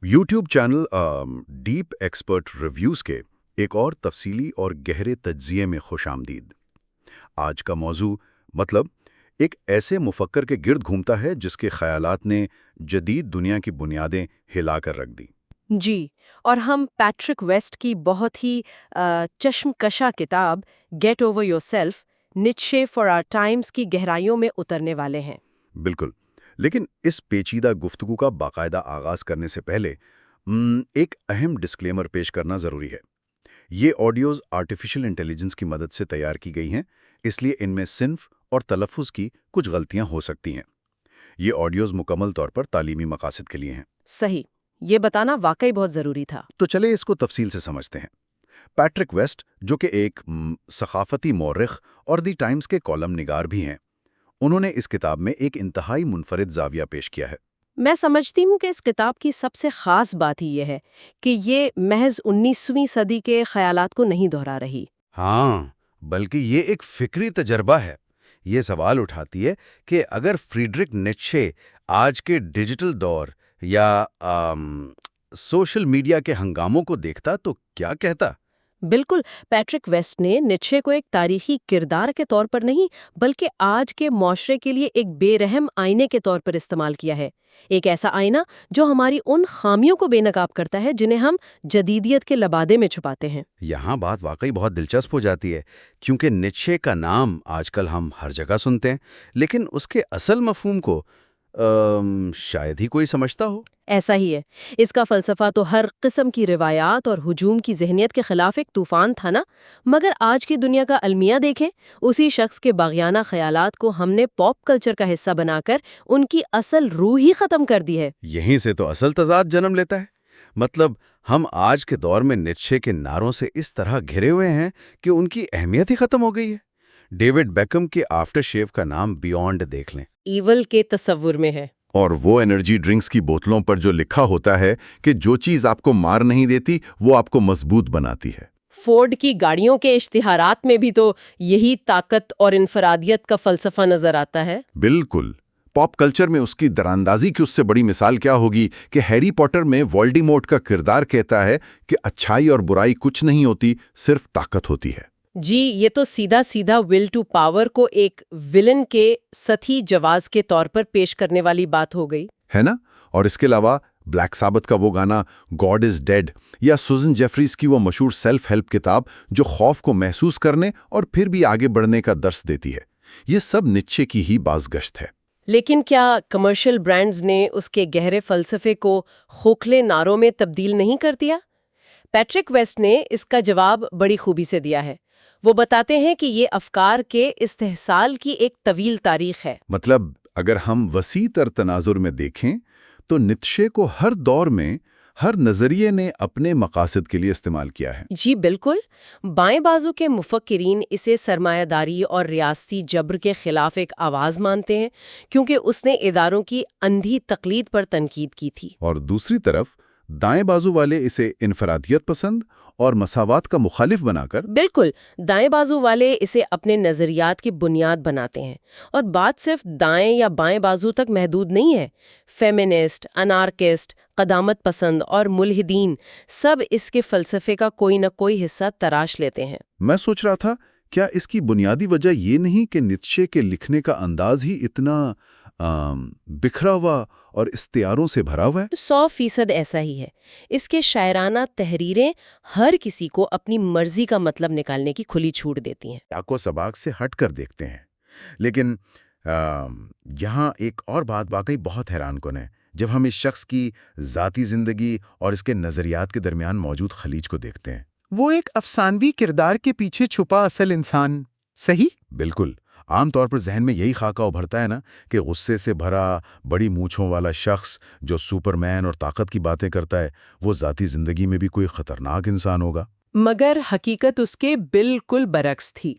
YouTube channel deep expert reviews کے ایک اور تفصیلی اور گہرے تجزیے میں خوش آمدید۔ آج کا موضوع ایک ایسے مفکر کے گرد گھومتا ہے جس کے خیالات نے جدید دنیا کی بنیادیں ہلا کر رکھ دی۔ جی، اور ہم پیٹرک ویسٹ کی بہت ہی چشم کشا کتاب get over yourself, Nietzsche for our times کی گہرائیوں میں اترنے والے ہیں۔ بالکل، لیکن اس پیچیدہ گفتگو کا باقاعدہ آغاز کرنے سے پہلے ایک اہم ڈسکلیمر پیش کرنا ضروری ہے۔ یہ آڈیوز آرٹیفیشل انٹیلیجنس کی مدد سے تیار کی گئی ہیں، اس لیے ان میں صنف اور تلفظ کی کچھ غلطیاں ہو سکتی ہیں۔ یہ آڈیوز مکمل طور پر تعلیمی مقاصد کے لیے ہیں۔ صحیح، یہ بتانا واقعی بہت ضروری تھا۔ تو چلے اس کو تفصیل سے سمجھتے ہیں۔ پیٹرک ویسٹ، جو کہ ایک ثقافتی مورخ اور دی ٹائمز کے کالم نگار بھی ہیں، انہوں نے اس کتاب میں ایک انتہائی منفرد زاویہ پیش کیا ہے۔ میں سمجھتی ہوں کہ اس کتاب کی سب سے خاص بات ہی یہ ہے کہ یہ محض 19ویں صدی کے خیالات کو نہیں دہرا رہی۔ ہاں، بلکہ یہ ایک فکری تجربہ ہے۔ یہ سوال اٹھاتی ہے کہ اگر فریڈرک نیٹشے آج کے ڈیجیٹل دور یا سوشل میڈیا کے ہنگاموں کو دیکھتا تو کیا کہتا؟ بالکل، پیٹرک ویسٹ نے نیٹشے کو ایک تاریخی کردار کے طور پر نہیں بلکہ آج کے معاشرے کے لیے ایک بے رحم آئینے کے طور پر استعمال کیا ہے۔ ایک ایسا آئینہ جو ہماری ان خامیوں کو بے نقاب کرتا ہے جنہیں ہم جدیدیت کے لبادے میں چھپاتے ہیں۔ یہاں بات واقعی بہت دلچسپ ہو جاتی ہے، کیونکہ نیٹشے کا نام آج کل ہم ہر جگہ سنتے ہیں، لیکن اس کے اصل مفہوم کو شاید ہی کوئی سمجھتا ہو۔ ایسا ہی ہے، اس کا فلسفہ تو ہر قسم کی روایات اور ہجوم کی ذہنیت کے خلاف ایک طوفان تھا نا، مگر آج کی دنیا کا المیہ دیکھیں، اسی شخص کے باغیانہ خیالات کو ہم نے پاپ کلچر کا حصہ بنا کر ان کی اصل روح ہی ختم کر دی ہے۔ یہیں سے تو اصل تضاد جنم لیتا ہے۔ ہم آج کے دور میں نیٹشے کے نعروں سے اس طرح گھرے ہوئے ہیں کہ ان کی اہمیت ہی ختم ہو گئی ہے۔ ڈیوڈ بیکم کے آفٹر شیو کا نام بیونڈ دیکھ لیں۔ ایول کے تصور میں ہے۔ اور وہ انرجی ڈرنکس کی بوتلوں پر جو لکھا ہوتا ہے کہ جو چیز آپ کو مار نہیں دیتی وہ آپ کو مضبوط بناتی ہے۔ فورڈ کی گاڑیوں کے اشتہارات میں بھی تو یہی طاقت اور انفرادیت کا فلسفہ نظر آتا ہے۔ بالکل، پاپ کلچر میں اس کی دراندازی کی اس سے بڑی مثال کیا ہوگی کہ ہیری پوٹر میں وولڈیمورٹ کا کردار کہتا ہے کہ اچھائی اور برائی کچھ نہیں ہوتی، صرف طاقت ہوتی ہے۔ جی، یہ تو سیدھا سیدھا ول ٹو پاور کو ایک ولن کے سطحی جواز کے طور پر پیش کرنے والی بات ہو گئی ہے نا؟ اور اس کے علاوہ بلیک سابتھ کا وہ گانا گاڈ از ڈیڈ یا سوزن جیفریز کی وہ مشہور سیلف ہیلپ کتاب جو خوف کو محسوس کرنے اور پھر بھی آگے بڑھنے کا درس دیتی ہے، یہ سب نیٹشے کی ہی بازگشت ہے۔ لیکن کیا کمرشل برانڈز نے اس کے گہرے فلسفے کو کھوکھلے نعروں میں تبدیل نہیں کر دیا؟ پیٹرک ویسٹ نے اس کا جواب بڑی خوبی سے دیا ہے۔ وہ بتاتے ہیں کہ یہ افکار کے استحصال کی ایک طویل تاریخ ہے۔ اگر ہم وسیع تر تناظر میں دیکھیں تو نیٹشے کو ہر دور میں ہر نظریے نے اپنے مقاصد کے لیے استعمال کیا ہے۔ جی بالکل، بائیں بازو کے مفکرین اسے سرمایہ داری اور ریاستی جبر کے خلاف ایک آواز مانتے ہیں کیونکہ اس نے اداروں کی اندھی تقلید پر تنقید کی تھی، اور دوسری طرف دائیں بازو والے اسے انفرادیت پسند اور مساوات کا مخالف بنا کر بالکل دائیں بازو والے اسے اپنے نظریات کی بنیاد بناتے ہیں۔ اور بات صرف دائیں یا بائیں بازو تک محدود نہیں ہے، فیمینسٹ، انارکسٹ، قدامت پسند اور ملحدین سب اس کے فلسفے کا کوئی نہ کوئی حصہ تراش لیتے ہیں۔ میں سوچ رہا تھا، کیا اس کی بنیادی وجہ یہ نہیں کہ نیٹشے کے لکھنے کا انداز ہی اتنا بکھرا ہوا اور استعاروں سے بھرا ہوا ہے؟ 100% ایسا ہی ہے۔ اس کے شاعرانہ تحریریں ہر کسی کو اپنی مرضی کا مطلب نکالنے کی کھلی چھوٹ دیتی ہیں۔ کو سباق سے ہٹ کر دیکھتے ہیں، لیکن یہاں ایک اور بات واقعی بہت حیران کن ہے۔ جب ہم اس شخص کی ذاتی زندگی اور اس کے نظریات کے درمیان موجود خلیج کو دیکھتے ہیں، وہ ایک افسانوی کردار کے پیچھے چھپا اصل انسان، صحیح؟ بالکل، عام طور پر ذہن میں یہی خاکہ ابھرتا ہے نا کہ غصے سے بھرا بڑی مونچھوں والا شخص جو سپرمین اور طاقت کی باتیں کرتا ہے وہ ذاتی زندگی میں بھی کوئی خطرناک انسان ہوگا۔ مگر حقیقت اس کے بالکل برعکس تھی۔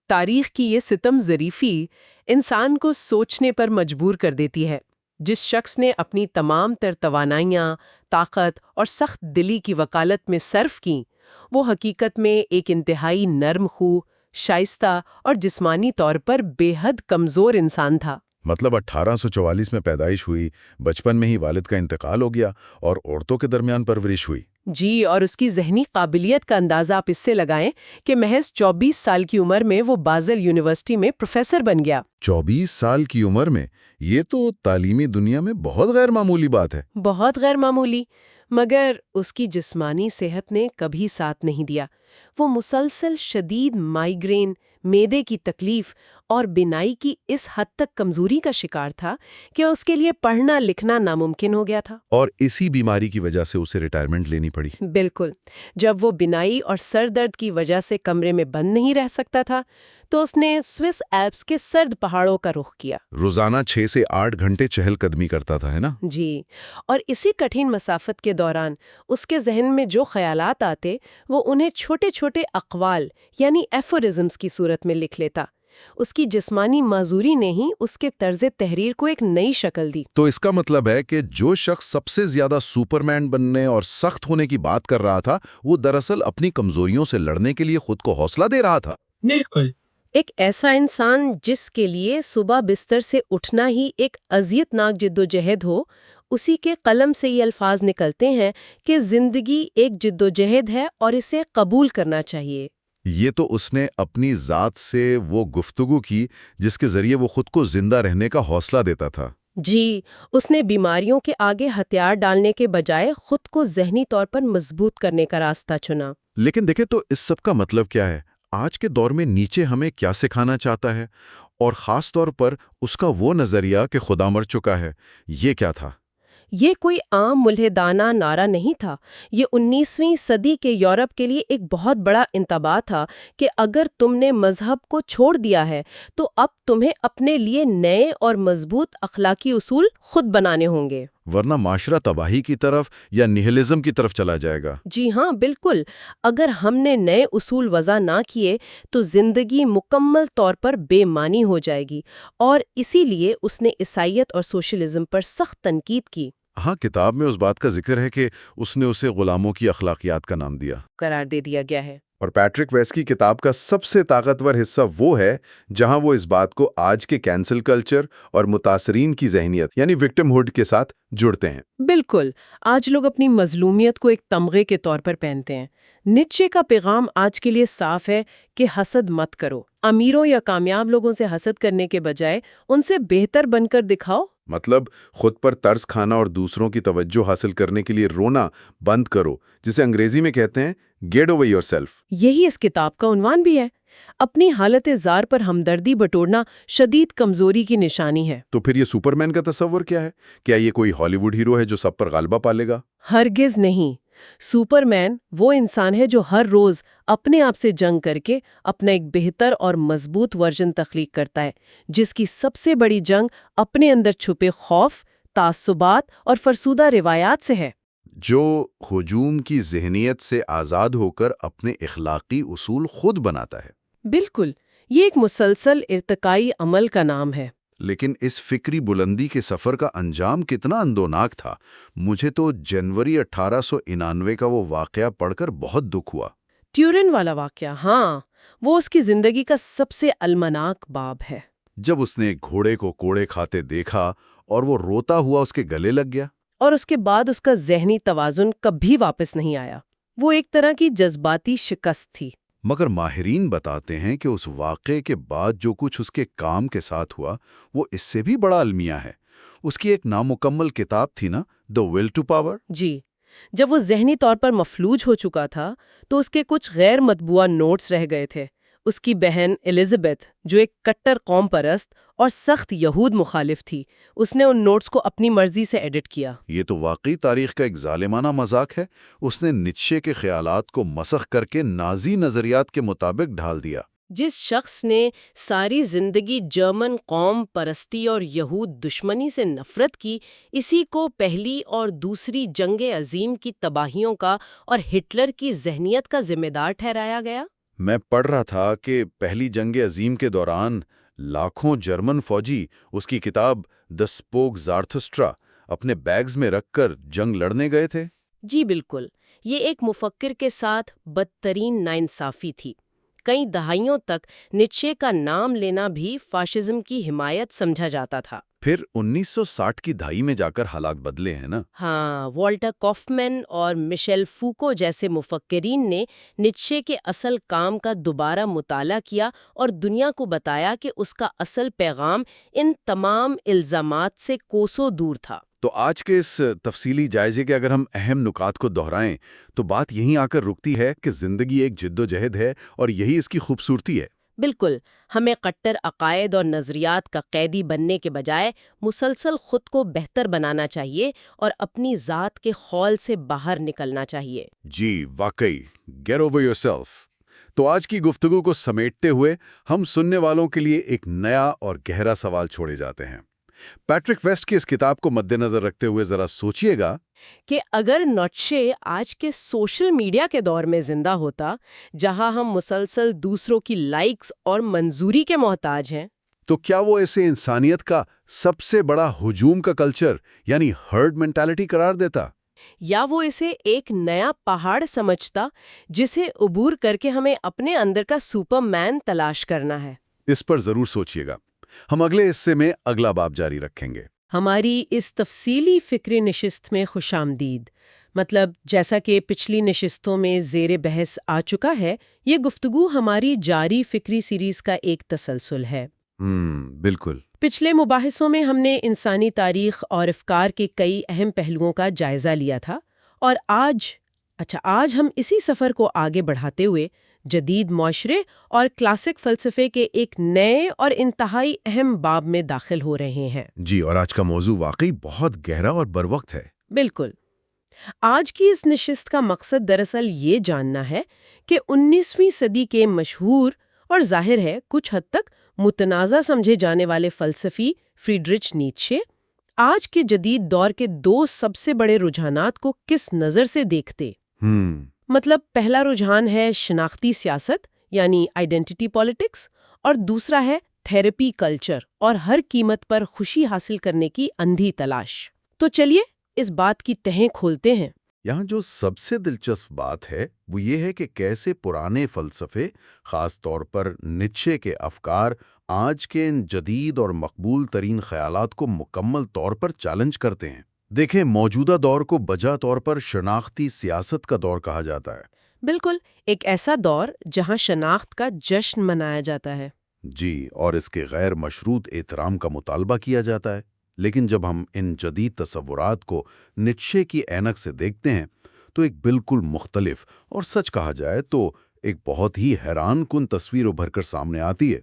تاریخ کی یہ ستم ظریفی انسان کو سوچنے پر مجبور کر دیتی ہے۔ جس شخص نے اپنی تمام تر توانائیاں، طاقت اور سخت دلی کی وکالت میں صرف کیں، وہ حقیقت میں ایک انتہائی نرم خو، شائستہ اور جسمانی طور پر بے حد کمزور انسان تھا۔ مطلب 1844 میں پیدائش ہوئی، بچپن میں ہی والد کا انتقال ہو گیا اور عورتوں کے درمیان پرورش ہوئی۔ جی، اور اس کی ذہنی قابلیت کا اندازہ آپ اس سے لگائیں کہ محض 24 سال کی عمر میں وہ بازل یونیورسٹی میں پروفیسر بن گیا۔ 24 سال کی عمر میں؟ یہ تو تعلیمی دنیا میں بہت غیر معمولی بات ہے۔ بہت غیر معمولی، مگر اس کی جسمانی صحت نے کبھی ساتھ نہیں دیا۔ وہ مسلسل شدید مائیگرین، معدے کی تکلیف اور بینائی کی اس حد تک کمزوری کا شکار تھا کہ اس کے لیے پڑھنا لکھنا ناممکن ہو گیا تھا۔ اور اسی بیماری کی وجہ سے اسے ریٹائرمنٹ لینی پڑی۔ بالکل، جب وہ بینائی اور سر درد کی وجہ سے کمرے میں بند نہیں رہ سکتا تھا تو اس نے سوئس ایلپس کے سرد پہاڑوں کا رخ کیا۔ روزانہ 6 سے 8 گھنٹے چہل قدمی کرتا تھا، ہے نا؟ جی، اور اسی کٹھن مسافت کے دوران اس کے ذہن میں جو خیالات آتے وہ انہیں چھوٹے چھوٹے اقوال یعنی ایفورزمز کی صورت میں لکھ لیتا۔ اس کی جسمانی معذوری نے ہی اس کے طرز تحریر کو ایک نئی شکل دی۔ تو اس کا مطلب ہے کہ جو شخص سب سے زیادہ سپرمین بننے اور سخت ہونے کی بات کر رہا تھا، وہ دراصل اپنی کمزوریوں سے لڑنے کے لیے خود کو حوصلہ دے رہا تھا۔ بالکل، ایک ایسا انسان جس کے لیے صبح بستر سے اٹھنا ہی ایک اذیتناک جدوجہد ہو، اسی کے قلم سے یہ الفاظ نکلتے ہیں کہ زندگی ایک جدوجہد ہے اور اسے قبول کرنا چاہیے۔ یہ تو اس نے اپنی ذات سے وہ گفتگو کی جس کے ذریعے وہ خود کو زندہ رہنے کا حوصلہ دیتا تھا۔ جی، اس نے بیماریوں کے آگے ہتھیار ڈالنے کے بجائے خود کو ذہنی طور پر مضبوط کرنے کا راستہ چنا۔ لیکن دیکھیں تو اس سب کا مطلب کیا ہے؟ آج کے دور میں نیچے ہمیں کیا سکھانا چاہتا ہے؟ اور خاص طور پر اس کا وہ نظریہ کہ خدا مر چکا ہے، یہ کیا تھا؟ یہ کوئی عام ملحدانہ نعرہ نہیں تھا، یہ 19ویں صدی کے یورپ کے لیے ایک بہت بڑا انتباہ تھا کہ اگر تم نے مذہب کو چھوڑ دیا ہے تو اب تمہیں اپنے لیے نئے اور مضبوط اخلاقی اصول خود بنانے ہوں گے، ورنہ معاشرہ تباہی کی طرف یا نیہلزم کی طرف چلا جائے گا۔ جی ہاں، بالکل۔ اگر ہم نے نئے اصول وضع نہ کیے تو زندگی مکمل طور پر بے معنی ہو جائے گی، اور اسی لیے اس نے عیسائیت اور سوشلزم پر سخت تنقید کی۔ ہاں، کتاب میں اس بات کا ذکر ہے کہ اس نے اسے غلاموں کی اخلاقیات کا نام دیا، قرار دے دیا گیا ہے۔ اور پیٹرک ویس کی کتاب کا سب سے طاقتور حصہ وہ ہے جہاں وہ اس بات کو آج کے کینسل کلچر اور متاثرین کی ذہنیت یعنی وکٹم ہوڈ کے ساتھ جڑتے ہیں۔ بالکل، آج لوگ اپنی مظلومیت کو ایک تمغے کے طور پر پہنتے ہیں۔ نیچے کا پیغام آج کے لیے صاف ہے کہ حسد مت کرو۔ امیروں یا کامیاب لوگوں سے حسد کرنے کے بجائے ان سے بہتر بن کر دکھاؤ۔ مطلب خود پر ترس کھانا اور دوسروں کی توجہ حاصل کرنے کے لیے رونا بند کرو، جسے انگریزی میں کہتے ہیں گیٹ اوور یور سیلف۔ یہی اس کتاب کا عنوان بھی ہے۔ اپنی حالت زار پر ہمدردی بٹورنا شدید کمزوری کی نشانی ہے۔ تو پھر یہ سپرمین کا تصور کیا ہے؟ کیا یہ کوئی ہالی ووڈ ہیرو ہے جو سب پر غالبہ پالے گا؟ ہرگز نہیں۔ سپرمین وہ انسان ہے جو ہر روز اپنے آپ سے جنگ کر کے اپنا ایک بہتر اور مضبوط ورژن تخلیق کرتا ہے، جس کی سب سے بڑی جنگ اپنے اندر چھپے خوف، تعصبات اور فرسودہ روایات سے ہے۔ جو ہجوم کی ذہنیت سے آزاد ہو کر اپنے اخلاقی اصول خود بناتا ہے۔ بالکل، یہ ایک مسلسل ارتقائی عمل کا نام ہے۔ لیکن اس فکری بلندی کے سفر کا انجام کتنا اندوناک تھا۔ مجھے تو جنوری 1899 کا وہ واقعہ پڑھ کر بہت دکھ ہوا۔ ٹیورن والا واقعہ، ہاں، وہ اس کی زندگی کا سب سے المناک باب ہے۔ جب اس نے گھوڑے کو کوڑے کھاتے دیکھا اور وہ روتا ہوا اس کے گلے لگ گیا۔ اور اس کے بعد اس کا ذہنی توازن کبھی واپس نہیں آیا۔ وہ ایک طرح کی جذباتی شکست تھی۔ مگر ماہرین بتاتے ہیں کہ اس واقعے کے بعد جو کچھ اس کے کام کے ساتھ ہوا وہ اس سے بھی بڑا المیہ ہے۔ اس کی ایک نامکمل کتاب تھی نا، دی ول ٹو پاور۔ جی، جب وہ ذہنی طور پر مفلوج ہو چکا تھا تو اس کے کچھ غیر مطبوعہ نوٹس رہ گئے تھے۔ اس کی بہن الزبتھ، جو ایک کٹر قوم پرست اور سخت یہود مخالف تھی، اس نے ان نوٹس کو اپنی مرضی سے ایڈٹ کیا۔ یہ تو واقعی تاریخ کا ایک ظالمانہ مذاق ہے۔ اس نے نیچے کے خیالات کو مسخ کر کے نازی نظریات کے مطابق ڈھال دیا۔ جس شخص نے ساری زندگی جرمن قوم پرستی اور یہود دشمنی سے نفرت کی، اسی کو پہلی اور دوسری جنگ عظیم کی تباہیوں کا اور ہٹلر کی ذہنیت کا ذمہ دار ٹھہرایا گیا۔ میں پڑھ رہا تھا کہ پہلی جنگ عظیم کے دوران لاکھوں جرمن فوجی اس کی کتاب دی اسپوک زارتھسٹرا اپنے بیگز میں رکھ کر جنگ لڑنے گئے تھے۔ جی بالکل، یہ ایک مفکر کے ساتھ بدترین ناانصافی تھی۔ کئی دہائیوں تک نیچے کا نام لینا بھی فاشزم کی حمایت سمجھا جاتا تھا۔ پھر 1960 کی دہائی میں جا کر حالات بدلے ہیں نا؟ ہاں، والٹر کافمین اور مشیل فوکو جیسے مفکرین نے نیچے کے اصل کام کا دوبارہ مطالعہ کیا اور دنیا کو بتایا کہ اس کا اصل پیغام ان تمام الزامات سے کوسوں دور تھا۔ تو آج کے اس تفصیلی جائزے کے اگر ہم اہم نکات کو دہرائیں تو بات یہیں آ کر رکتی ہے کہ زندگی ایک جد و جہد ہے اور یہی اس کی خوبصورتی ہے۔ بالکل، ہمیں کٹر عقائد اور نظریات کا قیدی بننے کے بجائے مسلسل خود کو بہتر بنانا چاہیے اور اپنی ذات کے خول سے باہر نکلنا چاہیے۔ جی واقعی، گیٹ اوور یور سیلف۔ تو آج کی گفتگو کو سمیٹتے ہوئے ہم سننے والوں کے لیے ایک نیا اور گہرا سوال چھوڑے جاتے ہیں۔ پیٹرک ویسٹ کی اس کتاب کو مد نظر رکھتے ہوئے ذرا سوچئے گا کہ اگر نیچے آج کے سوشل میڈیا کے دور میں زندہ ہوتا، جہاں ہم مسلسل دوسروں کی لائکس اور منظوری کے محتاج ہیں، تو کیا وہ اسے انسانیت کا سب سے بڑا ہجوم کا کلچر یعنی ہرڈ مینٹالٹی قرار دیتا؟ یا وہ اسے ایک نیا پہاڑ سمجھتا جسے عبور کر کے ہمیں اپنے اندر کا سپر مین تلاش کرنا ہے؟ اس پر ضرور سوچئے گا۔ ہم اگلے حصے میں اگلا باب جاری رکھیں گے۔ ہماری اس تفصیلی فکری نشست میں خوش آمدید۔ مطلب جیسا کہ پچھلی نشستوں میں زیر بحث آ چکا ہے، یہ گفتگو ہماری جاری فکری سیریز کا ایک تسلسل ہے۔ بالکل۔ پچھلے مباحثوں میں ہم نے انسانی تاریخ اور افکار کے کئی اہم پہلوؤں کا جائزہ لیا تھا، اور آج ہم اسی سفر کو آگے بڑھاتے ہوئے جدید معاشرے اور کلاسک فلسفے کے ایک نئے اور انتہائی اہم باب میں داخل ہو رہے ہیں۔ جی، اور آج کا موضوع واقعی بہت گہرا اور بروقت ہے۔ بالکل۔ آج کی اس نشست کا مقصد دراصل یہ جاننا ہے کہ 19ویں صدی کے مشہور اور ظاہر ہے کچھ حد تک متنازع سمجھے جانے والے فلسفی فریڈرچ نیچے آج کے جدید دور کے دو سب سے بڑے رجحانات کو کس نظر سے دیکھتے۔ مطلب پہلا رجحان ہے شناختی سیاست یعنی آئیڈینٹی پالیٹکس، اور دوسرا ہے تھیراپی کلچر اور ہر قیمت پر خوشی حاصل کرنے کی اندھی تلاش۔ تو چلیے اس بات کی تہیں کھولتے ہیں۔ یہاں جو سب سے دلچسپ بات ہے وہ یہ ہے کہ کیسے پرانے فلسفے، خاص طور پر نیچے کے افکار، آج کے ان جدید اور مقبول ترین خیالات کو مکمل طور پر چیلنج کرتے ہیں۔ دیکھیں، موجودہ دور کو بجا طور پر شناختی سیاست کا دور کہا جاتا ہے۔ بالکل، ایک ایسا دور جہاں شناخت کا جشن منایا جاتا ہے۔ جی، اور اس کے غیر مشروط احترام کا مطالبہ کیا جاتا ہے۔ لیکن جب ہم ان جدید تصورات کو نیچے کی عینک سے دیکھتے ہیں تو ایک بالکل مختلف اور سچ کہا جائے تو ایک بہت ہی حیران کن تصویر ابھر کر سامنے آتی ہے۔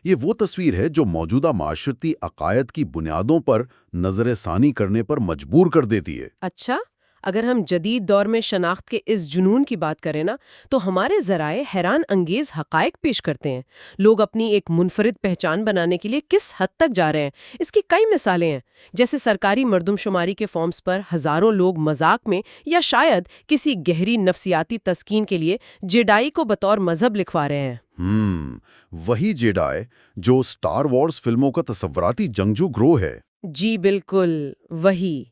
یہ وہ تصویر ہے جو موجودہ معاشرتی عقائد کی بنیادوں پر نظر ثانی کرنے پر مجبور کر دیتی ہے۔ اچھا، اگر ہم جدید دور میں شناخت کے اس جنون کی بات کریں نا، تو ہمارے ذرائع حیران انگیز حقائق پیش کرتے ہیں۔ لوگ اپنی ایک منفرد پہچان بنانے کے لیے کس حد تک جا رہے ہیں، اس کی کئی مثالیں ہیں۔ جیسے سرکاری مردم شماری کے فارمز پر ہزاروں لوگ مذاق میں یا شاید کسی گہری نفسیاتی تسکین کے لیے جیڈائی کو بطور مذہب لکھوا رہے ہیں۔ وہی جیڈائی جو سٹار وارز فلموں کا تصوراتی جنگجو گروہ ہے۔ جی بالکل وہی۔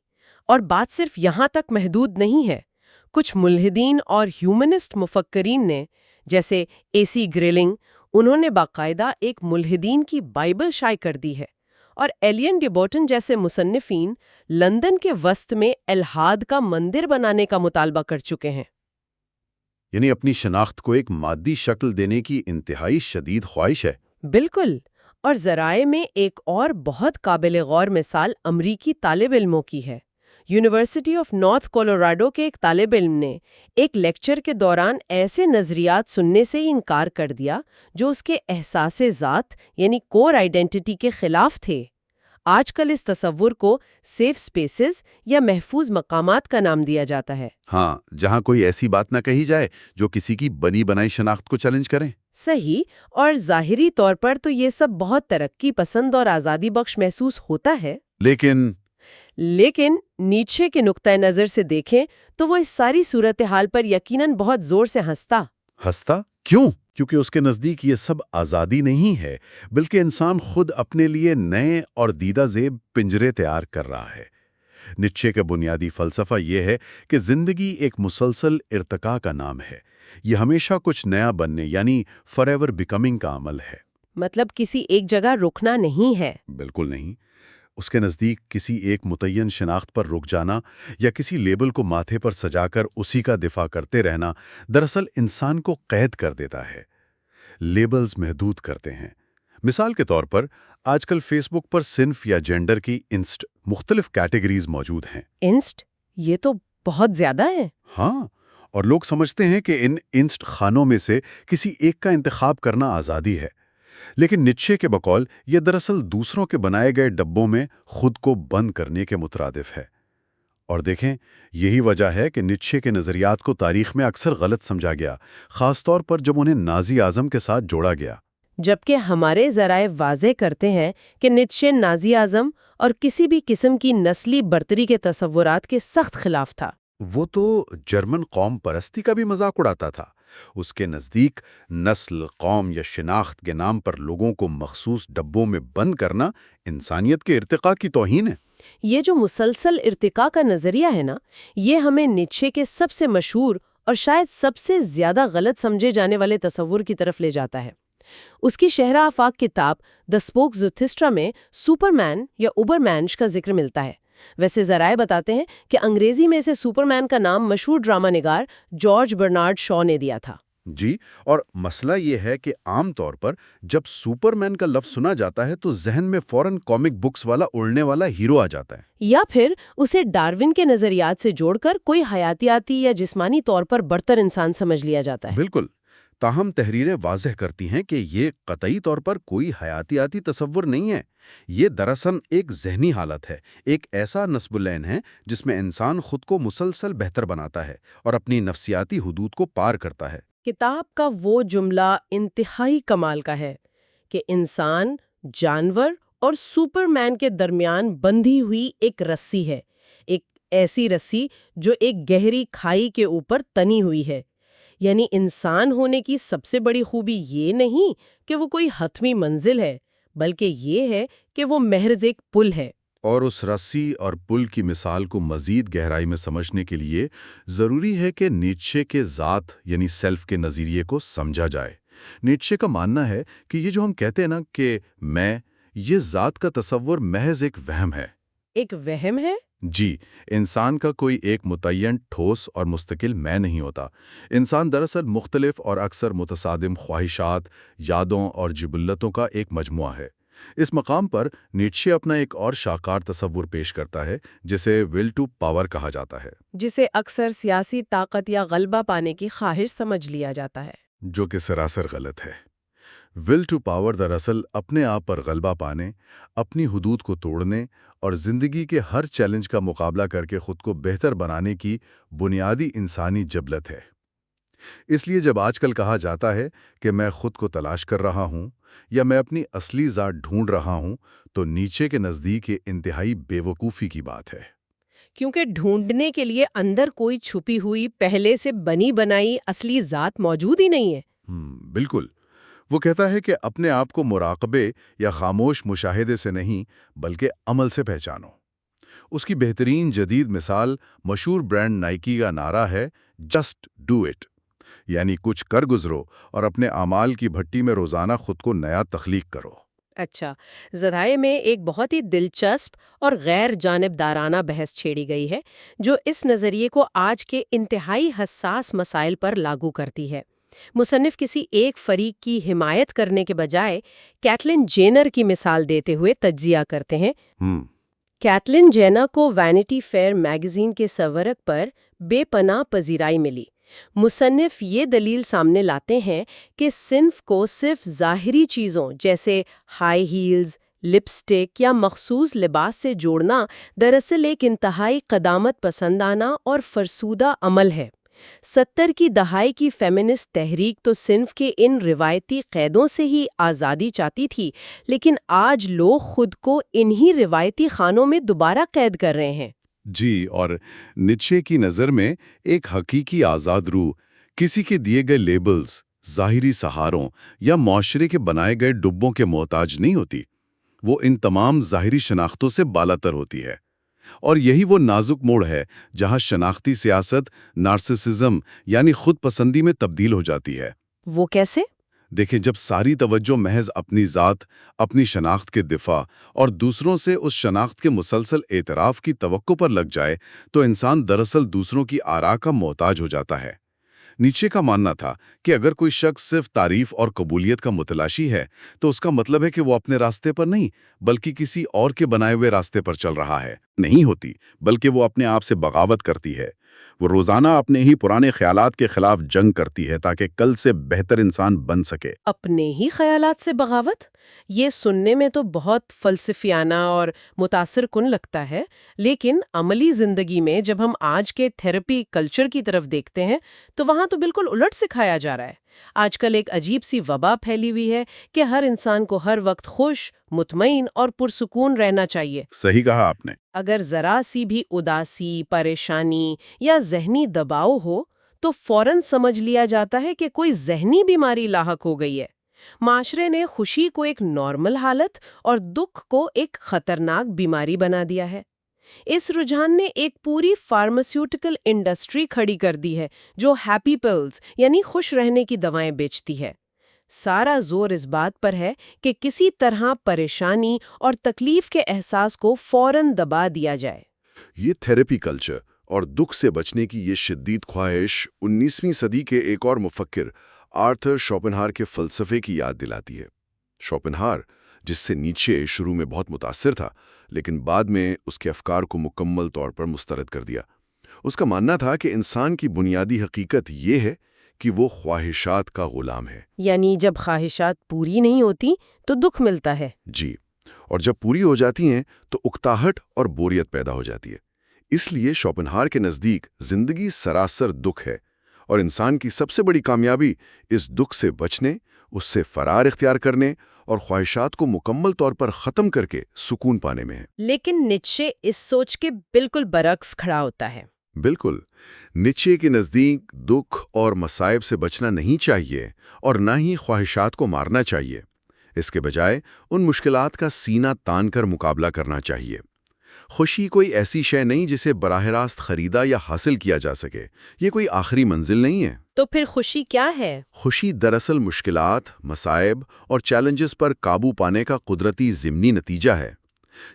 اور بات صرف یہاں تک محدود نہیں ہے۔ کچھ ملحدین اور ہیومنسٹ مفکرین نے، جیسے AC گریلنگ، انہوں نے باقاعدہ ایک ملحدین کی بائبل شائع کر دی ہے، اور ایلین ڈی بوٹن جیسے مصنفین لندن کے وسط میں الحاد کا مندر بنانے کا مطالبہ کر چکے ہیں۔ یعنی اپنی شناخت کو ایک مادی شکل دینے کی انتہائی شدید خواہش ہے۔ بالکل۔ اور ذرائع میں ایک اور بہت قابل غور مثال امریکی طالب علموں کی ہے۔ یونیورسٹی آف نارتھ کولوراڈو کے ایک طالب علم نے ایک لیکچر کے دوران ایسے نظریات سننے سے ہی انکار کر دیا جو اس کے احساس ذات یعنی کور آئیڈینٹی کے خلاف تھے۔ آج کل اس تصور کو سیف سپیسز یا محفوظ مقامات کا نام دیا جاتا ہے۔ ہاں، جہاں کوئی ایسی بات نہ کہی جائے جو کسی کی بنی بنائی شناخت کو چیلنج کریں۔ صحیح، اور ظاہری طور پر تو یہ سب بہت ترقی پسند اور آزادی بخش محسوس ہوتا ہے۔ لیکن نیچے کے نقطہ نظر سے دیکھیں تو وہ اس ساری صورتحال پر یقیناً بہت زور سے ہنستا۔ کیوں؟ کیونکہ اس کے نزدیک یہ سب آزادی نہیں ہے، بلکہ انسان خود اپنے لیے نئے اور دیدہ زیب پنجرے تیار کر رہا ہے۔ نیچے کا بنیادی فلسفہ یہ ہے کہ زندگی ایک مسلسل ارتقاء کا نام ہے، یہ ہمیشہ کچھ نیا بننے یعنی فار ایور بیکمنگ کا عمل ہے۔ مطلب کسی ایک جگہ رکنا نہیں ہے۔ بالکل نہیں۔ اس کے نزدیک کسی ایک متعین شناخت پر رک جانا یا کسی لیبل کو ماتھے پر سجا کر اسی کا دفاع کرتے رہنا دراصل انسان کو قید کر دیتا ہے۔ لیبلز محدود کرتے ہیں۔ مثال کے طور پر آج کل فیس بک پر صنف یا جینڈر کی مختلف کیٹیگریز موجود ہیں۔ انسٹ یہ تو بہت زیادہ ہے۔ ہاں، اور لوگ سمجھتے ہیں کہ ان انسٹ خانوں میں سے کسی ایک کا انتخاب کرنا آزادی ہے، لیکن نیچے کے بقول یہ دراصل دوسروں کے بنائے گئے ڈبوں میں خود کو بند کرنے کے مترادف ہے۔ اور دیکھیں، یہی وجہ ہے کہ نیچے کے نظریات کو تاریخ میں اکثر غلط سمجھا گیا، خاص طور پر جب انہیں نازی اعظم کے ساتھ جوڑا گیا۔ جبکہ ہمارے ذرائع واضح کرتے ہیں کہ نیچے نازی اعظم اور کسی بھی قسم کی نسلی برتری کے تصورات کے سخت خلاف تھا۔ وہ تو جرمن قوم پرستی کا بھی مذاق اڑاتا تھا۔ اس کے نزدیک نسل، قوم یا شناخت کے نام پر لوگوں کو مخصوص ڈبوں میں بند کرنا انسانیت کے ارتقاء کی توہین ہے۔ یہ جو مسلسل ارتقاء کا نظریہ ہے نا، یہ ہمیں نیچے کے سب سے مشہور اور شاید سب سے زیادہ غلط سمجھے جانے والے تصور کی طرف لے جاتا ہے۔ اس کی شہرہ آفاق کتاب دی اسپوک زرتھسٹرا میں سپرمین یا اوبرمینش کا ذکر ملتا ہے۔ ویسے ذرائع بتاتے ہیں کہ انگریزی میں اسے سپرمین کا نام مشہور ڈرامہ نگار جارج برنارڈ شاء نے دیا تھا۔ جی، اور مسئلہ یہ ہے کہ عام طور پر جب سپرمین کا لفظ سنا جاتا ہے تو ذہن میں فوراً کامک بکس والا اڑنے والا ہیرو آ جاتا ہے، یا پھر اسے ڈارون کے نظریات سے جوڑ کر کوئی حیاتیاتی یا جسمانی طور پر برتر انسان سمجھ لیا جاتا ہے۔ بالکل۔ تاہم تحریریں واضح کرتی ہیں کہ یہ قطعی طور پر کوئی حیاتیاتی تصور نہیں ہے۔ یہ دراصل ایک ذہنی حالت ہے، ایک ایسا نصب العین ہے جس میں انسان خود کو مسلسل بہتر بناتا ہے اور اپنی نفسیاتی حدود کو پار کرتا ہے۔ کتاب کا وہ جملہ انتہائی کمال کا ہے کہ انسان، جانور اور سپرمین کے درمیان بندھی ہوئی ایک رسی ہے، ایک ایسی رسی جو ایک گہری کھائی کے اوپر تنی ہوئی ہے۔ یعنی انسان ہونے کی سب سے بڑی خوبی یہ نہیں کہ وہ کوئی حتمی منزل ہے، بلکہ یہ ہے کہ وہ محض ایک پل ہے۔ اور اس رسی اور پل کی مثال کو مزید گہرائی میں سمجھنے کے لیے ضروری ہے کہ نیچے کے ذات یعنی سیلف کے نظریے کو سمجھا جائے۔ نیچے کا ماننا ہے کہ یہ جو ہم کہتے ہیں نا کہ میں، یہ ذات کا تصور محض ایک وہم ہے۔ ایک وہم ہے؟ جی، انسان کا کوئی ایک متعین ٹھوس اور مستقل میں نہیں ہوتا۔ انسان دراصل مختلف اور اکثر متصادم خواہشات، یادوں اور جبلتوں کا ایک مجموعہ ہے۔ اس مقام پر نیچے اپنا ایک اور شاہکار تصور پیش کرتا ہے جسے ول ٹو پاور کہا جاتا ہے، جسے اکثر سیاسی طاقت یا غلبہ پانے کی خواہش سمجھ لیا جاتا ہے، جو کہ سراسر غلط ہے۔ ول ٹو پاور دراصل اپنے آپ پر غلبہ پانے، اپنی حدود کو توڑنے اور زندگی کے ہر چیلنج کا مقابلہ کر کے خود کو بہتر بنانے کی بنیادی انسانی جبلت ہے۔ اس لیے جب آج کل کہا جاتا ہے کہ میں خود کو تلاش کر رہا ہوں یا میں اپنی اصلی ذات ڈھونڈ رہا ہوں، تو نیچے کے نزدیک یہ انتہائی بے وقوفی کی بات ہے۔ کیونکہ ڈھونڈنے کے لیے اندر کوئی چھپی ہوئی پہلے سے بنی بنائی اصلی ذات موجود ہی نہیں ہے۔ بالکل۔ وہ کہتا ہے کہ اپنے آپ کو مراقبے یا خاموش مشاہدے سے نہیں بلکہ عمل سے پہچانو۔ اس کی بہترین جدید مثال مشہور برانڈ نائکی کا نعرہ ہے جسٹ ڈو اٹ، یعنی کچھ کر گزرو اور اپنے اعمال کی بھٹی میں روزانہ خود کو نیا تخلیق کرو۔ اچھا، ذرائع میں ایک بہت ہی دلچسپ اور غیر جانبدارانہ بحث چھیڑی گئی ہے جو اس نظریے کو آج کے انتہائی حساس مسائل پر لاگو کرتی ہے۔ مصنف کسی ایک فریق کی حمایت کرنے کے بجائے کیٹلن جینر کی مثال دیتے ہوئے تجزیہ کرتے ہیں۔ کیٹلن جینر کو وینٹی فیئر میگزین کے سرورق پر بے پناہ پذیرائی ملی۔ مصنف یہ دلیل سامنے لاتے ہیں کہ صنف کو صرف ظاہری چیزوں جیسے ہائی ہیلز، لپسٹک یا مخصوص لباس سے جوڑنا دراصل ایک انتہائی قدامت پسندانہ اور فرسودہ عمل ہے۔ 70 کی دہائی کی فیمنسٹ تحریک تو صنف کے ان روایتی قیدوں سے ہی آزادی چاہتی تھی، لیکن آج لوگ خود کو انہی روایتی خانوں میں دوبارہ قید کر رہے ہیں۔ جی، اور نیچے کی نظر میں ایک حقیقی آزاد روح کسی کے دیے گئے لیبلز، ظاہری سہاروں یا معاشرے کے بنائے گئے ڈبوں کے محتاج نہیں ہوتی۔ وہ ان تمام ظاہری شناختوں سے بالاتر ہوتی ہے۔ اور یہی وہ نازک موڑ ہے جہاں شناختی سیاست نارسسزم یعنی خود پسندی میں تبدیل ہو جاتی ہے۔ وہ کیسے؟ دیکھیں، جب ساری توجہ محض اپنی ذات، اپنی شناخت کے دفاع اور دوسروں سے اس شناخت کے مسلسل اعتراف کی توقع پر لگ جائے تو انسان دراصل دوسروں کی آراء کا محتاج ہو جاتا ہے۔ نیچے کا ماننا تھا کہ اگر کوئی شخص صرف تعریف اور قبولیت کا متلاشی ہے تو اس کا مطلب ہے کہ وہ اپنے راستے پر نہیں بلکہ کسی اور کے بنائے ہوئے راستے پر چل رہا ہے۔ نہیں ہوتی، بلکہ وہ اپنے آپ سے بغاوت کرتی ہے۔ وہ روزانہ اپنے ہی پرانے خیالات کے خلاف جنگ کرتی ہے تاکہ کل سے بہتر انسان بن سکے۔ اپنے ہی خیالات سے بغاوت؟ یہ سننے میں تو بہت فلسفیانہ اور متاثر کن لگتا ہے، لیکن عملی زندگی میں جب ہم آج کے تھیراپی کلچر کی طرف دیکھتے ہیں تو وہاں تو بالکل الٹ سکھایا جا رہا ہے۔ آج کل ایک عجیب سی وبا پھیلی ہوئی ہے کہ ہر انسان کو ہر وقت خوش، مطمئن اور پرسکون رہنا چاہیے۔ صحیح کہا آپ نے۔ اگر ذرا سی بھی اداسی، پریشانی یا ذہنی دباؤ ہو تو فوراً سمجھ لیا جاتا ہے کہ کوئی ذہنی بیماری لاحق ہو گئی ہے۔ معاشرے نے خوشی کو ایک نارمل حالت اور دکھ کو ایک خطرناک بیماری بنا دیا ہے۔ اس رجحان نے ایک پوری فارماسیوٹیکل انڈسٹری کھڑی کر دی ہے جو ہیپی پلز یعنی خوش رہنے کی دوائیں بیچتی ہے۔ سارا زور اس بات پر ہے کہ کسی طرح پریشانی اور تکلیف کے احساس کو فوراً دبا دیا جائے۔ یہ تھیراپی کلچر اور دکھ سے بچنے کی یہ شدید خواہش 19ویں صدی کے ایک اور مفکر آرتھر شوپنہار کے فلسفے کی یاد دلاتی ہے۔ شوپنہار، جس سے نیچے شروع میں بہت متاثر تھا لیکن بعد میں اس کے افکار کو مکمل طور پر مسترد کر دیا، اس کا ماننا تھا کہ انسان کی بنیادی حقیقت یہ ہے کہ وہ خواہشات کا غلام ہے۔ یعنی جب خواہشات پوری نہیں ہوتی تو دکھ ملتا ہے۔ جی، اور جب پوری ہو جاتی ہیں تو اکتاہٹ اور بوریت پیدا ہو جاتی ہے۔ اس لیے شوپنہار کے نزدیک زندگی سراسر دکھ ہے اور انسان کی سب سے بڑی کامیابی اس دکھ سے بچنے، اس سے فرار اختیار کرنے اور خواہشات کو مکمل طور پر ختم کر کے سکون پانے میں ہے۔ لیکن نیچے اس سوچ کے بالکل برعکس کھڑا ہوتا ہے۔ بالکل، نیچے کے نزدیک دکھ اور مصائب سے بچنا نہیں چاہیے اور نہ ہی خواہشات کو مارنا چاہیے۔ اس کے بجائے ان مشکلات کا سینہ تان کر مقابلہ کرنا چاہیے۔ خوشی کوئی ایسی شے نہیں جسے براہ راست خریدا یا حاصل کیا جا سکے۔ یہ کوئی آخری منزل نہیں ہے۔ تو پھر خوشی کیا ہے؟ خوشی دراصل مشکلات، مصائب اور چیلنجز پر قابو پانے کا قدرتی ضمنی نتیجہ ہے۔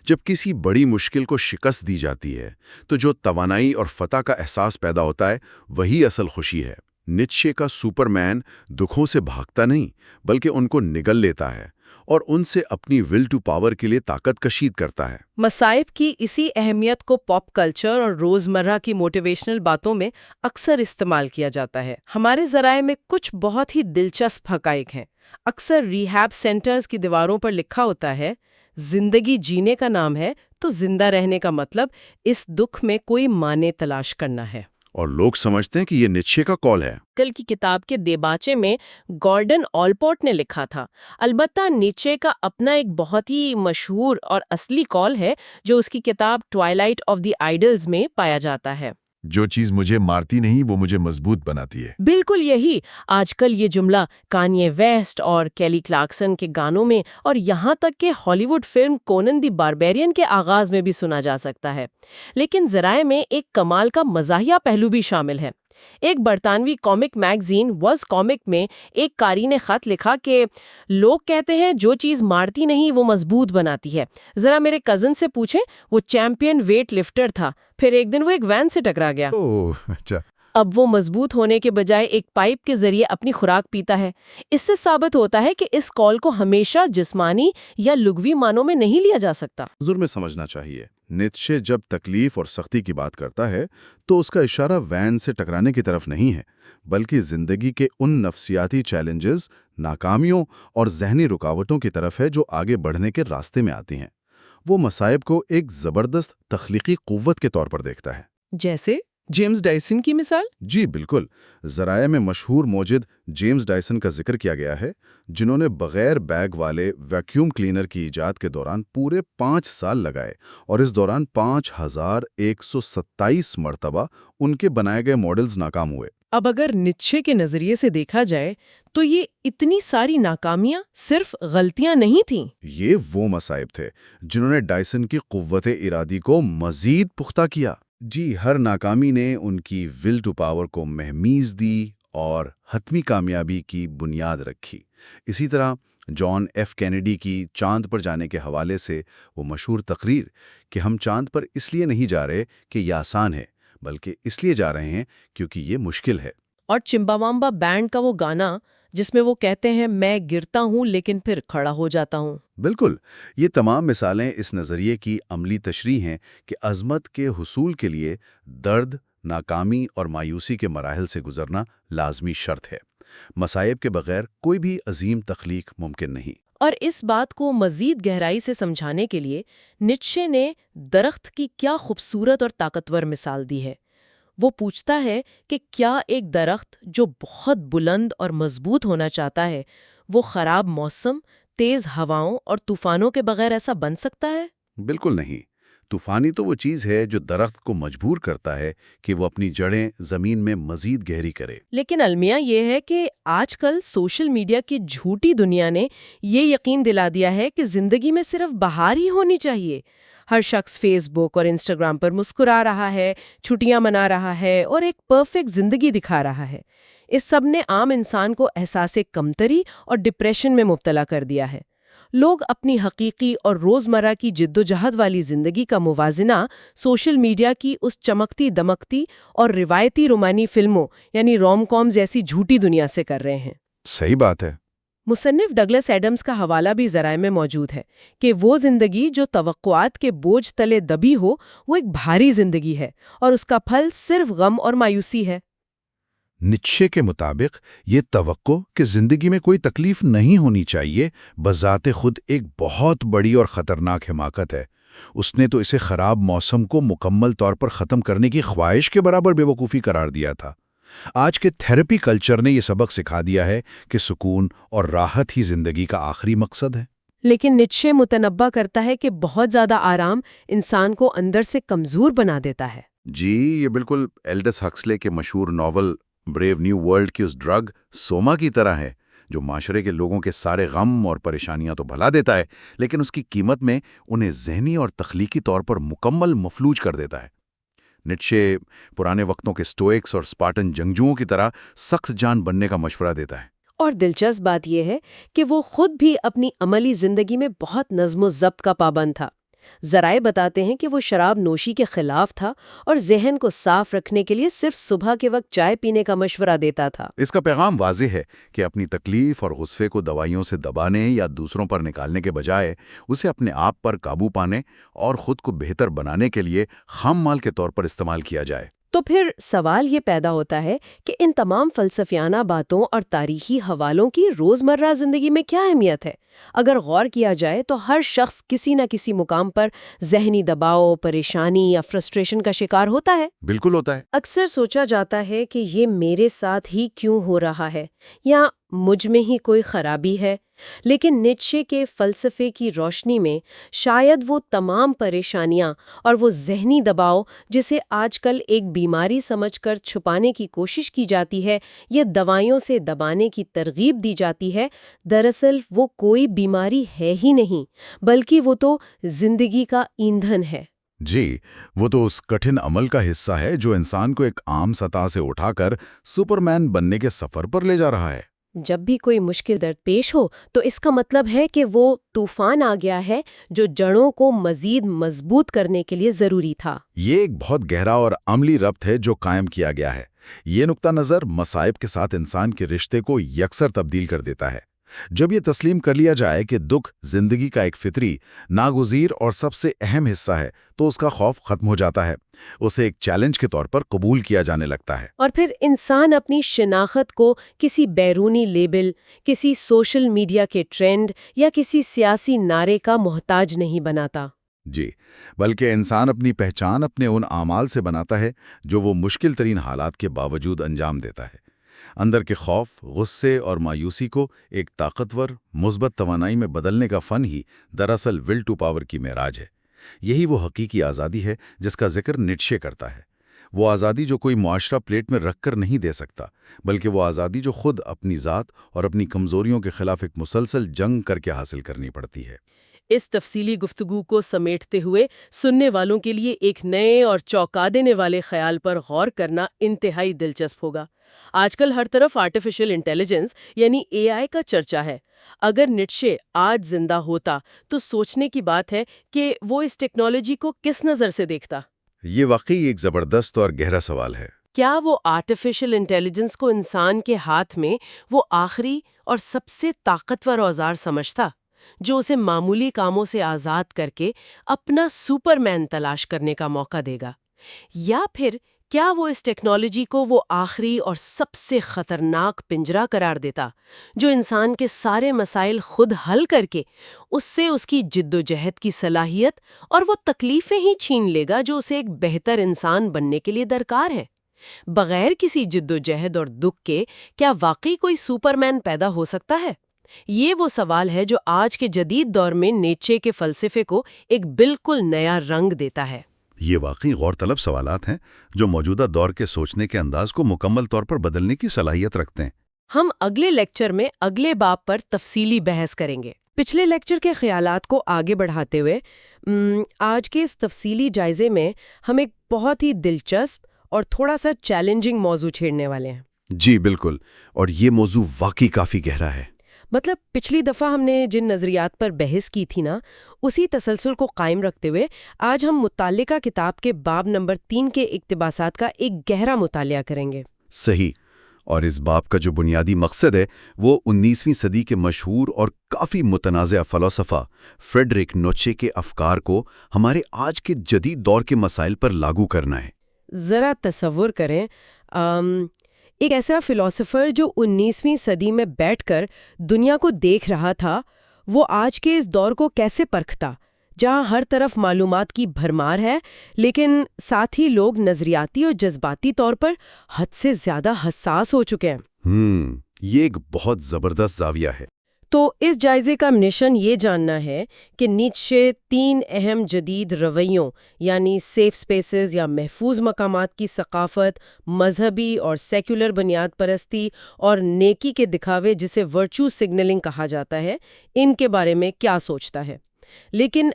جب کسی بڑی مشکل کو شکست دی جاتی ہے تو جو توانائی اور فتح کا احساس پیدا ہوتا ہے وہی اصل خوشی ہے۔ نیچے کا سپرمین دکھوں سے بھاگتا نہیں بلکہ ان کو نگل لیتا ہے اور ان سے اپنی ول ٹو پاور کے لیے طاقت کشید کرتا ہے۔ مصائب کی اسی اہمیت کو پاپ کلچر اور روزمرہ کی موٹیویشنل باتوں میں اکثر استعمال کیا جاتا ہے۔ ہمارے ذرائع میں کچھ بہت ہی دلچسپ حقائق ہیں۔ اکثر ریہیب سینٹرز کی دیواروں پر لکھا ہوتا ہے، زندگی جینے کا نام ہے تو زندہ رہنے کا مطلب اس دکھ میں کوئی معنی تلاش کرنا ہے۔ اور لوگ سمجھتے ہیں کہ یہ نیچے کا کال ہے۔ کل کی کتاب کے دیباچے میں گارڈن آلپورٹ نے لکھا تھا۔ البتہ نیچے کا اپنا ایک بہت ہی مشہور اور اصلی کال ہے جو اس کی کتاب ٹوائلائٹ آف دی آئیڈلز میں پایا جاتا ہے۔ جو چیز مجھے مارتی نہیں وہ مجھے مضبوط بناتی ہے۔ بالکل یہی۔ آج کل یہ جملہ کانیے ویسٹ اور کیلی کلارکسن کے گانوں میں اور یہاں تک کہ ہالی ووڈ فلم کونن دی باربیرین کے آغاز میں بھی سنا جا سکتا ہے۔ لیکن ذرائع میں ایک کمال کا مزاحیہ پہلو بھی شامل ہے۔ ایک برطانوی کامک میگزین وز کامک میں ایک قاری نے خط لکھا کہ لوگ کہتے ہیں جو چیز مارتی نہیں وہ مضبوط بناتی ہے۔ ذرا میرے کزن سے پوچھیں، وہ چیمپئن ویٹ لفٹر تھا، پھر ایک دن وہ ایک وین سے ٹکرا گیا۔ اچھا، اب وہ مضبوط ہونے کے بجائے ایک پائپ کے ذریعے اپنی خوراک پیتا ہے۔ اس سے ثابت ہوتا ہے کہ اس کال کو ہمیشہ جسمانی یا لغوی معنوں میں نہیں لیا جا سکتا۔ حضور میں سمجھنا چاہیے، نیتشے جب تکلیف اور سختی کی بات کرتا ہے تو اس کا اشارہ وین سے ٹکرانے کی طرف نہیں ہے، بلکہ زندگی کے ان نفسیاتی چیلنجز، ناکامیوں اور ذہنی رکاوٹوں کی طرف ہے جو آگے بڑھنے کے راستے میں آتی ہیں۔ وہ مصائب کو ایک زبردست تخلیقی قوت کے طور پر دیکھتا ہے۔ جیسے جیمز ڈائسن کی مثال؟ جی بالکل، ذرائع میں مشہور موجد جیمز ڈائسن کا ذکر کیا گیا ہے، جنہوں نے بغیر بیگ والے ویکیوم کلینر کی ایجاد کے دوران پورے 5 سال لگائے اور اس دوران 5127 مرتبہ ان کے بنائے گئے ماڈلز ناکام ہوئے۔ اب اگر نیچے کے نظریے سے دیکھا جائے تو یہ اتنی ساری ناکامیاں صرف غلطیاں نہیں تھیں۔ یہ وہ مصائب تھے جنہوں نے ڈائسن کی قوت ارادی کو مزید پختہ کیا۔ جی، ہر ناکامی نے ان کی ول ٹو پاور کو مہمیز دی اور حتمی کامیابی کی بنیاد رکھی۔ اسی طرح جان ایف کینیڈی کی چاند پر جانے کے حوالے سے وہ مشہور تقریر کہ ہم چاند پر اس لیے نہیں جا رہے کہ یہ آسان ہے، بلکہ اس لیے جا رہے ہیں کیونکہ یہ مشکل ہے۔ اور چمباوامبا بینڈ کا وہ گانا جس میں وہ کہتے ہیں میں گرتا ہوں لیکن پھر کھڑا ہو جاتا ہوں۔ بالکل، یہ تمام مثالیں اس نظریے کی عملی تشریح ہیں کہ عظمت کے حصول کے لیے درد، ناکامی اور مایوسی کے مراحل سے گزرنا لازمی شرط ہے۔ مصائب کے بغیر کوئی بھی عظیم تخلیق ممکن نہیں۔ اور اس بات کو مزید گہرائی سے سمجھانے کے لیے نیٹشے نے درخت کی کیا خوبصورت اور طاقتور مثال دی ہے۔ وہ پوچھتا ہے کہ کیا ایک درخت جو بہت بلند اور مضبوط ہونا چاہتا ہے وہ خراب موسم، تیز ہواؤں اور طوفانوں کے بغیر ایسا بن سکتا ہے؟ بالکل نہیں۔ طوفانی تو وہ چیز ہے جو درخت کو مجبور کرتا ہے کہ وہ اپنی جڑیں زمین میں مزید گہری کرے۔ لیکن المیہ یہ ہے کہ آج کل سوشل میڈیا کی جھوٹی دنیا نے یہ یقین دلا دیا ہے کہ زندگی میں صرف بہار ہی ہونی چاہیے۔ ہر شخص فیس بک اور انسٹاگرام پر مسکرا رہا ہے، چھٹیاں منا رہا ہے اور ایک پرفیکٹ زندگی دکھا رہا ہے۔ اس سب نے عام انسان کو احساس کمتری اور ڈپریشن میں مبتلا کر دیا ہے۔ لوگ اپنی حقیقی اور روزمرہ کی جدوجہد والی زندگی کا موازنہ سوشل میڈیا کی اس چمکتی دمکتی اور روایتی رومانی فلموں یعنی روم کام جیسی جھوٹی دنیا سے کر رہے ہیں۔ صحیح بات ہے۔ مصنف ڈگلس ایڈمز کا حوالہ بھی ذرائع میں موجود ہے کہ وہ زندگی جو توقعات کے بوجھ تلے دبی ہو وہ ایک بھاری زندگی ہے اور اس کا پھل صرف غم اور مایوسی ہے۔ نیٹشے کے مطابق یہ توقع کہ زندگی میں کوئی تکلیف نہیں ہونی چاہیے بذات خود ایک بہت بڑی اور خطرناک حماقت ہے۔ اس نے تو اسے خراب موسم کو مکمل طور پر ختم کرنے کی خواہش کے برابر بے وقوفی قرار دیا تھا۔ آج کے تھیراپی کلچر نے یہ سبق سکھا دیا ہے کہ سکون اور راحت ہی زندگی کا آخری مقصد ہے۔ لیکن نیٹشے متنبہ کرتا ہے کہ بہت زیادہ آرام انسان کو اندر سے کمزور بنا دیتا ہے۔ جی، یہ بالکل ایلڈس ہکسلے کے مشہور ناول بریو نیو ورلڈ کی اس ڈرگ سوما کی طرح ہے، جو معاشرے کے لوگوں کے سارے غم اور پریشانیاں تو بھلا دیتا ہے، لیکن اس کی قیمت میں انہیں ذہنی اور تخلیقی طور پر مکمل مفلوج کر دیتا ہے۔ نیٹشے پرانے وقتوں کے سٹوئکس اور اسپارٹن جنگجوؤں کی طرح سخت جان بننے کا مشورہ دیتا ہے۔ اور دلچسپ بات یہ ہے کہ وہ خود بھی اپنی عملی زندگی میں بہت نظم و ضبط کا پابند تھا۔ ذرائع بتاتے ہیں کہ وہ شراب نوشی کے خلاف تھا اور ذہن کو صاف رکھنے کے لیے صرف صبح کے وقت چائے پینے کا مشورہ دیتا تھا۔ اس کا پیغام واضح ہے کہ اپنی تکلیف اور غصے کو دوائیوں سے دبانے یا دوسروں پر نکالنے کے بجائے اسے اپنے آپ پر قابو پانے اور خود کو بہتر بنانے کے لیے خام مال کے طور پر استعمال کیا جائے۔ تو پھر سوال یہ پیدا ہوتا ہے کہ ان تمام فلسفیانہ باتوں اور تاریخی حوالوں کی روزمرہ زندگی میں کیا اہمیت ہے؟ اگر غور کیا جائے تو ہر شخص کسی نہ کسی مقام پر ذہنی دباؤ، پریشانی یا فرسٹریشن کا شکار ہوتا ہے۔ بالکل ہوتا ہے۔ اکثر سوچا جاتا ہے کہ یہ میرے ساتھ ہی کیوں ہو رہا ہے یا مجھ میں ہی کوئی خرابی ہے، لیکن نیٹشے کے فلسفے کی روشنی میں شاید وہ تمام پریشانیاں اور وہ ذہنی دباؤ جسے آج کل ایک بیماری سمجھ کر چھپانے کی کوشش کی جاتی ہے یا دوائیوں سے دبانے کی ترغیب دی جاتی ہے، دراصل وہ کوئی بیماری ہے ہی نہیں، بلکہ وہ تو زندگی کا ایندھن ہے۔ جی، وہ تو اس کٹھن عمل کا حصہ ہے جو انسان کو ایک عام سطح سے اٹھا کر سپرمین بننے کے سفر پر لے جا رہا ہے۔ جب بھی کوئی مشکل درد پیش ہو تو اس کا مطلب ہے کہ وہ طوفان آ گیا ہے جو جڑوں کو مزید مضبوط کرنے کے لیے ضروری تھا۔ یہ ایک بہت گہرا اور عملی ربط ہے جو قائم کیا گیا ہے۔ یہ نقطہ نظر مصائب کے ساتھ انسان کے رشتے کو یکسر تبدیل کر دیتا ہے۔ جب یہ تسلیم کر لیا جائے کہ دکھ زندگی کا ایک فطری، ناگزیر اور سب سے اہم حصہ ہے تو اس کا خوف ختم ہو جاتا ہے، اسے ایک چیلنج کے طور پر قبول کیا جانے لگتا ہے۔ اور پھر انسان اپنی شناخت کو کسی بیرونی لیبل، کسی سوشل میڈیا کے ٹرینڈ یا کسی سیاسی نعرے کا محتاج نہیں بناتا۔ جی، بلکہ انسان اپنی پہچان اپنے ان اعمال سے بناتا ہے جو وہ مشکل ترین حالات کے باوجود انجام دیتا ہے۔ اندر کے خوف، غصے اور مایوسی کو ایک طاقتور، مثبت توانائی میں بدلنے کا فن ہی دراصل ول ٹو پاور کی معراج ہے۔ یہی وہ حقیقی آزادی ہے جس کا ذکر نیٹشے کرتا ہے۔ وہ آزادی جو کوئی معاشرہ پلیٹ میں رکھ کر نہیں دے سکتا، بلکہ وہ آزادی جو خود اپنی ذات اور اپنی کمزوریوں کے خلاف ایک مسلسل جنگ کر کے حاصل کرنی پڑتی ہے۔ اس تفصیلی گفتگو کو سمیٹتے ہوئے سننے والوں کے لیے ایک نئے اور چونکا دینے والے خیال پر غور کرنا انتہائی دلچسپ ہوگا۔ آج کل ہر طرف آرٹیفیشل انٹیلیجنس یعنی اے آئی کا چرچا ہے۔ اگر نیٹشے آج زندہ ہوتا تو سوچنے کی بات ہے کہ وہ اس ٹیکنالوجی کو کس نظر سے دیکھتا۔ یہ واقعی ایک زبردست اور گہرا سوال ہے۔ کیا وہ آرٹیفیشل انٹیلیجنس کو انسان کے ہاتھ میں وہ آخری اور سب سے طاقتور اوزار سمجھتا جو اسے معمولی کاموں سے آزاد کر کے اپنا سپر مین تلاش کرنے کا موقع دے گا؟ یا پھر کیا وہ اس ٹیکنالوجی کو وہ آخری اور سب سے خطرناک پنجرہ قرار دیتا جو انسان کے سارے مسائل خود حل کر کے اس سے اس کی جد و جہد کی صلاحیت اور وہ تکلیفیں ہی چھین لے گا جو اسے ایک بہتر انسان بننے کے لیے درکار ہے؟ بغیر کسی جد و جہد اور دکھ کے کیا واقعی کوئی سپر مین پیدا ہو سکتا ہے؟ یہ وہ سوال ہے جو آج کے جدید دور میں نیچے کے فلسفے کو ایک بالکل نیا رنگ دیتا ہے۔ یہ واقعی غور طلب سوالات ہیں جو موجودہ دور کے سوچنے کے انداز کو مکمل طور پر بدلنے کی صلاحیت رکھتے ہیں۔ ہم اگلے لیکچر میں اگلے باب پر تفصیلی بحث کریں گے۔ پچھلے لیکچر کے خیالات کو آگے بڑھاتے ہوئے آج کے اس تفصیلی جائزے میں ہم ایک بہت ہی دلچسپ اور تھوڑا سا چیلنجنگ موضوع چھیڑنے والے ہیں۔ جی بالکل، اور یہ موضوع واقعی کافی گہرا ہے۔ مطلب پچھلی دفعہ ہم نے جن نظریات پر بحث کی تھی نا، اسی تسلسل کو قائم رکھتے ہوئے آج ہم متعلقہ کتاب کے باب نمبر 3 کے اقتباسات کا ایک گہرا مطالعہ کریں گے۔ صحیح، اور اس باب کا جو بنیادی مقصد ہے وہ 19ویں صدی کے مشہور اور کافی متنازع فلسفہ فریڈرک نیچے کے افکار کو ہمارے آج کے جدید دور کے مسائل پر لاگو کرنا ہے۔ ذرا تصور کریں ایک ایسا فلسفر جو 19ویں صدی میں بیٹھ کر دنیا کو دیکھ رہا تھا، وہ آج کے اس دور کو کیسے پرکھتا جہاں ہر طرف معلومات کی بھرمار ہے لیکن ساتھ ہی لوگ نظریاتی اور جذباتی طور پر حد سے زیادہ حساس ہو چکے ہیں۔ یہ ایک بہت زبردست زاویہ ہے۔ تو اس جائزے کا مشن یہ جاننا ہے کہ نیچے 3 اہم جدید رویوں یعنی سیف سپیسز یا محفوظ مقامات کی ثقافت، مذہبی اور سیکولر بنیاد پرستی اور نیکی کے دکھاوے جسے ورچو سگنلنگ کہا جاتا ہے، ان کے بارے میں کیا سوچتا ہے۔ لیکن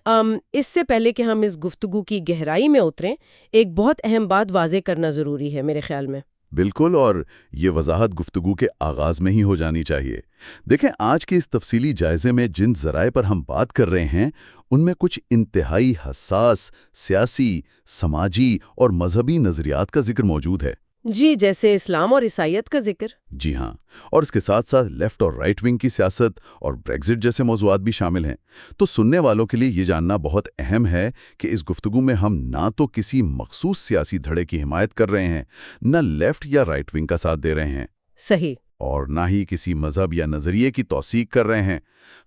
اس سے پہلے کہ ہم اس گفتگو کی گہرائی میں اتریں، ایک بہت اہم بات واضح کرنا ضروری ہے میرے خیال میں۔ بالکل، اور یہ وضاحت گفتگو کے آغاز میں ہی ہو جانی چاہیے۔ دیکھیں، آج کے اس تفصیلی جائزے میں جن ذرائع پر ہم بات کر رہے ہیں ان میں کچھ انتہائی حساس سیاسی، سماجی اور مذہبی نظریات کا ذکر موجود ہے۔ جی، جیسے اسلام اور عیسائیت کا ذکر۔ جی ہاں، اور اس کے ساتھ ساتھ لیفٹ اور رائٹ ونگ کی سیاست اور بریگزٹ جیسے موضوعات بھی شامل ہیں۔ تو سننے والوں کے لیے یہ جاننا بہت اہم ہے کہ اس گفتگو میں ہم نہ تو کسی مخصوص سیاسی دھڑے کی حمایت کر رہے ہیں، نہ لیفٹ یا رائٹ ونگ کا ساتھ دے رہے ہیں، صحیح، اور نہ ہی کسی مذہب یا نظریے کی توثیق کر رہے ہیں۔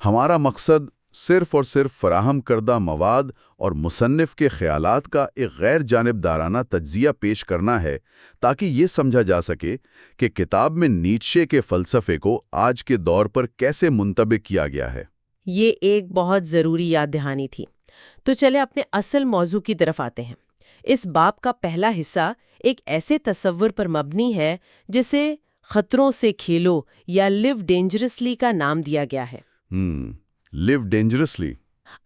ہمارا مقصد صرف اور صرف فراہم کردہ مواد اور مصنف کے خیالات کا ایک غیر جانبدارانہ تجزیہ پیش کرنا ہے تاکہ یہ سمجھا جا سکے کہ کتاب میں نیچے کے فلسفے کو آج کے دور پر کیسے منطبق کیا گیا ہے۔ یہ ایک بہت ضروری یاد دہانی تھی۔ تو چلے اپنے اصل موضوع کی طرف آتے ہیں۔ اس باب کا پہلا حصہ ایک ایسے تصور پر مبنی ہے جسے خطروں سے کھیلو یا لیو ڈینجرسلی کا نام دیا گیا ہے۔ لیو ڈینجرسلی۔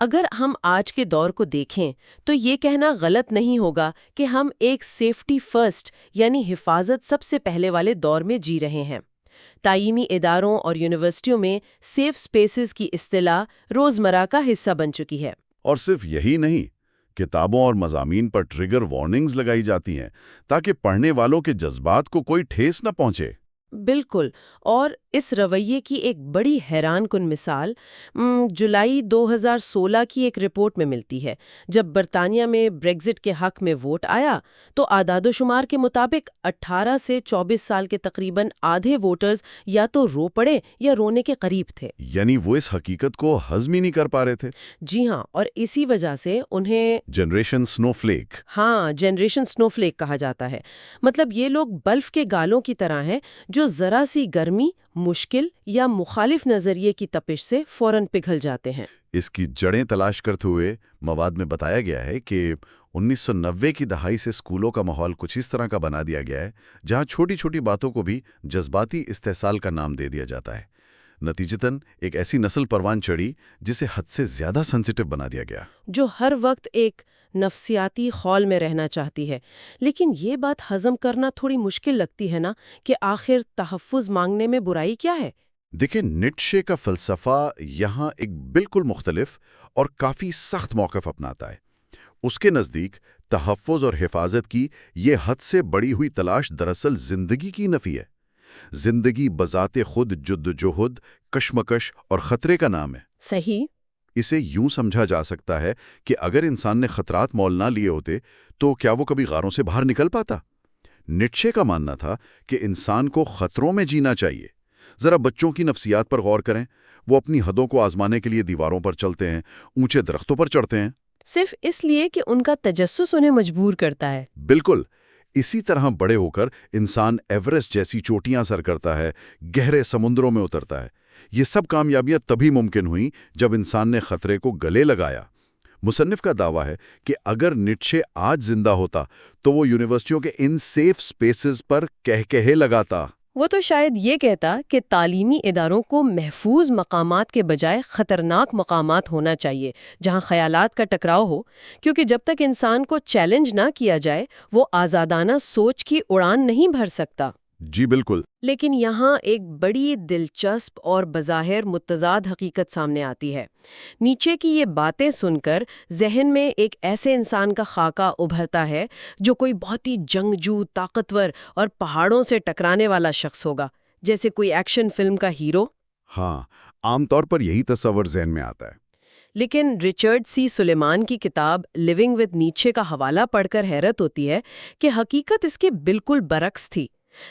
اگر ہم آج کے دور کو دیکھیں تو یہ کہنا غلط نہیں ہوگا کہ ہم ایک سیفٹی فرسٹ یعنی حفاظت سب سے پہلے والے دور میں جی رہے ہیں۔ تعلیمی اداروں اور یونیورسٹیوں میں سیف سپیسز کی اصطلاح روزمرہ کا حصہ بن چکی ہے۔ اور صرف یہی نہیں، کتابوں اور مضامین پر ٹریگر وارننگز لگائی جاتی ہیں تاکہ پڑھنے والوں کے جذبات کو کوئی ٹھیس نہ پہنچے۔ بالکل، اور اس رویے کی ایک بڑی حیران کن مثال جولائی 2016 کی ایک رپورٹ میں ملتی ہے۔ جب برطانیہ میں بریگزٹ کے حق میں ووٹ آیا تو اعداد و شمار کے مطابق 18 سے 24 سال کے تقریباً آدھے ووٹرز یا تو رو پڑے یا رونے کے قریب تھے۔ یعنی وہ اس حقیقت کو ہضم ہی نہیں کر پا رہے تھے۔ جی ہاں، اور اسی وجہ سے انہیں جنریشن سنو فلیک۔ ہاں، جنریشن سنو فلیک کہا جاتا ہے۔ مطلب یہ لوگ برف کے گالوں کی طرح ہیں جو ذرا سی گرمی، مشکل یا مخالف نظریے کی تپش سے فوراً پگھل جاتے ہیں۔ اس کی جڑیں تلاش کرتے ہوئے مواد میں بتایا گیا ہے کہ 1990 کی دہائی سے اسکولوں کا ماحول کچھ اس طرح کا بنا دیا گیا ہے جہاں چھوٹی چھوٹی باتوں کو بھی جذباتی استحصال کا نام دے دیا جاتا ہے۔ نتیجتاً ایک ایسی نسل پروان چڑھی جسے حد سے زیادہ سنسیٹیو بنا دیا گیا۔ جو ہر وقت ایک نفسیاتی خول میں رہنا چاہتی ہے۔ لیکن یہ بات ہضم کرنا تھوڑی مشکل لگتی ہے نا کہ آخر تحفظ مانگنے میں برائی کیا ہے؟ دیکھیں، نیٹشے کا فلسفہ یہاں ایک بالکل مختلف اور کافی سخت موقف اپناتا ہے۔ اس کے نزدیک تحفظ اور حفاظت کی یہ حد سے بڑی ہوئی تلاش دراصل زندگی کی نفی ہے۔ زندگی بذات خود جدوجہد، کشمکش اور خطرے کا نام ہے۔ صحیح۔ اسے یوں سمجھا جا سکتا ہے کہ اگر انسان نے خطرات مول نہ لیے ہوتے تو کیا وہ کبھی غاروں سے باہر نکل پاتا؟ نیٹشے کا ماننا تھا کہ انسان کو خطروں میں جینا چاہیے۔ ذرا بچوں کی نفسیات پر غور کریں، وہ اپنی حدوں کو آزمانے کے لیے دیواروں پر چلتے ہیں، اونچے درختوں پر چڑھتے ہیں، صرف اس لیے کہ ان کا تجسس انہیں مجبور کرتا ہے۔ بالکل اسی طرح بڑے ہو کر انسان ایورسٹ جیسی چوٹیاں سر کرتا ہے، گہرے سمندروں میں اترتا ہے۔ یہ سب کامیابیاں تبھی ممکن ہوئیں جب انسان نے خطرے کو گلے لگایا۔ مصنف کا دعویٰ ہے کہ اگر نیٹشے آج زندہ ہوتا تو وہ یونیورسٹیوں کے ان سیف سپیسز پر کہے لگاتا۔ وہ تو شاید یہ کہتا کہ تعلیمی اداروں کو محفوظ مقامات کے بجائے خطرناک مقامات ہونا چاہیے جہاں خیالات کا ٹکراؤ ہو، کیونکہ جب تک انسان کو چیلنج نہ کیا جائے وہ آزادانہ سوچ کی اڑان نہیں بھر سکتا۔ جی بالکل۔ لیکن یہاں ایک بڑی دلچسپ اور بظاہر متضاد حقیقت سامنے آتی ہے۔ نیچے کی یہ باتیں سن کر ذہن میں ایک ایسے انسان کا خاکہ ابھرتا ہے جو کوئی بہت ہی جنگجو، طاقتور اور پہاڑوں سے ٹکرانے والا شخص ہوگا، جیسے کوئی ایکشن فلم کا ہیرو۔ ہاں، عام طور پر یہی تصور ذہن میں آتا ہے۔ لیکن رچرڈ سی سلیمان کی کتاب لیونگ ود نیچے کا حوالہ پڑھ کر حیرت ہوتی ہے کہ حقیقت اس کے بالکل برعکس تھی۔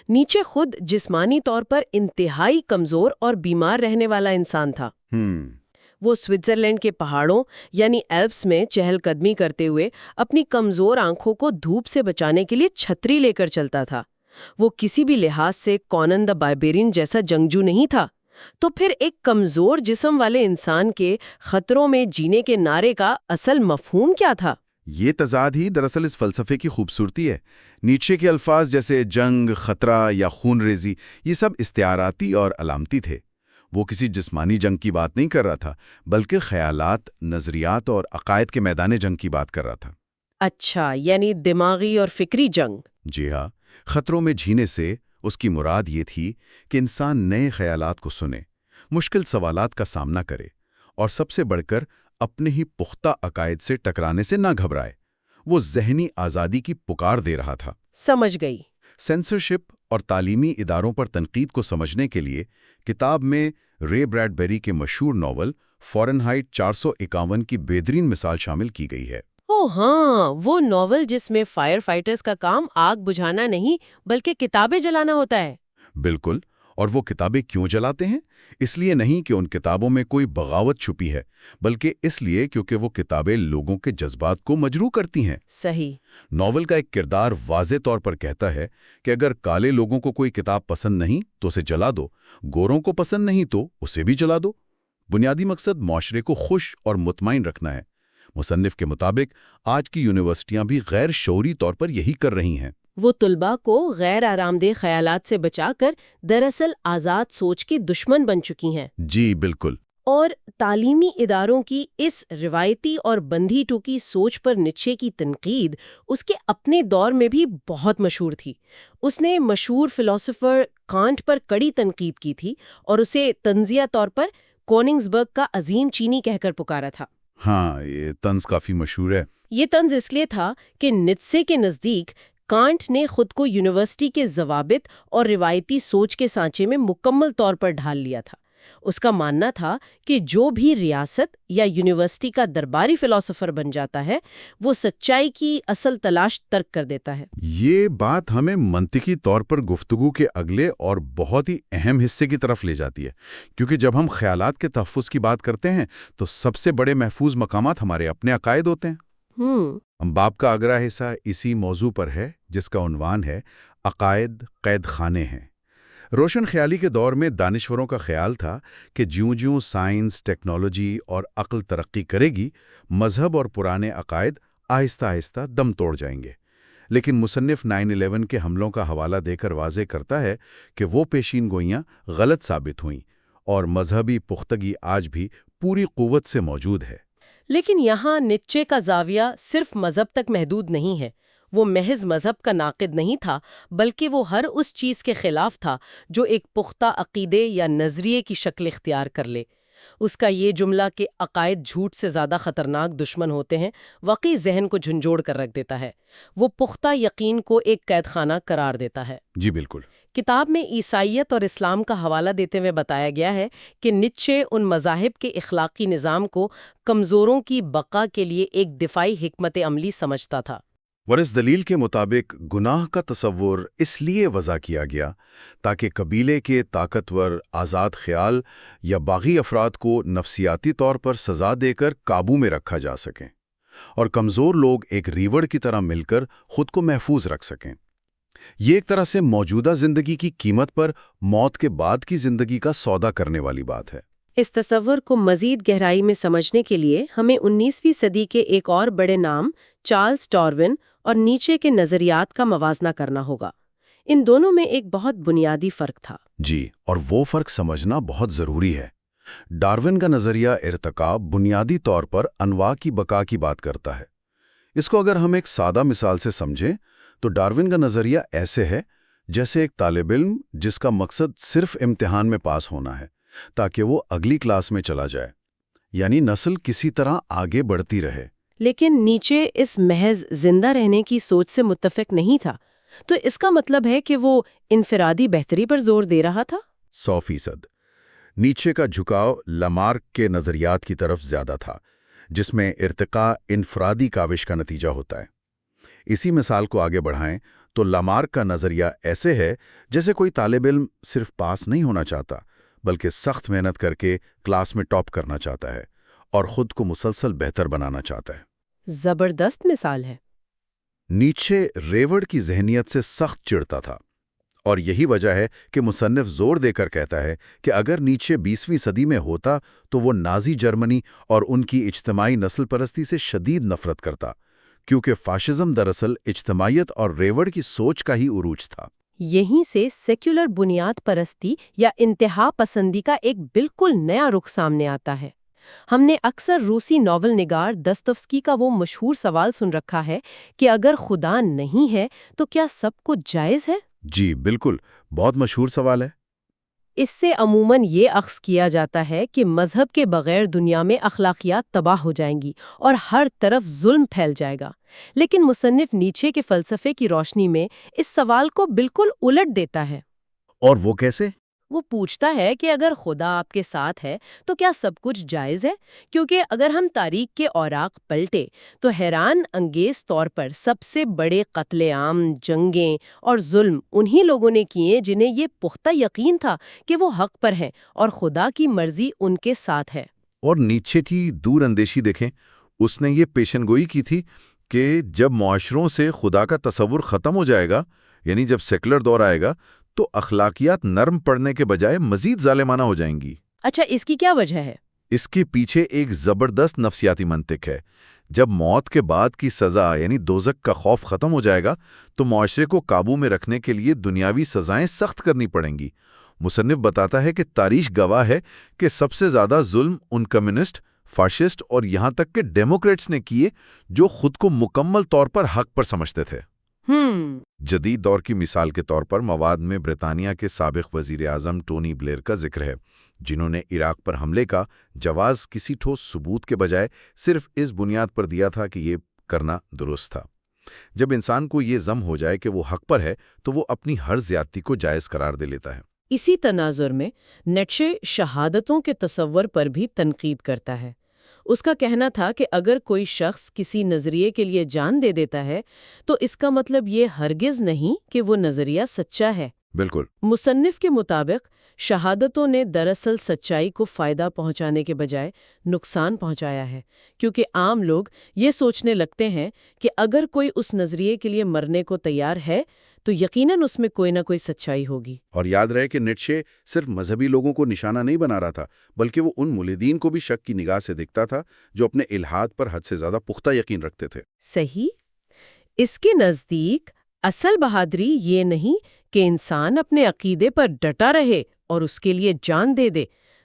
نیچے خود جسمانی طور پر انتہائی کمزور اور بیمار رہنے والا انسان تھا۔ وہ سوئٹزرلینڈ کے پہاڑوں یعنی ایلپس میں چہل قدمی کرتے ہوئے اپنی کمزور آنکھوں کو دھوپ سے بچانے کے لیے چھتری لے کر چلتا تھا۔ وہ کسی بھی لحاظ سے کونن دی باربیرین جیسا جنگجو نہیں تھا۔ تو پھر ایک کمزور جسم والے انسان کے خطروں میں جینے کے نعرے کا اصل مفہوم کیا تھا؟ یہ تضاد ہی دراصل اس فلسفے کی خوبصورتی ہے۔ نیچے کے الفاظ جیسے جنگ، خطرہ یا خون ریزی، یہ سب استعاراتی اور علامتی تھے۔ وہ کسی جسمانی جنگ کی بات نہیں کر رہا تھا، بلکہ خیالات، نظریات اور عقائد کے میدان جنگ کی بات کر رہا تھا۔ اچھا، یعنی دماغی اور فکری جنگ۔ جی ہاں، خطروں میں جینے سے اس کی مراد یہ تھی کہ انسان نئے خیالات کو سنے، مشکل سوالات کا سامنا کرے اور سب سے بڑھ کر اپنے ہی پختہ عقائد سے ٹکرانے سے نہ گھبرائے۔ وہ ذہنی آزادی کی پکار دے رہا تھا۔ سمجھ گئی۔ سینسرشپ اور تعلیمی اداروں پر تنقید کو سمجھنے کے لیے کتاب میں رے بریڈبیری کے مشہور ناول فارنہائٹ 451 کی بہترین مثال شامل کی گئی ہے۔ او ہاں، وہ ناول جس میں فائر فائٹرز کا کام آگ بجھانا نہیں بلکہ کتابیں جلانا ہوتا ہے۔ بالکل، اور وہ کتابیں کیوں جلاتے ہیں؟ اس لیے نہیں کہ ان کتابوں میں کوئی بغاوت چھپی ہے، بلکہ اس لیے کیونکہ وہ کتابیں لوگوں کے جذبات کو مجروح کرتی ہیں۔ صحیح۔ ناول کا ایک کردار واضح طور پر کہتا ہے کہ اگر کالے لوگوں کو کوئی کتاب پسند نہیں تو اسے جلا دو، گوروں کو پسند نہیں تو اسے بھی جلا دو۔ بنیادی مقصد معاشرے کو خوش اور مطمئن رکھنا ہے۔ مصنف کے مطابق آج کی یونیورسٹیاں بھی غیر شعوری طور پر یہی کر رہی ہیں۔ وہ طلباء کو غیر آرام دہ خیالات سے بچا کر دراصل آزاد سوچ کی دشمن بن چکی ہیں۔ جی بالکل۔ اور تعلیمی اداروں کی اس روایتی اور بندھی ٹوکی سوچ پر نیچے کی تنقید اس کے اپنے دور میں بھی بہت مشہور تھی۔ اس نے مشہور فلسفر کانٹ پر کڑی تنقید کی تھی اور اسے طنزیہ طور پر کوننگزبرگ کا عظیم چینی کہہ کر پکارا تھا۔ ہاں، یہ طنز کافی مشہور ہے۔ یہ طنز اس لیے تھا کہ نیٹشے کے نزدیک کانٹ نے خود کو یونیورسٹی کے ضوابط اور روایتی سوچ کے سانچے میں مکمل طور پر ڈھال لیا تھا۔ اس کا ماننا تھا کہ جو بھی ریاست یا یونیورسٹی کا درباری فلسفر بن جاتا ہے وہ سچائی کی اصل تلاش ترک کر دیتا ہے۔ یہ بات ہمیں منطقی طور پر گفتگو کے اگلے اور بہت ہی اہم حصے کی طرف لے جاتی ہے، کیونکہ جب ہم خیالات کے تحفظ کی بات کرتے ہیں تو سب سے بڑے محفوظ مقامات ہمارے اپنے عقائد ہوتے ہیں۔ باب کا اگلا حصہ اسی موضوع پر ہے، جس کا عنوان ہے عقائد قید خانے ہیں۔ روشن خیالی کے دور میں دانشوروں کا خیال تھا کہ جیوں جیوں سائنس، ٹیکنالوجی اور عقل ترقی کرے گی، مذہب اور پرانے عقائد آہستہ آہستہ دم توڑ جائیں گے۔ لیکن مصنف 9/11 کے حملوں کا حوالہ دے کر واضح کرتا ہے کہ وہ پیشین گوئیاں غلط ثابت ہوئیں اور مذہبی پختگی آج بھی پوری قوت سے موجود ہے۔ لیکن یہاں نیچے کا زاویہ صرف مذہب تک محدود نہیں ہے۔ وہ محض مذہب کا ناقد نہیں تھا، بلکہ وہ ہر اس چیز کے خلاف تھا جو ایک پختہ عقیدے یا نظریے کی شکل اختیار کر لے۔ اس کا یہ جملہ کہ عقائد جھوٹ سے زیادہ خطرناک دشمن ہوتے ہیں واقعی ذہن کو جھنجھوڑ کر رکھ دیتا ہے۔ وہ پختہ یقین کو ایک قید خانہ قرار دیتا ہے۔ جی بالکل۔ کتاب میں عیسائیت اور اسلام کا حوالہ دیتے ہوئے بتایا گیا ہے کہ نیچے ان مذاہب کے اخلاقی نظام کو کمزوروں کی بقا کے لیے ایک دفاعی حکمت عملی سمجھتا تھا۔ ورث دلیل کے مطابق گناہ کا تصور اس لیے وضع کیا گیا تاکہ قبیلے کے طاقتور، آزاد خیال یا باغی افراد کو نفسیاتی طور پر سزا دے کر قابو میں رکھا جا سکیں اور کمزور لوگ ایک ریوڑ کی طرح مل کر خود کو محفوظ رکھ سکیں۔ یہ ایک طرح سے موجودہ زندگی کی قیمت پر موت کے بعد کی زندگی کا سودا کرنے والی بات ہے۔ اس تصور کو مزید گہرائی میں سمجھنے کے لیے ہمیں 19ویں صدی کے ایک اور بڑے نام چارلز ڈارون اور نیچے کے نظریات کا موازنہ کرنا ہوگا۔ ان دونوں میں ایک بہت بنیادی فرق تھا۔ جی، اور وہ فرق سمجھنا بہت ضروری ہے۔ ڈارون کا نظریہ ارتقاء بنیادی طور پر انواع کی بقا کی بات کرتا ہے۔ اس کو اگر ہم ایک سادہ مثال سے سمجھیں تو ڈارون کا نظریہ ایسے ہے جیسے ایک طالب علم جس کا مقصد صرف امتحان میں پاس ہونا ہے تاکہ وہ اگلی کلاس میں چلا جائے، یعنی نسل کسی طرح آگے بڑھتی رہے۔ لیکن نیچے اس محض زندہ رہنے کی سوچ سے متفق نہیں تھا، تو اس کا مطلب ہے کہ وہ انفرادی بہتری پر زور دے رہا تھا؟ 100%۔ نیچے کا جھکاؤ لامارک کے نظریات کی طرف زیادہ تھا، جس میں ارتقاء انفرادی کاوش کا نتیجہ ہوتا ہے۔ اسی مثال کو آگے بڑھائیں تو لامارک کا نظریہ ایسے ہے جیسے کوئی طالب علم صرف پاس نہیں ہونا چاہتا بلکہ سخت محنت کر کے کلاس میں ٹاپ کرنا چاہتا ہے اور خود کو مسلسل بہتر بنانا چاہتا ہے۔ زبردست مثال ہے۔ نیچے ریوڑ کی ذہنیت سے سخت چڑھتا تھا، اور یہی وجہ ہے کہ مصنف زور دے کر کہتا ہے کہ اگر نیچے 20ویں صدی میں ہوتا تو وہ نازی جرمنی اور ان کی اجتماعی نسل پرستی سے شدید نفرت کرتا، کیونکہ فاشزم دراصل اجتماعیت اور ریوڑ کی سوچ کا ہی عروج تھا۔ یہیں سے سیکولر بنیاد پرستی یا انتہا پسندی کا ایک بالکل نیا رخ سامنے آتا ہے۔ ہم نے اکثر روسی ناول نگار دستویفسکی کا وہ مشہور سوال سن رکھا ہے کہ اگر خدا نہیں ہے تو کیا سب کچھ جائز ہے؟ جی بالکل، بہت مشہور سوال ہے۔ اس سے عموماً یہ اخذ کیا جاتا ہے کہ مذہب کے بغیر دنیا میں اخلاقیات تباہ ہو جائیں گی اور ہر طرف ظلم پھیل جائے گا۔ لیکن مصنف نیچے کے فلسفے کی روشنی میں اس سوال کو بالکل الٹ دیتا ہے۔ اور وہ کیسے؟ وہ پوچھتا ہے کہ اگر خدا آپ کے ساتھ ہے تو کیا سب کچھ جائز ہے؟ کیونکہ اگر ہم تاریخ کے اوراق پلٹے تو حیران انگیز طور پر سب سے بڑے قتل عام، جنگیں اور ظلم انہی لوگوں نے کیے جنہیں یہ پختہ یقین تھا کہ وہ حق پر ہیں اور خدا کی مرضی ان کے ساتھ ہے۔ اور نیچے کی دور اندیشی دیکھیں، اس نے یہ پیشن گوئی کی تھی کہ جب معاشروں سے خدا کا تصور ختم ہو جائے گا، یعنی جب سیکولر دور آئے گا، تو اخلاقیات نرم پڑنے کے بجائے مزید ظالمانہ ہو جائیں گی۔ اچھا، اس کی کیا وجہ ہے؟ اس کے پیچھے ایک زبردست نفسیاتی منطق ہے۔ جب موت کے بعد کی سزا یعنی دوزخ کا خوف ختم ہو جائے گا تو معاشرے کو قابو میں رکھنے کے لیے دنیاوی سزائیں سخت کرنی پڑیں گی۔ مصنف بتاتا ہے کہ تاریخ گواہ ہے کہ سب سے زیادہ ظلم ان کمیونسٹ، فاشسٹ اور یہاں تک کہ ڈیموکریٹس نے کیے جو خود کو مکمل طور پر حق پر سمجھتے تھے۔ جدید دور کی مثال کے طور پر مواد میں برطانیہ کے سابق وزیر اعظم ٹونی بلیئر کا ذکر ہے، جنہوں نے عراق پر حملے کا جواز کسی ٹھوس ثبوت کے بجائے صرف اس بنیاد پر دیا تھا کہ یہ کرنا درست تھا۔ جب انسان کو یہ ضم ہو جائے کہ وہ حق پر ہے تو وہ اپنی ہر زیادتی کو جائز قرار دے لیتا ہے۔ اسی تناظر میں نیٹشے شہادتوں کے تصور پر بھی تنقید کرتا ہے۔ اس کا کہنا تھا کہ اگر کوئی شخص کسی نظریے کے لیے جان دے دیتا ہے تو اس کا مطلب یہ ہرگز نہیں کہ وہ نظریہ سچا ہے۔ بالکل۔ مصنف کے مطابق شہادتوں نے دراصل سچائی کو فائدہ پہنچانے کے بجائے نقصان پہنچایا ہے، کیونکہ عام لوگ یہ سوچنے لگتے ہیں کہ اگر کوئی اس نظریے کے لیے مرنے کو تیار ہے تو یقیناً اس میں کوئی نہ کوئی سچائی ہوگی۔ اور یاد رہے کہ نیٹشے صرف مذہبی لوگوں کو نشانہ نہیں بنا رہا تھا، بلکہ وہ ان ملحدین کو بھی شک کی نگاہ سے دیکھتا تھا جو اپنے الحاد پر حد سے زیادہ پختہ یقین رکھتے تھے۔ صحیح۔ اس کے نزدیک اصل بہادری یہ نہیں کہ انسان اپنے عقیدے پر ڈٹا رہے اور اس کے لیے جان دے دے،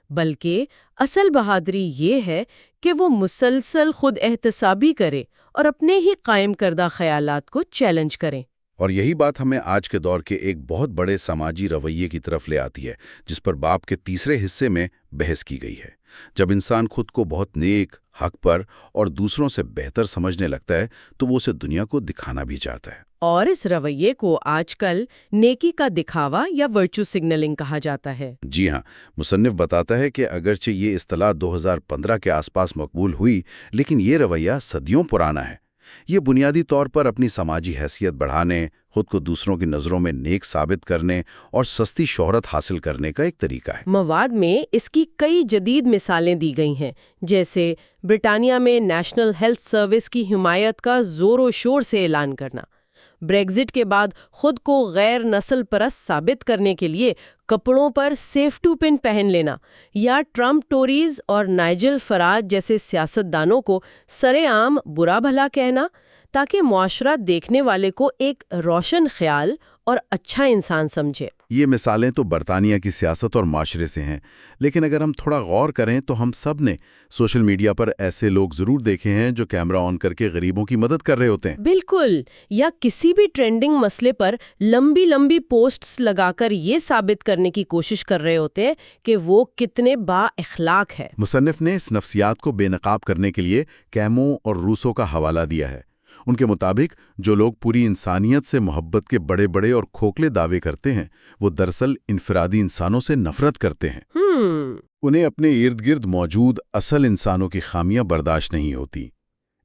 بلکہ اصل بہادری یہ ہے کہ وہ مسلسل خود احتسابی کرے اور اپنے ہی قائم کردہ خیالات کو چیلنج کرے۔ اور یہی بات ہمیں آج کے دور کے ایک بہت بڑے سماجی رویے کی طرف لے آتی ہے، جس پر باب کے تیسرے حصے میں بحث کی گئی ہے۔ جب انسان خود کو بہت نیک، حق پر اور دوسروں سے بہتر سمجھنے لگتا ہے تو وہ اسے دنیا کو دکھانا بھی چاہتا ہے۔ اور اس رویے کو آج کل نیکی کا دکھاوا یا ورچو سگنلنگ کہا جاتا ہے۔ جی ہاں، مصنف بتاتا ہے کہ اگرچہ یہ اصطلاح 2015 کے آس پاس مقبول ہوئی، لیکن یہ رویہ صدیوں پرانا ہے۔ یہ بنیادی طور پر اپنی سماجی حیثیت بڑھانے، خود کو دوسروں کی نظروں میں نیک ثابت کرنے اور سستی شہرت حاصل کرنے کا ایک طریقہ ہے۔ مواد میں اس کی کئی جدید مثالیں دی گئی ہیں، جیسے برطانیہ میں نیشنل ہیلتھ سروس کی حمایت کا زور و شور سے اعلان کرنا، بریگزٹ کے بعد خود کو غیر نسل پرست ثابت کرنے کے لیے کپڑوں پر سیفٹی پن پہن لینا، یا ٹرمپ ٹوریز اور نائجل فراج جیسے سیاستدانوں کو سرے عام برا بھلا کہنا، تاکہ معاشرہ دیکھنے والے کو ایک روشن خیال اور اچھا انسان سمجھے۔ یہ مثالیں تو برطانیہ کی سیاست اور معاشرے سے ہیں، لیکن اگر ہم تھوڑا غور کریں تو ہم سب نے سوشل میڈیا پر ایسے لوگ ضرور دیکھے ہیں جو کیمرہ آن کر کے غریبوں کی مدد کر رہے ہوتے ہیں۔ بالکل، یا کسی بھی ٹرینڈنگ مسئلے پر لمبی لمبی پوسٹس لگا کر یہ ثابت کرنے کی کوشش کر رہے ہوتے ہیں کہ وہ کتنے با اخلاق ہے۔ مصنف نے اس نفسیات کو بے نقاب کرنے کے لیے کیمو اور روسو کا حوالہ دیا ہے۔ ان کے مطابق جو لوگ پوری انسانیت سے محبت کے بڑے بڑے اور کھوکھلے دعوے کرتے ہیں، وہ دراصل انفرادی انسانوں سے نفرت کرتے ہیں۔ انہیں اپنے ارد گرد موجود اصل انسانوں کی خامیاں برداشت نہیں ہوتی،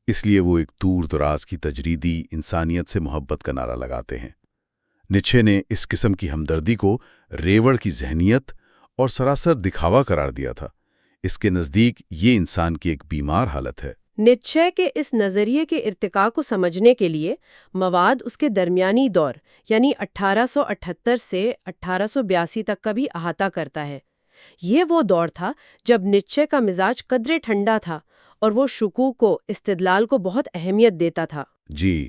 اس لیے وہ ایک دور دراز کی تجریدی انسانیت سے محبت کا نعرہ لگاتے ہیں۔ نیچے نے اس قسم کی ہمدردی کو ریوڑ کی ذہنیت اور سراسر دکھاوا قرار دیا تھا۔ اس کے نزدیک یہ انسان کی ایک بیمار حالت ہے۔ نیچے کے اس نظریے کے ارتقاء کو سمجھنے کے لیے مواد اس کے درمیانی دور یعنی 1878 سے 1882 تک کا بھی احاطہ کرتا ہے۔ یہ وہ دور تھا جب نیچے کا مزاج قدرے ٹھنڈا تھا اور وہ شکوک کو، استدلال کو بہت اہمیت دیتا تھا۔ جی،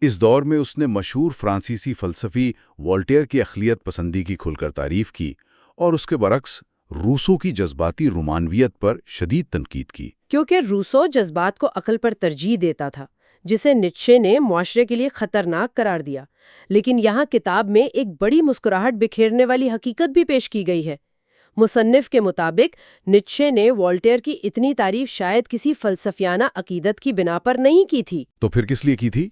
اس دور میں اس نے مشہور فرانسیسی فلسفی والٹیئر کی اقلیت پسندی کی کھل کر تعریف کی اور اس کے برعکس روسو کی جذباتی رومانویت پر شدید تنقید کی۔ کیونکہ روسو جذبات کو عقل پر ترجیح دیتا تھا، جسے نیچے نے معاشرے کے لیے خطرناک قرار دیا۔ لیکن یہاں کتاب میں ایک بڑی مسکراہٹ بکھیرنے والی حقیقت بھی پیش کی گئی ہے۔ مصنف کے مطابق نیچے نے والٹیئر کی اتنی تعریف شاید کسی فلسفیانہ عقیدت کی بنا پر نہیں کی تھی، تو پھر کس لیے کی تھی؟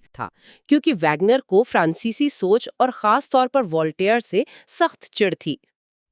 کیونکہ ویگنر کو فرانسیسی سوچ اور خاص طور پر والٹیئر سے سخت چڑ تھی۔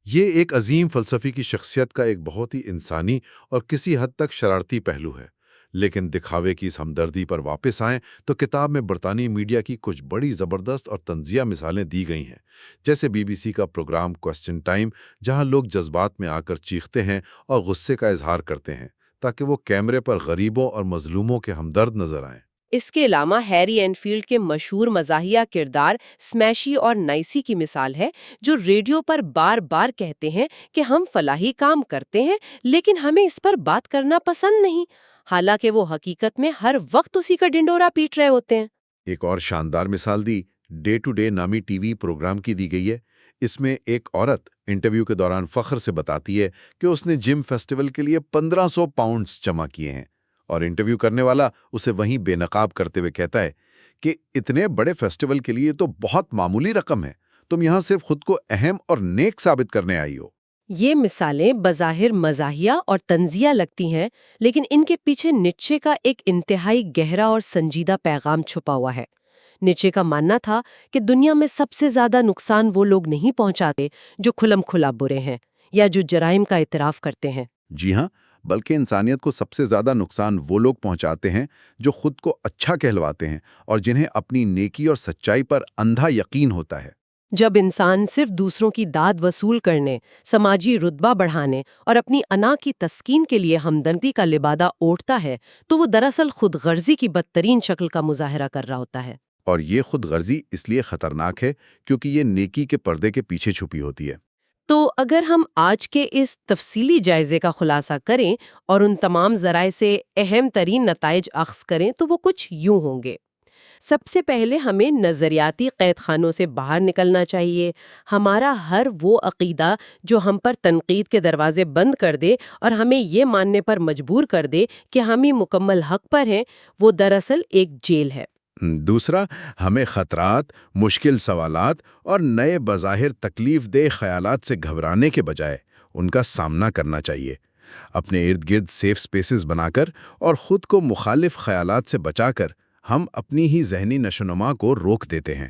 یہ ایک عظیم فلسفی کی شخصیت کا ایک بہت ہی انسانی اور کسی حد تک شرارتی پہلو ہے، لیکن دکھاوے کی اس ہمدردی پر واپس آئیں تو کتاب میں برطانوی میڈیا کی کچھ بڑی زبردست اور طنزیہ مثالیں دی گئی ہیں، جیسے BBC کا پروگرام کوسچن ٹائم، جہاں لوگ جذبات میں آ کر چیختے ہیں اور غصے کا اظہار کرتے ہیں تاکہ وہ کیمرے پر غریبوں اور مظلوموں کے ہمدرد نظر آئیں۔ اس کے علاوہ ہیری اینفیلڈ کے مشہور مزاحیہ کردار اسمیشی اور نائسی کی مثال ہے، جو ریڈیو پر بار بار کہتے ہیں کہ ہم فلاحی کام کرتے ہیں لیکن ہمیں اس پر بات کرنا پسند نہیں، حالانکہ وہ حقیقت میں ہر وقت اسی کا ڈنڈورا پیٹ رہے ہوتے ہیں۔ ایک اور شاندار مثال دی ڈے ٹو ڈے نامی TV پروگرام کی دی گئی ہے۔ اس میں ایک عورت انٹرویو کے دوران فخر سے بتاتی ہے کہ اس نے جم فیسٹیول کے لیے 1500 پاؤنڈز جمع کیے ہیں، اور انٹرویو کرنے والا اسے وہیں بے نقاب کرتے ہوئے کہتا ہے کہ اتنے بڑے فیسٹیول کے لیے تو بہت معمولی رقم ہے، تم یہاں صرف خود کو اہم اور نیک ثابت کرنے آئی ہو۔ یہ مثالیں بظاہر مزاحیہ اور طنزیہ لگتی ہیں، لیکن ان کے پیچھے نیچے کا ایک انتہائی گہرا اور سنجیدہ پیغام چھپا ہوا ہے۔ نیچے کا ماننا تھا کہ دنیا میں سب سے زیادہ نقصان وہ لوگ نہیں پہنچاتے جو کھلم کھلا برے ہیں یا جو جرائم کا اعتراف کرتے ہیں۔ جی ہاں، بلکہ انسانیت کو سب سے زیادہ نقصان وہ لوگ پہنچاتے ہیں جو خود کو اچھا کہلواتے ہیں اور جنہیں اپنی نیکی اور سچائی پر اندھا یقین ہوتا ہے۔ جب انسان صرف دوسروں کی داد وصول کرنے، سماجی رتبہ بڑھانے اور اپنی انا کی تسکین کے لیے ہمدردی کا لبادہ اوڑھتا ہے تو وہ دراصل خود غرضی کی بدترین شکل کا مظاہرہ کر رہا ہوتا ہے۔ اور یہ خود غرضی اس لیے خطرناک ہے کیونکہ یہ نیکی کے پردے کے پیچھے چھپی ہوتی ہے۔ تو اگر ہم آج کے اس تفصیلی جائزے کا خلاصہ کریں اور ان تمام ذرائع سے اہم ترین نتائج اخذ کریں تو وہ کچھ یوں ہوں گے۔ سب سے پہلے ہمیں نظریاتی قید خانوں سے باہر نکلنا چاہیے۔ ہمارا ہر وہ عقیدہ جو ہم پر تنقید کے دروازے بند کر دے اور ہمیں یہ ماننے پر مجبور کر دے کہ ہم ہی مکمل حق پر ہیں، وہ دراصل ایک جیل ہے۔ دوسرا، ہمیں خطرات، مشکل سوالات اور نئے بظاہر تکلیف دہ خیالات سے گھبرانے کے بجائے ان کا سامنا کرنا چاہیے۔ اپنے ارد گرد سیف سپیسز بنا کر اور خود کو مخالف خیالات سے بچا کر ہم اپنی ہی ذہنی نشوونما کو روک دیتے ہیں۔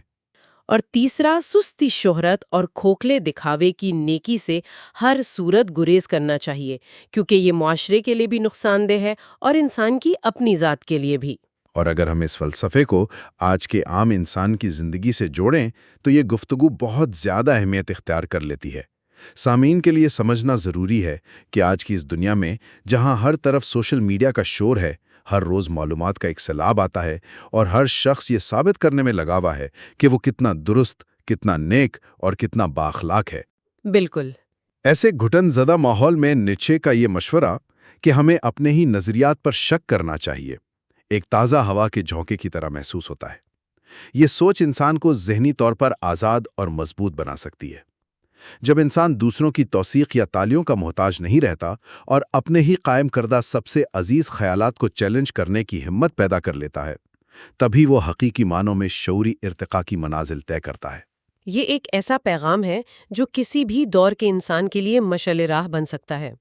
اور تیسرا، سستی شہرت اور کھوکھلے دکھاوے کی نیکی سے ہر صورت گریز کرنا چاہیے، کیونکہ یہ معاشرے کے لیے بھی نقصان دہ ہے اور انسان کی اپنی ذات کے لیے بھی۔ اور اگر ہم اس فلسفے کو آج کے عام انسان کی زندگی سے جوڑیں تو یہ گفتگو بہت زیادہ اہمیت اختیار کر لیتی ہے۔ سامعین کے لیے سمجھنا ضروری ہے کہ آج کی اس دنیا میں جہاں ہر طرف سوشل میڈیا کا شور ہے، ہر روز معلومات کا ایک سیلاب آتا ہے اور ہر شخص یہ ثابت کرنے میں لگا ہوا ہے کہ وہ کتنا درست، کتنا نیک اور کتنا بااخلاق ہے۔ بالکل۔ ایسے گھٹن زدہ ماحول میں نیچے کا یہ مشورہ کہ ہمیں اپنے ہی نظریات پر شک کرنا چاہیے، ایک تازہ ہوا کے جھونکے کی طرح محسوس ہوتا ہے۔ یہ سوچ انسان کو ذہنی طور پر آزاد اور مضبوط بنا سکتی ہے۔ جب انسان دوسروں کی توثیق یا تالیوں کا محتاج نہیں رہتا اور اپنے ہی قائم کردہ سب سے عزیز خیالات کو چیلنج کرنے کی ہمت پیدا کر لیتا ہے، تبھی وہ حقیقی معنوں میں شعوری ارتقاء کی منازل طے کرتا ہے۔ یہ ایک ایسا پیغام ہے جو کسی بھی دور کے انسان کے لیے مشعل راہ بن سکتا ہے۔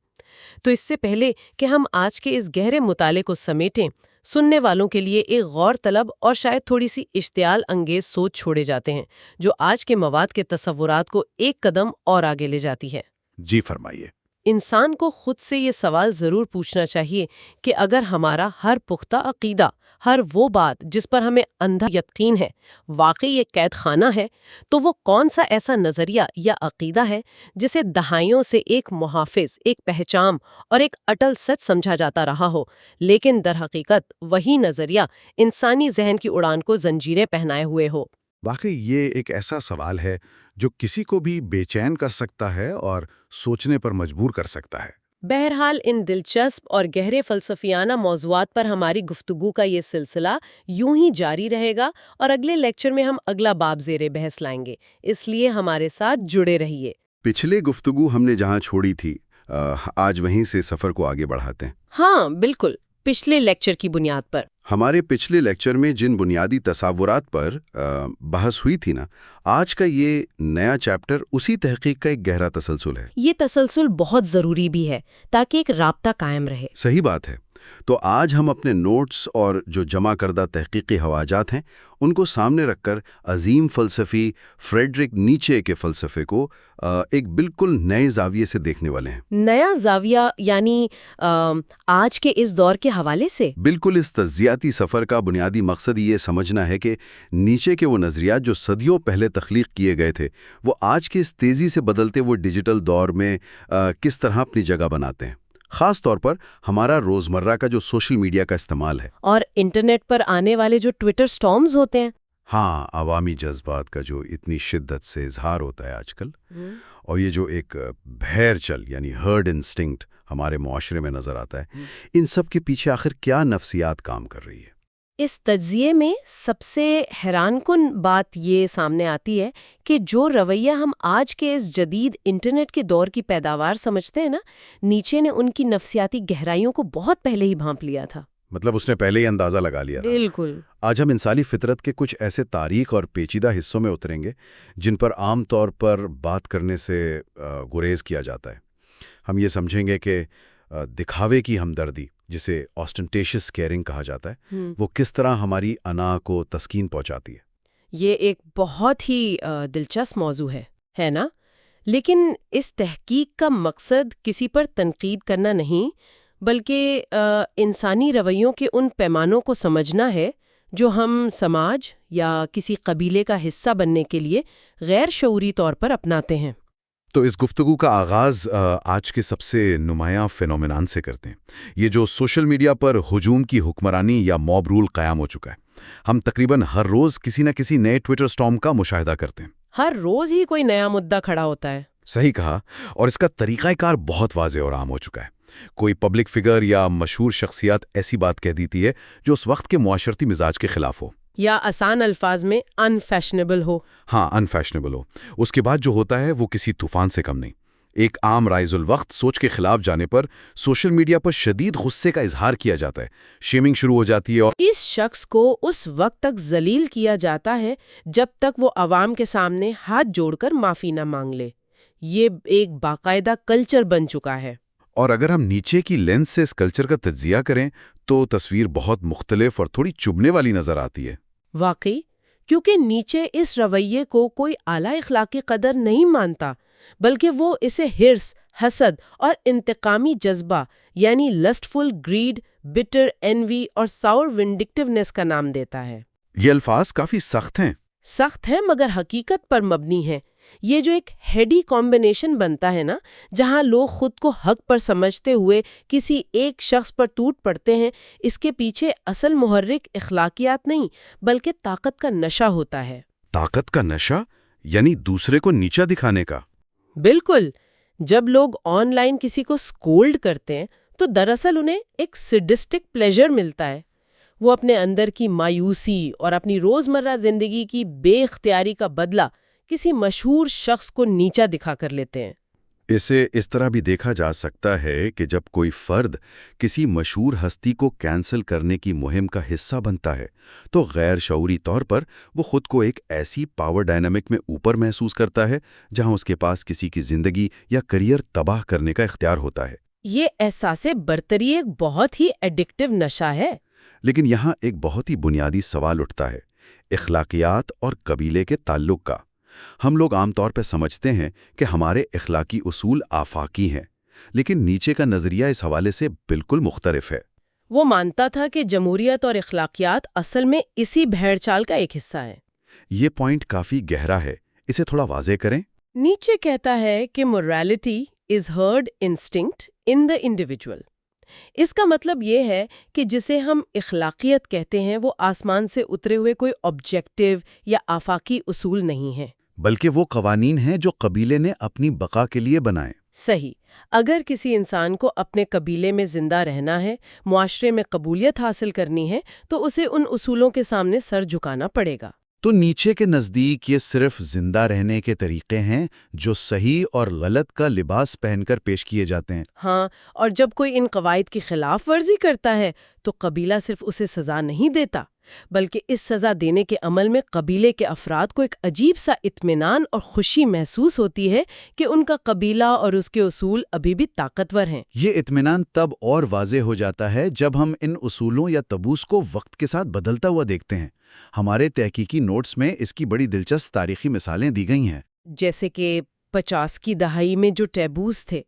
تو اس سے پہلے کہ ہم آج کے اس گہرے مطالعے کو سمیٹیں، سننے والوں کے لیے ایک غور طلب اور شاید تھوڑی سی اشتعال انگیز سوچ چھوڑے جاتے ہیں، جو آج کے مواد کے تصورات کو ایک قدم اور آگے لے جاتی ہے۔ جی فرمائیے۔ انسان کو خود سے یہ سوال ضرور پوچھنا چاہیے کہ اگر ہمارا ہر پختہ عقیدہ، ہر وہ بات جس پر ہمیں اندھا یقین ہے، واقعی ایک قید خانہ ہے، تو وہ کون سا ایسا نظریہ یا عقیدہ ہے جسے دہائیوں سے ایک محافظ، ایک پہچان اور ایک اٹل سچ سمجھا جاتا رہا ہو، لیکن در حقیقت وہی نظریہ انسانی ذہن کی اڑان کو زنجیریں پہنائے ہوئے ہو۔ واقعی یہ ایک ایسا سوال ہے جو کسی کو بھی بے چین کر سکتا ہے اور سوچنے پر مجبور کر سکتا ہے۔ بہرحال ان دلچسپ اور گہرے فلسفیانہ موضوعات پر ہماری گفتگو کا یہ سلسلہ یوں ہی جاری رہے گا اور اگلے لیکچر میں ہم اگلا باب زیر بحث لائیں گے، اس لیے ہمارے ساتھ جڑے رہیے۔ پچھلے گفتگو ہم نے جہاں چھوڑی تھی، آج وہیں سے سفر کو آگے بڑھاتے ہیں۔ ہاں بالکل، پچھلے لیکچر کی بنیاد پر۔ ہمارے پچھلے لیکچر میں جن بنیادی تصورات پر بحث ہوئی تھی نا، آج کا یہ نیا چیپٹر اسی تحقیق کا ایک گہرا تسلسل ہے۔ یہ تسلسل بہت ضروری بھی ہے تاکہ ایک رابطہ قائم رہے۔ صحیح بات ہے۔ تو آج ہم اپنے نوٹس اور جو جمع کردہ تحقیقی حواجات ہیں ان کو سامنے رکھ کر عظیم فلسفی فریڈرک نیچے کے فلسفے کو ایک بالکل نئے زاویے سے دیکھنے والے ہیں۔ نیا زاویہ یعنی آج کے اس دور کے حوالے سے؟ بالکل، اس تجزیاتی سفر کا بنیادی مقصد یہ سمجھنا ہے کہ نیچے کے وہ نظریات جو صدیوں پہلے تخلیق کیے گئے تھے، وہ آج کے اس تیزی سے بدلتے وہ ڈیجیٹل دور میں کس طرح اپنی جگہ بناتے ہیں، خاص طور پر ہمارا روزمرہ کا جو سوشل میڈیا کا استعمال ہے اور انٹرنیٹ پر آنے والے جو ٹویٹر سٹارمز ہوتے ہیں۔ ہاں، عوامی جذبات کا جو اتنی شدت سے اظہار ہوتا ہے آج کل، اور یہ جو ایک بھیر چل یعنی ہرڈ انسٹنکٹ ہمارے معاشرے میں نظر آتا ہے، ان سب کے پیچھے آخر کیا نفسیات کام کر رہی ہے؟ اس تجزیے میں سب سے حیران کن بات یہ سامنے آتی ہے کہ جو رویہ ہم آج کے اس جدید انٹرنیٹ کے دور کی پیداوار سمجھتے ہیں نا، نیچے نے ان کی نفسیاتی گہرائیوں کو بہت پہلے ہی بھانپ لیا تھا۔ مطلب اس نے پہلے ہی اندازہ لگا لیا تھا۔ بالکل۔ آج ہم انسانی فطرت کے کچھ ایسے تاریک اور پیچیدہ حصوں میں اتریں گے جن پر عام طور پر بات کرنے سے گریز کیا جاتا ہے۔ ہم یہ سمجھیں گے کہ دکھاوے کی ہمدردی، جسے آسٹنٹیشس کیئرنگ کہا جاتا ہے، وہ کس طرح ہماری انا کو تسکین پہنچاتی ہے۔ یہ ایک بہت ہی دلچسپ موضوع ہے نا؟ لیکن اس تحقیق کا مقصد کسی پر تنقید کرنا نہیں، بلکہ انسانی رویوں کے ان پیمانوں کو سمجھنا ہے جو ہم سماج یا کسی قبیلے کا حصہ بننے کے لیے غیر شعوری طور پر اپناتے ہیں۔ تو اس گفتگو کا آغاز آج کے سب سے نمایاں فینومینان سے کرتے ہیں، یہ جو سوشل میڈیا پر ہجوم کی حکمرانی یا موب رول قائم ہو چکا ہے۔ ہم تقریباً ہر روز کسی نہ کسی نئے ٹویٹر سٹارم کا مشاہدہ کرتے ہیں۔ ہر روز ہی کوئی نیا مدعا کھڑا ہوتا ہے۔ صحیح کہا، اور اس کا طریقہ کار بہت واضح اور عام ہو چکا ہے۔ کوئی پبلک فگر یا مشہور شخصیت ایسی بات کہہ دیتی ہے جو اس وقت کے معاشرتی مزاج کے خلاف ہو، یا آسان الفاظ میں ان فیشنیبل ہو۔ ہاں، ان فیشنیبل ہو۔ اس کے بعد جو ہوتا ہے وہ کسی طوفان سے کم نہیں۔ ایک عام رائز الوقت سوچ کے خلاف جانے پر سوشل میڈیا پر شدید غصے کا اظہار کیا جاتا ہے، شیمنگ شروع ہو جاتی ہے، اور اس شخص کو اس وقت تک ذلیل کیا جاتا ہے جب تک وہ عوام کے سامنے ہاتھ جوڑ کر معافی نہ مانگ لے۔ یہ ایک باقاعدہ کلچر بن چکا ہے۔ اور اگر ہم نیچے کی لینس سے اس کلچر کا تجزیہ کریں تو تصویر بہت مختلف اور تھوڑی چبھنے والی نظر آتی ہے۔ واقعی، کیونکہ نیچے اس رویے کو کوئی اعلیٰ اخلاقی قدر نہیں مانتا، بلکہ وہ اسے ہرس، حسد اور انتقامی جذبہ یعنی لسٹفل گریڈ، بٹر انوی اور ساور ونڈکٹیونیس کا نام دیتا ہے۔ یہ الفاظ کافی سخت ہیں۔ سخت ہے مگر حقیقت پر مبنی ہے۔ یہ جو ایک ہیڈی کمبینیشن بنتا ہے نا، جہاں لوگ خود کو حق پر سمجھتے ہوئے کسی ایک شخص پر ٹوٹ پڑتے ہیں، اس کے پیچھے اصل محرک اخلاقیات نہیں بلکہ طاقت کا نشہ ہوتا ہے۔ طاقت کا نشہ، یعنی دوسرے کو نیچا دکھانے کا۔ بالکل، جب لوگ آن لائن کسی کو سکولڈ کرتے ہیں تو دراصل انہیں ایک سیڈسٹک پلیجر ملتا ہے۔ وہ اپنے اندر کی مایوسی اور اپنی روزمرہ زندگی کی بے اختیاری کا بدلہ کسی مشہور شخص کو نیچا دکھا کر لیتے ہیں۔ اسے اس طرح بھی دیکھا جا سکتا ہے کہ جب کوئی فرد کسی مشہور ہستی کو کینسل کرنے کی مہم کا حصہ بنتا ہے تو غیر شعوری طور پر وہ خود کو ایک ایسی پاور ڈائنامک میں اوپر محسوس کرتا ہے جہاں اس کے پاس کسی کی زندگی یا کریئر تباہ کرنے کا اختیار ہوتا ہے۔ یہ احساس برتری ایک بہت ہی ایڈکٹیو نشہ ہے۔ لیکن یہاں ایک بہت ہی بنیادی سوال اٹھتا ہے، اخلاقیات اور قبیلے کے تعلق کا۔ ہم لوگ عام طور پہ سمجھتے ہیں کہ ہمارے اخلاقی اصول آفاقی ہیں، لیکن نیچے کا نظریہ اس حوالے سے بالکل مختلف ہے۔ وہ مانتا تھا کہ جمہوریت اور اخلاقیات اصل میں اسی بھیڑ چال کا ایک حصہ ہے۔ یہ پوائنٹ کافی گہرا ہے، اسے تھوڑا واضح کریں۔ نیچے کہتا ہے کہ morality is herd instinct in the individual۔ اس کا مطلب یہ ہے کہ جسے ہم اخلاقیت کہتے ہیں وہ آسمان سے اترے ہوئے کوئی آبجیکٹیو یا آفاقی اصول نہیں ہے، بلکہ وہ قوانین ہیں جو قبیلے نے اپنی بقا کے لیے بنائے۔ صحیح۔ اگر کسی انسان کو اپنے قبیلے میں زندہ رہنا ہے، معاشرے میں قبولیت حاصل کرنی ہے، تو اسے ان اصولوں کے سامنے سر جھکانا پڑے گا۔ تو نیچے کے نزدیک یہ صرف زندہ رہنے کے طریقے ہیں جو صحیح اور غلط کا لباس پہن کر پیش کیے جاتے ہیں۔ ہاں، اور جب کوئی ان قواعد کی خلاف ورزی کرتا ہے تو قبیلہ صرف اسے سزا نہیں دیتا، بلکہ اس سزا دینے کے عمل میں قبیلے کے افراد کو ایک عجیب سا اطمینان اور خوشی محسوس ہوتی ہے کہ ان کا قبیلہ اور اس کے اصول ابھی بھی طاقتور ہیں۔ یہ اطمینان تب اور واضح ہو جاتا ہے جب ہم ان اصولوں یا طبوس کو وقت کے ساتھ بدلتا ہوا دیکھتے ہیں۔ ہمارے تحقیقی نوٹس میں اس کی بڑی دلچسپ تاریخی مثالیں دی گئی ہیں۔ جیسے کہ 50 کی دہائی میں جو ٹیبوز تھے۔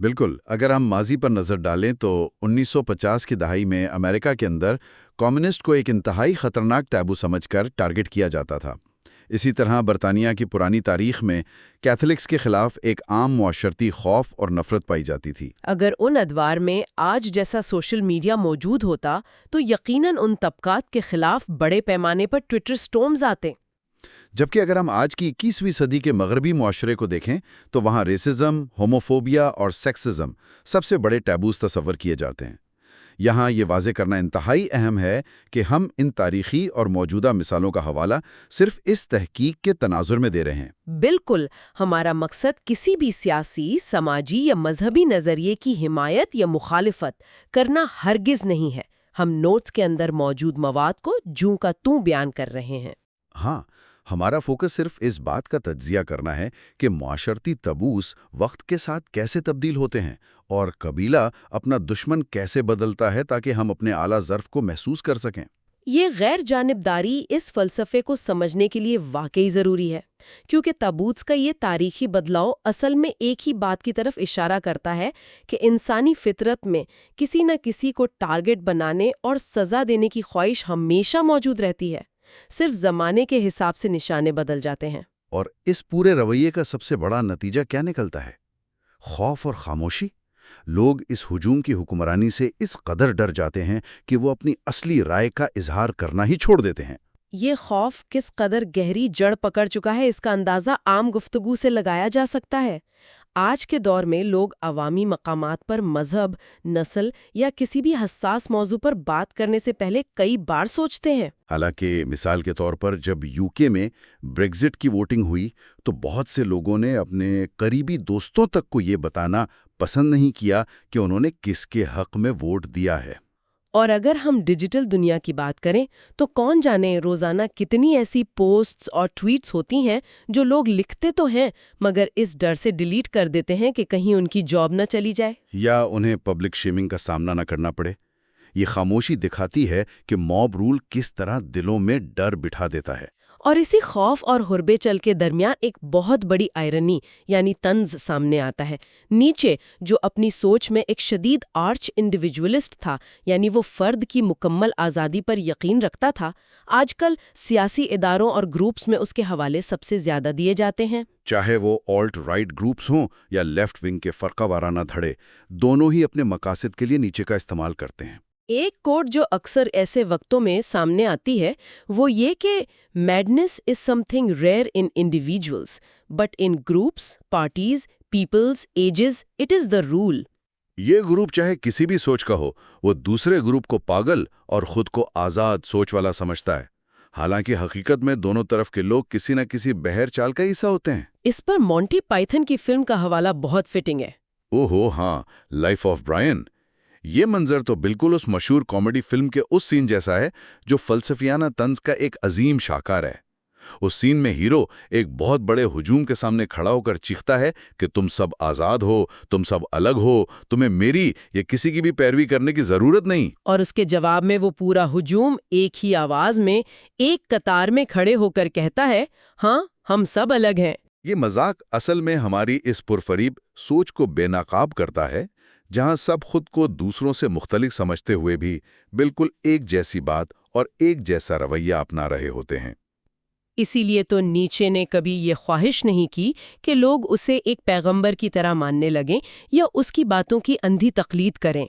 بالکل، اگر ہم ماضی پر نظر ڈالیں تو 1950 کی دہائی میں امریکہ کے اندر کمیونسٹ کو ایک انتہائی خطرناک ٹیبو سمجھ کر ٹارگٹ کیا جاتا تھا۔ اسی طرح برطانیہ کی پرانی تاریخ میں کیتھولکس کے خلاف ایک عام معاشرتی خوف اور نفرت پائی جاتی تھی۔ اگر ان ادوار میں آج جیسا سوشل میڈیا موجود ہوتا تو یقیناً ان طبقات کے خلاف بڑے پیمانے پر ٹویٹر سٹورمز آتے۔ جبکہ اگر ہم آج کی 21ویں صدی کے مغربی معاشرے کو دیکھیں تو وہاں ریسزم، ہوموفوبیا اور سیکسزم سب سے بڑے ٹیبوز تصور کیے جاتے ہیں۔ یہاں یہ واضح کرنا انتہائی اہم ہے کہ ہم ان تاریخی اور موجودہ مثالوں کا حوالہ صرف اس تحقیق کے تناظر میں دے رہے ہیں۔ بالکل، ہمارا مقصد کسی بھی سیاسی، سماجی یا مذہبی نظریے کی حمایت یا مخالفت کرنا ہرگز نہیں ہے۔ ہم نوٹس کے اندر موجود مواد کو جوں کا توں بیان کر رہے ہیں۔ ہاں، ہمارا فوکس صرف اس بات کا تجزیہ کرنا ہے کہ معاشرتی طبوس وقت کے ساتھ کیسے تبدیل ہوتے ہیں اور قبیلہ اپنا دشمن کیسے بدلتا ہے تاکہ ہم اپنے اعلیٰ ظرف کو محسوس کر سکیں۔ یہ غیر جانبداری اس فلسفے کو سمجھنے کے لیے واقعی ضروری ہے، کیونکہ تابوتس کا یہ تاریخی بدلاؤ اصل میں ایک ہی بات کی طرف اشارہ کرتا ہے کہ انسانی فطرت میں کسی نہ کسی کو ٹارگٹ بنانے اور سزا دینے کی خواہش ہمیشہ موجود رہتی ہے، صرف زمانے کے حساب سے نشانے بدل جاتے ہیں۔ اور اس پورے رویے کا سب سے بڑا نتیجہ کیا نکلتا ہے؟ خوف اور خاموشی۔ لوگ اس ہجوم کی حکمرانی سے اس قدر ڈر جاتے ہیں کہ وہ اپنی اصلی رائے کا اظہار کرنا ہی چھوڑ دیتے ہیں۔ یہ خوف کس قدر گہری جڑ پکڑ چکا ہے، اس کا اندازہ عام گفتگو سے لگایا جا سکتا ہے۔ آج کے دور میں لوگ عوامی مقامات پر مذہب، نسل یا کسی بھی حساس موضوع پر بات کرنے سے پہلے کئی بار سوچتے ہیں۔ حالانکہ مثال کے طور پر جب UK میں بریگزٹ کی ووٹنگ ہوئی تو بہت سے لوگوں نے اپنے قریبی دوستوں تک کو یہ بتانا پسند نہیں کیا کہ انہوں نے کس کے حق میں ووٹ دیا ہے۔ اور اگر ہم ڈیجیٹل دنیا کی بات کریں تو کون جانے روزانہ کتنی ایسی پوسٹس اور ٹویٹس ہوتی ہیں جو لوگ لکھتے تو ہیں مگر اس ڈر سے ڈیلیٹ کر دیتے ہیں کہ کہیں ان کی جاب نہ چلی جائے، یا انہیں پبلک شیمنگ کا سامنا نہ کرنا پڑے۔ یہ خاموشی دکھاتی ہے کہ موب رول کس طرح دلوں میں ڈر بٹھا دیتا ہے۔ اور اسی خوف اور حربے چل کے درمیان ایک بہت بڑی آئرنی یعنی طنز سامنے آتا ہے۔ نیچے جو اپنی سوچ میں ایک شدید آرچ انڈیویجولسٹ تھا، یعنی وہ فرد کی مکمل آزادی پر یقین رکھتا تھا، آج کل سیاسی اداروں اور گروپس میں اس کے حوالے سب سے زیادہ دیے جاتے ہیں۔ چاہے وہ آلٹ رائٹ گروپس ہوں یا لیفٹ ونگ کے فرقہ وارانہ دھڑے، دونوں ہی اپنے مقاصد کے لیے نیچے کا استعمال کرتے ہیں۔ ایک کوٹ جو اکثر ایسے وقتوں میں سامنے آتی ہے وہ یہ کہ madness is something rare in individuals but in groups, parties, peoples, ages it is the rule. یہ گروپ چاہے کسی بھی سوچ کا ہو، وہ دوسرے گروپ کو پاگل اور خود کو آزاد سوچ والا سمجھتا ہے، حالانکہ حقیقت میں دونوں طرف کے لوگ کسی نہ کسی بہر چال کا حصہ ہوتے ہیں۔ اس پر مونٹی پائتھن کی فلم کا حوالہ بہت فٹنگ ہے۔ اوہو ہاں، لائف آف برائن۔ یہ منظر تو بالکل اس مشہور کامیڈی فلم کے اس سین جیسا ہے جو فلسفیانہ طنز کا ایک عظیم شاہکار ہے۔ اس سین میں ہیرو ایک بہت بڑے ہجوم کے سامنے کھڑا ہو کر چیختا ہے کہ تم سب آزاد ہو، تم سب الگ ہو، تمہیں میری یا کسی کی بھی پیروی کرنے کی ضرورت نہیں۔ اور اس کے جواب میں وہ پورا ہجوم ایک ہی آواز میں ایک قطار میں کھڑے ہو کر کہتا ہے، ہاں ہم سب الگ ہیں۔ یہ مذاق اصل میں ہماری اس پرفریب سوچ کو بے نقاب کرتا ہے، جہاں سب خود کو دوسروں سے مختلف سمجھتے ہوئے بھی بالکل ایک جیسی بات اور ایک جیسا رویہ اپنا رہے ہوتے ہیں۔ اسی لیے تو نیچے نے کبھی یہ خواہش نہیں کی کہ لوگ اسے ایک پیغمبر کی طرح ماننے لگیں یا اس کی باتوں کی اندھی تقلید کریں۔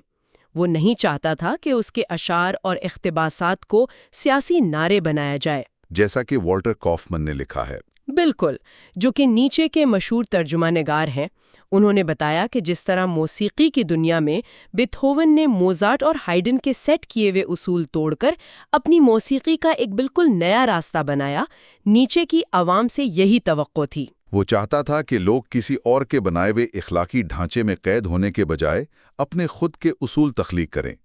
وہ نہیں چاہتا تھا کہ اس کے اشعار اور اقتباسات کو سیاسی نعرے بنایا جائے، جیسا کہ والٹر کافمن نے لکھا ہے۔ بالکل، جو کہ نیچے کے مشہور ترجمہ نگار ہیں۔ انہوں نے بتایا کہ جس طرح موسیقی کی دنیا میں بیتھوون نے موزارٹ اور ہائیڈن کے سیٹ کیے ہوئے اصول توڑ کر اپنی موسیقی کا ایک بالکل نیا راستہ بنایا، نیچے کی عوام سے یہی توقع تھی۔ وہ چاہتا تھا کہ لوگ کسی اور کے بنائے ہوئے اخلاقی ڈھانچے میں قید ہونے کے بجائے اپنے خود کے اصول تخلیق کریں۔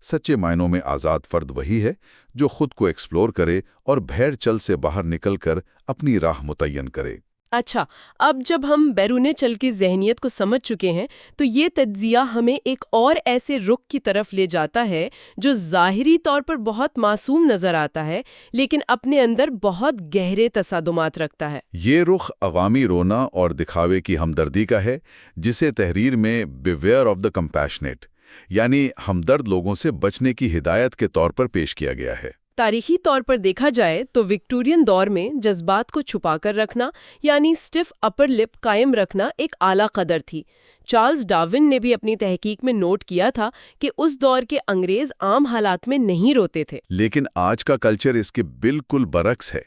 سچے معنوں میں آزاد فرد وہی ہے جو خود کو ایکسپلور کرے اور بھیڑ چل سے باہر نکل کر اپنی راہ متعین کرے۔ اچھا، اب جب ہم بیرون چل کی ذہنیت کو سمجھ چکے ہیں تو یہ تجزیہ ہمیں ایک اور ایسے رخ کی طرف لے جاتا ہے جو ظاہری طور پر بہت معصوم نظر آتا ہے لیکن اپنے اندر بہت گہرے تصادمات رکھتا ہے۔ یہ رخ عوامی رونا اور دکھاوے کی ہمدردی کا ہے، جسے تحریر میں بیویئر آف دا کمپیشنیٹ یعنی ہمدرد لوگوں سے بچنے کی ہدایت کے طور پر پیش کیا گیا ہے۔ تاریخی طور پر دیکھا جائے تو وکٹورین دور میں جذبات کو چھپا کر رکھنا یعنی سٹف اپر لپ قائم رکھنا ایک اعلیٰ قدر تھی۔ چارلز ڈارون نے بھی اپنی تحقیق میں نوٹ کیا تھا کہ اس دور کے انگریز عام حالات میں نہیں روتے تھے، لیکن آج کا کلچر اس کے بالکل برعکس ہے۔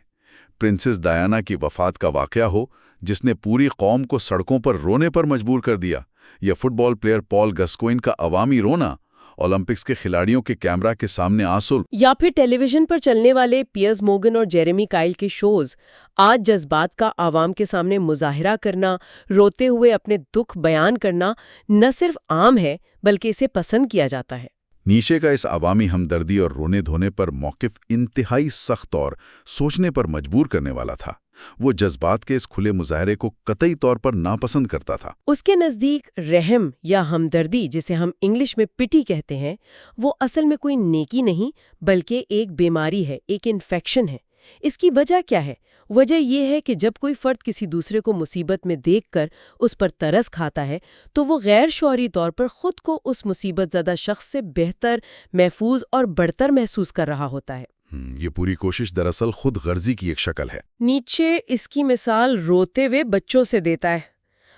پرنسس ڈیانا کی وفات کا واقعہ ہو جس نے پوری قوم کو سڑکوں پر رونے پر مجبور کر دیا، یا فٹ بال پلیئر پال گسکوئن کا عوامی رونا، اولمپکس کے کھلاڑیوں کے کیمرہ کے سامنے آنسو، یا پھر ٹیلی ویژن پر چلنے والے پیئرس موگن اور جیریمی کائل کے شوز، آج جذبات کا عوام کے سامنے مظاہرہ کرنا، روتے ہوئے اپنے دکھ بیان کرنا نہ صرف عام ہے بلکہ اسے پسند کیا جاتا ہے۔ نیچے کا اس عوامی ہمدردی اور رونے دھونے پر موقف انتہائی سخت اور سوچنے پر مجبور کرنے والا تھا۔ وہ جذبات کے اس کھلے مظاہرے کو قطعی طور پر ناپسند کرتا تھا۔ اس کے نزدیک رحم یا ہمدردی، جسے ہم انگلش میں پٹی کہتے ہیں، وہ اصل میں کوئی نیکی نہیں بلکہ ایک بیماری ہے، ایک انفیکشن ہے۔ اس کی وجہ کیا ہے؟ وجہ یہ ہے کہ جب کوئی فرد کسی دوسرے کو مصیبت میں دیکھ کر اس پر ترس کھاتا ہے تو وہ غیر شعوری طور پر خود کو اس مصیبت زدہ شخص سے بہتر، محفوظ اور بڑھتر محسوس کر رہا ہوتا ہے۔ یہ پوری کوشش دراصل خود غرضی کی ایک شکل ہے۔ نیچے اس کی مثال روتے ہوئے بچوں سے دیتا ہے۔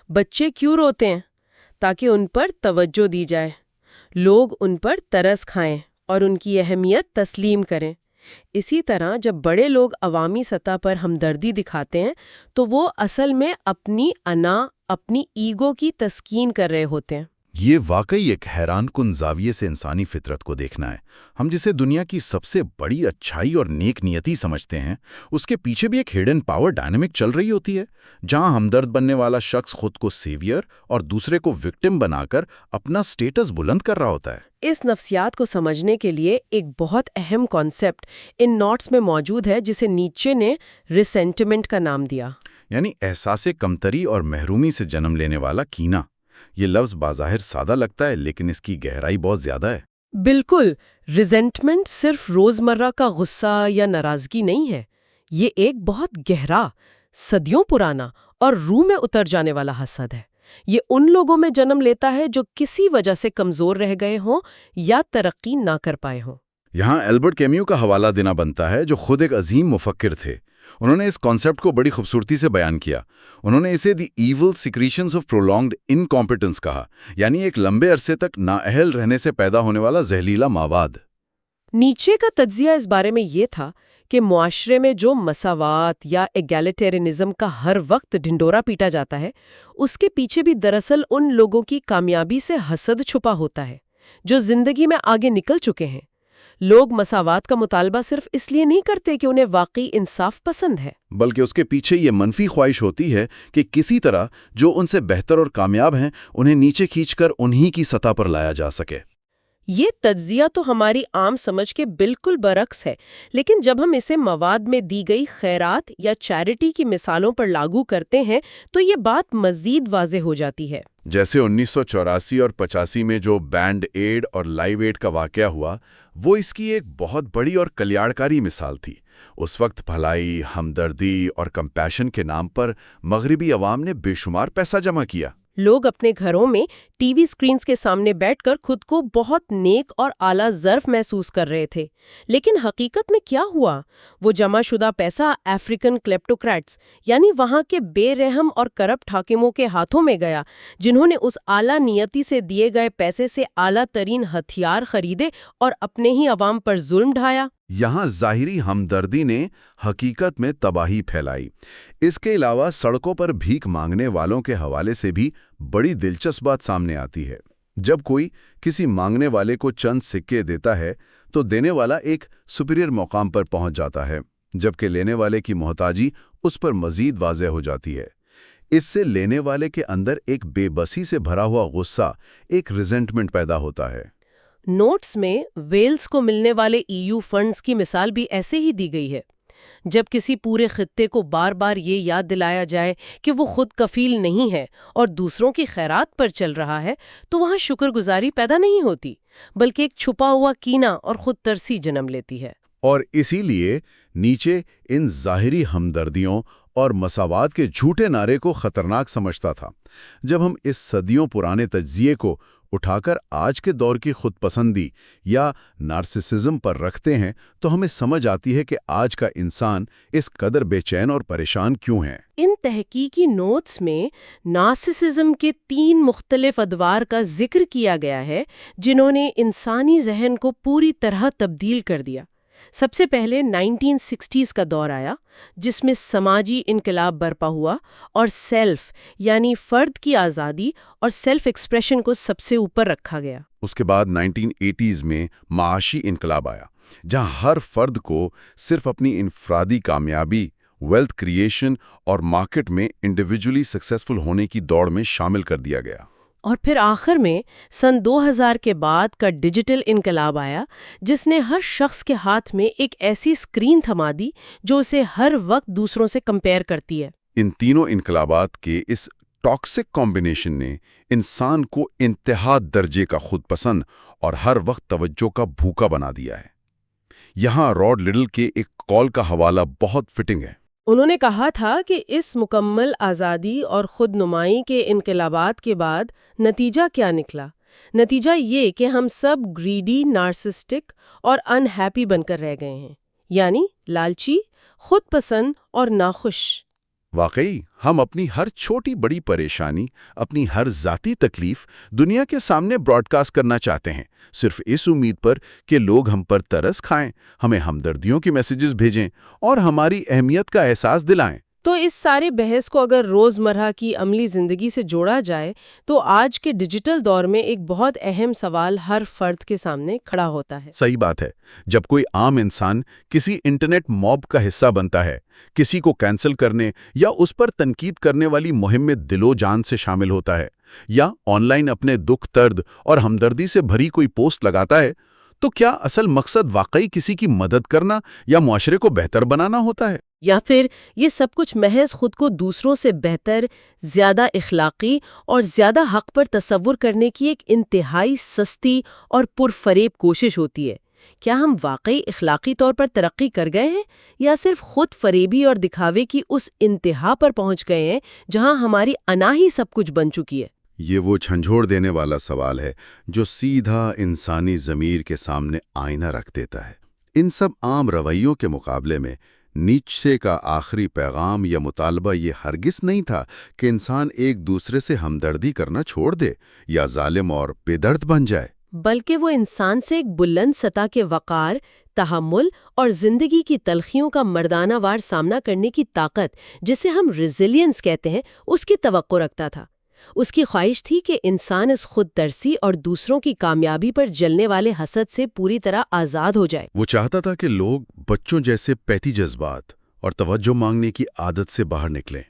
بچے کیوں روتے ہیں؟ تاکہ ان پر توجہ دی جائے، لوگ ان پر ترس کھائیں اور ان کی اہمیت تسلیم کریں۔ اسی طرح جب بڑے لوگ عوامی سطح پر ہمدردی دکھاتے ہیں تو وہ اصل میں اپنی انا، اپنی ایگو کی تسکین کر رہے ہوتے ہیں۔ یہ واقعی ایک حیران کن زاویے سے انسانی فطرت کو دیکھنا ہے۔ ہم جسے دنیا کی سب سے بڑی اچھائی اور نیک نیتی سمجھتے ہیں، اس کے پیچھے بھی ایک ہڈن پاور ڈائنامک چل رہی ہوتی ہے، جہاں ہمدرد بننے والا شخص خود کو سیویئر اور دوسرے کو وکٹم بنا کر اپنا سٹیٹس بلند کر رہا ہوتا ہے۔ اس نفسیات کو سمجھنے کے لیے ایک بہت اہم کانسیپٹ ان نوٹس میں موجود ہے جسے نیچے نے ریسینٹمنٹ کا نام دیا۔ یعنی احساس کمتری اور محرومی سے جنم لینے والا کینہ۔ یہ لفظ بظاہر سادہ لگتا ہے، لیکن اس کی گہرائی بہت زیادہ ہے۔ بالکل، ریزنٹمنٹ صرف روزمرہ کا غصہ یا ناراضگی نہیں ہے، یہ ایک بہت گہرا، صدیوں پرانا اور روح میں اتر جانے والا حسد ہے۔ یہ ان لوگوں میں جنم لیتا ہے جو کسی وجہ سے کمزور رہ گئے ہوں یا ترقی نہ کر پائے ہوں۔ یہاں البرٹ کیمیو کا حوالہ دینا بنتا ہے، جو خود ایک عظیم مفکر تھے۔ انہوں نے اس کانسیپٹ کو بڑی خوبصورتی سے بیان کیا۔ انہوں نے اسے دی ایول سیکریشنز آف پرولونگڈ انکمپیٹنس کہا، یعنی ایک لمبے عرصے تک نااہل رہنے سے پیدا ہونے والا زہریلا مواد۔ نیچے کا تجزیہ اس بارے میں یہ تھا کہ معاشرے میں جو مساوات یا ایگالیٹیرنزم کا ہر وقت ڈھنڈورا پیٹا جاتا ہے، اس کے پیچھے بھی دراصل ان لوگوں کی کامیابی سے حسد چھپا ہوتا ہے جو زندگی میں آگے نکل چکے ہیں۔ لوگ مساوات کا مطالبہ صرف اس لیے نہیں کرتے کہ انہیں واقعی انصاف پسند ہے، بلکہ اس کے پیچھے یہ منفی خواہش ہوتی ہے کہ کسی طرح جو ان سے بہتر اور کامیاب ہیں انہیں نیچے کھینچ کر انہی کی سطح پر لایا جا سکے۔ یہ تجزیہ تو ہماری عام سمجھ کے بالکل برعکس ہے، لیکن جب ہم اسے مواد میں دی گئی خیرات یا چیریٹی کی مثالوں پر لاگو کرتے ہیں تو یہ بات مزید واضح ہو جاتی ہے۔ جیسے 1984 اور 85 میں جو بینڈ ایڈ اور لائیو ایڈ کا واقعہ ہوا، وہ اس کی ایک بہت بڑی اور کلیاڑکاری مثال تھی۔ اس وقت بھلائی، ہمدردی اور کمپیشن کے نام پر مغربی عوام نے بے شمار پیسہ جمع کیا۔ لوگ اپنے گھروں میں ٹی وی سکرینز کے سامنے بیٹھ کر خود کو بہت نیک اور اعلیٰ ظرف محسوس کر رہے تھے، لیکن حقیقت میں کیا ہوا؟ وہ جمع شدہ پیسہ افریقن کلیپٹوکریٹس یعنی وہاں کے بے رحم اور کرپٹ حاکموں کے ہاتھوں میں گیا، جنہوں نے اس اعلیٰ نیتی سے دیے گئے پیسے سے اعلیٰ ترین ہتھیار خریدے اور اپنے ہی عوام پر ظلم ڈھایا۔ یہاں ظاہری ہمدردی نے حقیقت میں تباہی پھیلائی۔ اس کے علاوہ سڑکوں پر بھیک مانگنے والوں کے حوالے سے بھی بڑی دلچسپ بات سامنے آتی ہے۔ جب کوئی کسی مانگنے والے کو چند سکے دیتا ہے تو دینے والا ایک سپیریئر مقام پر پہنچ جاتا ہے، جبکہ لینے والے کی محتاجی اس پر مزید واضح ہو جاتی ہے۔ اس سے لینے والے کے اندر ایک بے بسی سے بھرا ہوا غصہ، ایک ریزنٹمنٹ پیدا ہوتا ہے۔ نوٹس میں ویلز کو ملنے والے EU فنڈز کی مثال بھی ایسے ہی دی گئی ہے۔ جب کسی پورے خطے کو بار بار یہ یاد دلایا جائے کہ وہ خود کفیل نہیں ہے اور دوسروں کی خیرات پر چل رہا ہے تو وہاں شکر گزاری پیدا نہیں ہوتی، بلکہ ایک چھپا ہوا کینہ اور خود ترسی جنم لیتی ہے۔ اور اسی لیے نیچے ان ظاہری ہمدردیوں اور مساوات کے جھوٹے نعرے کو خطرناک سمجھتا تھا۔ جب ہم اس صدیوں پرانے تجزیے کو اٹھا کر آج کے دور کی خود پسندی یا نارسسزم پر رکھتے ہیں تو ہمیں سمجھ آتی ہے کہ آج کا انسان اس قدر بے چین اور پریشان کیوں ہے۔ ان تحقیقی نوٹس میں نارسسزم کے 3 مختلف ادوار کا ذکر کیا گیا ہے جنہوں نے انسانی ذہن کو پوری طرح تبدیل کر دیا۔ سب سے پہلے 1960s کا دور آیا جس میں سماجی انقلاب برپا ہوا اور سیلف یعنی فرد کی آزادی اور سیلف ایکسپریشن کو سب سے اوپر رکھا گیا۔ اس کے بعد 1980s میں معاشی انقلاب آیا، جہاں ہر فرد کو صرف اپنی انفرادی کامیابی، ویلتھ کریشن اور مارکیٹ میں انڈیویجولی سکسیسفل ہونے کی دوڑ میں شامل کر دیا گیا۔ اور پھر آخر میں سن 2000 کے بعد کا ڈیجیٹل انقلاب آیا جس نے ہر شخص کے ہاتھ میں ایک ایسی اسکرین تھما دی جو اسے ہر وقت دوسروں سے کمپیئر کرتی ہے۔ ان تینوں انقلابات کے اس ٹاکسک کمبینیشن نے انسان کو انتہا درجے کا خود پسند اور ہر وقت توجہ کا بھوکا بنا دیا ہے۔ یہاں راڈ لڈل کے ایک کال کا حوالہ بہت فٹنگ ہے۔ انہوں نے کہا تھا کہ اس مکمل آزادی اور خود نمائی کے انقلابات کے بعد نتیجہ کیا نکلا؟ نتیجہ یہ کہ ہم سب گریڈی، نارسسٹک اور ان ہیپی بن کر رہ گئے ہیں، یعنی لالچی، خود پسند اور ناخوش۔ واقعی ہم اپنی ہر چھوٹی بڑی پریشانی، اپنی ہر ذاتی تکلیف دنیا کے سامنے براڈ کاسٹ کرنا چاہتے ہیں، صرف اس امید پر کہ لوگ ہم پر ترس کھائیں، ہمیں ہمدردیوں کے میسیجز بھیجیں اور ہماری اہمیت کا احساس دلائیں۔ تو اس سارے بحث کو اگر روزمرہ کی عملی زندگی سے جوڑا جائے تو آج کے ڈیجیٹل دور میں ایک بہت اہم سوال ہر فرد کے سامنے کھڑا ہوتا ہے۔ صحیح بات ہے، جب کوئی عام انسان کسی انٹرنیٹ موب کا حصہ بنتا ہے، کسی کو کینسل کرنے یا اس پر تنقید کرنے والی مہم میں دل و جان سے شامل ہوتا ہے، یا آن لائن اپنے دکھ درد اور ہمدردی سے بھری کوئی پوسٹ لگاتا ہے، تو کیا اصل مقصد واقعی کسی کی مدد کرنا یا معاشرے کو بہتر بنانا ہوتا ہے؟ یا پھر یہ سب کچھ محض خود کو دوسروں سے بہتر، زیادہ اخلاقی اور زیادہ حق پر تصور کرنے کی ایک انتہائی سستی اور پرفریب کوشش ہوتی ہے؟ کیا ہم واقعی اخلاقی طور پر ترقی کر گئے ہیں، یا صرف خود فریبی اور دکھاوے کی اس انتہا پر پہنچ گئے ہیں جہاں ہماری انا ہی سب کچھ بن چکی ہے؟ یہ وہ جھنجھوڑ دینے والا سوال ہے جو سیدھا انسانی ضمیر کے سامنے آئینہ رکھ دیتا ہے۔ ان سب عام رویوں کے مقابلے میں نیچے کا آخری پیغام یا مطالبہ یہ ہرگز نہیں تھا کہ انسان ایک دوسرے سے ہمدردی کرنا چھوڑ دے یا ظالم اور بے درد بن جائے، بلکہ وہ انسان سے ایک بلند سطح کے وقار، تحمل اور زندگی کی تلخیوں کا مردانہ وار سامنا کرنے کی طاقت، جسے ہم ریزیلینس کہتے ہیں، اس کی توقع رکھتا تھا۔ اس کی خواہش تھی کہ انسان اس خود ترسی اور دوسروں کی کامیابی پر جلنے والے حسد سے پوری طرح آزاد ہو جائے۔ وہ چاہتا تھا کہ لوگ بچوں جیسے پیتی جذبات اور توجہ مانگنے کی عادت سے باہر نکلیں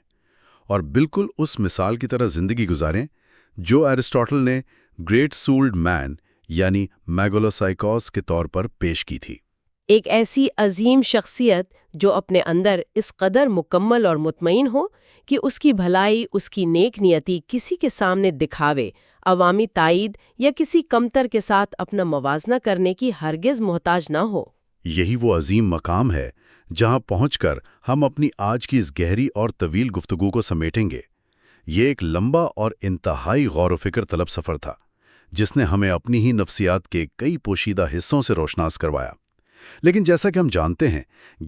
اور بالکل اس مثال کی طرح زندگی گزاریں جو ایرسٹاٹل نے گریٹ سولڈ مین یعنی میگالوسائکوس کے طور پر پیش کی تھی۔ ایک ایسی عظیم شخصیت جو اپنے اندر اس قدر مکمل اور مطمئن ہو کہ اس کی بھلائی، اس کی نیک نیتی کسی کے سامنے دکھاوے، عوامی تائید یا کسی کمتر کے ساتھ اپنا موازنہ کرنے کی ہرگز محتاج نہ ہو۔ یہی وہ عظیم مقام ہے جہاں پہنچ کر ہم اپنی آج کی اس گہری اور طویل گفتگو کو سمیٹیں گے۔ یہ ایک لمبا اور انتہائی غور و فکر طلب سفر تھا جس نے ہمیں اپنی ہی نفسیات کے کئی پوشیدہ حصوں سے روشناس کروایا، لیکن جیسا کہ ہم جانتے ہیں،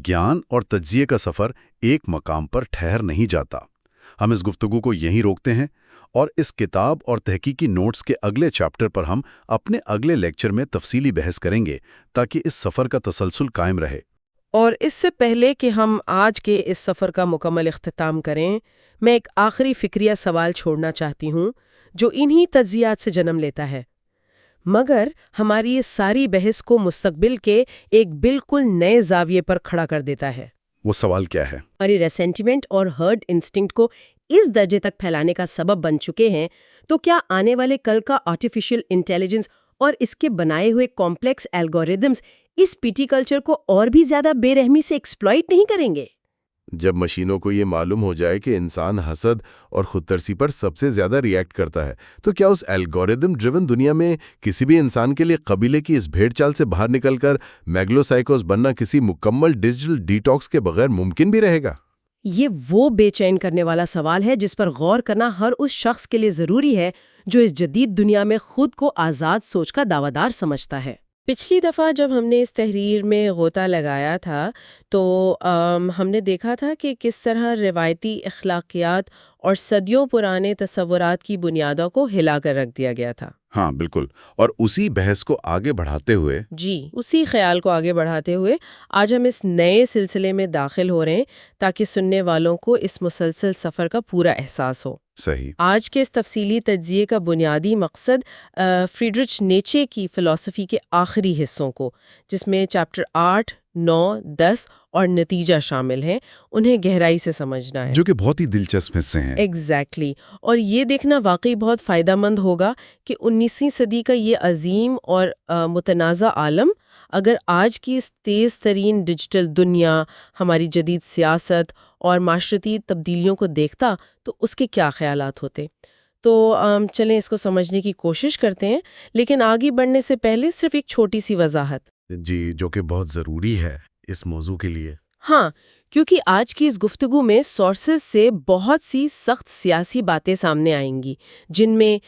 گیان اور تجزیے کا سفر ایک مقام پر ٹھہر نہیں جاتا۔ ہم اس گفتگو کو یہیں روکتے ہیں اور اس کتاب اور تحقیقی نوٹس کے اگلے چیپٹر پر ہم اپنے اگلے لیکچر میں تفصیلی بحث کریں گے تاکہ اس سفر کا تسلسل قائم رہے۔ اور اس سے پہلے کہ ہم آج کے اس سفر کا مکمل اختتام کریں، میں ایک آخری فکریہ سوال چھوڑنا چاہتی ہوں جو انہی تجزیات سے جنم لیتا ہے، مگر ہماری اس ساری بحث کو مستقبل کے ایک بالکل نئے زاویے پر کھڑا کر دیتا ہے۔ وہ سوال کیا ہے؟ ہماری ریسینٹیمنٹ اور ہرڈ انسٹنکٹ کو اس درجے تک پھیلانے کا سبب بن چکے ہیں، تو کیا آنے والے کل کا آرٹیفیشل انٹیلیجنس اور اس کے بنائے ہوئے کمپلیکس الگوریدمز اس پیٹی کلچر کو اور بھی زیادہ بے رحمی سے ایکسپلائٹ نہیں کریں گے؟ جب مشینوں کو یہ معلوم ہو جائے کہ انسان حسد اور خود ترسی پر سب سے زیادہ ریئیکٹ کرتا ہے، تو کیا اس الگوریدم ڈریون دنیا میں کسی بھی انسان کے لیے قبیلے کی اس بھیڑ چال سے باہر نکل کر میگلوسائکوس بننا کسی مکمل ڈیجیٹل ڈی ٹاکس کے بغیر ممکن بھی رہے گا؟ یہ وہ بے چین کرنے والا سوال ہے جس پر غور کرنا ہر اس شخص کے لیے ضروری ہے جو اس جدید دنیا میں خود کو آزاد سوچ کا دعویدار سمجھتا ہے۔ پچھلی دفعہ جب ہم نے اس تحریر میں غوطہ لگایا تھا تو ہم نے دیکھا تھا کہ کس طرح روایتی اخلاقیات اور صدیوں پرانے تصورات کی بنیادوں کو ہلا کر رکھ دیا گیا تھا۔ ہاں بالکل، اور اسی بحث کو آگے بڑھاتے ہوئے اسی خیال کو آگے بڑھاتے ہوئے آج ہم اس نئے سلسلے میں داخل ہو رہے ہیں تاکہ سننے والوں کو اس مسلسل سفر کا پورا احساس ہو۔ صحیح۔ آج کے اس تفصیلی تجزیے کا بنیادی مقصد فریڈرچ نیچے کی فلسفی کے آخری حصوں کو، جس میں چیپٹر 8، 9، 10 اور نتیجہ شامل ہیں، انہیں گہرائی سے سمجھنا ہے، جو کہ بہت ہی دلچسپ حصے ہیں۔ ایگزیکٹلی اور یہ دیکھنا واقعی بہت فائدہ مند ہوگا کہ 19ویں صدی کا یہ عظیم اور متنازع عالم اگر آج کی اس تیز ترین ڈیجیٹل دنیا، ہماری جدید سیاست اور معاشرتی تبدیلیوں کو دیکھتا تو اس کے کیا خیالات ہوتے۔ تو چلیں اس کو سمجھنے کی کوشش کرتے ہیں، لیکن آگے بڑھنے سے پہلے صرف ایک چھوٹی سی وضاحت۔ جی، جو کہ بہت ضروری ہے اس موضوع کے لیے۔ ہاں، کیونکہ آج کی اس گفتگو میں سورسز سے بہت سی سخت سیاسی باتیں سامنے آئیں گی، جن میں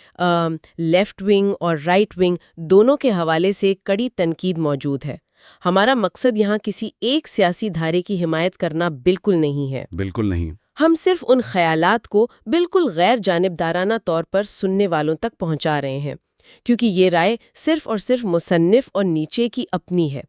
لیفٹ ونگ اور رائٹ ونگ دونوں کے حوالے سے کڑی تنقید موجود ہے۔ ہمارا مقصد یہاں کسی ایک سیاسی دھارے کی حمایت کرنا بالکل نہیں ہے۔ بالکل نہیں۔ ہم صرف ان خیالات کو بالکل غیر جانبدارانہ طور پر سننے والوں تک پہنچا رہے ہیں، کیونکہ یہ رائے صرف اور صرف مصنف اور نیچے کی اپنی ہے۔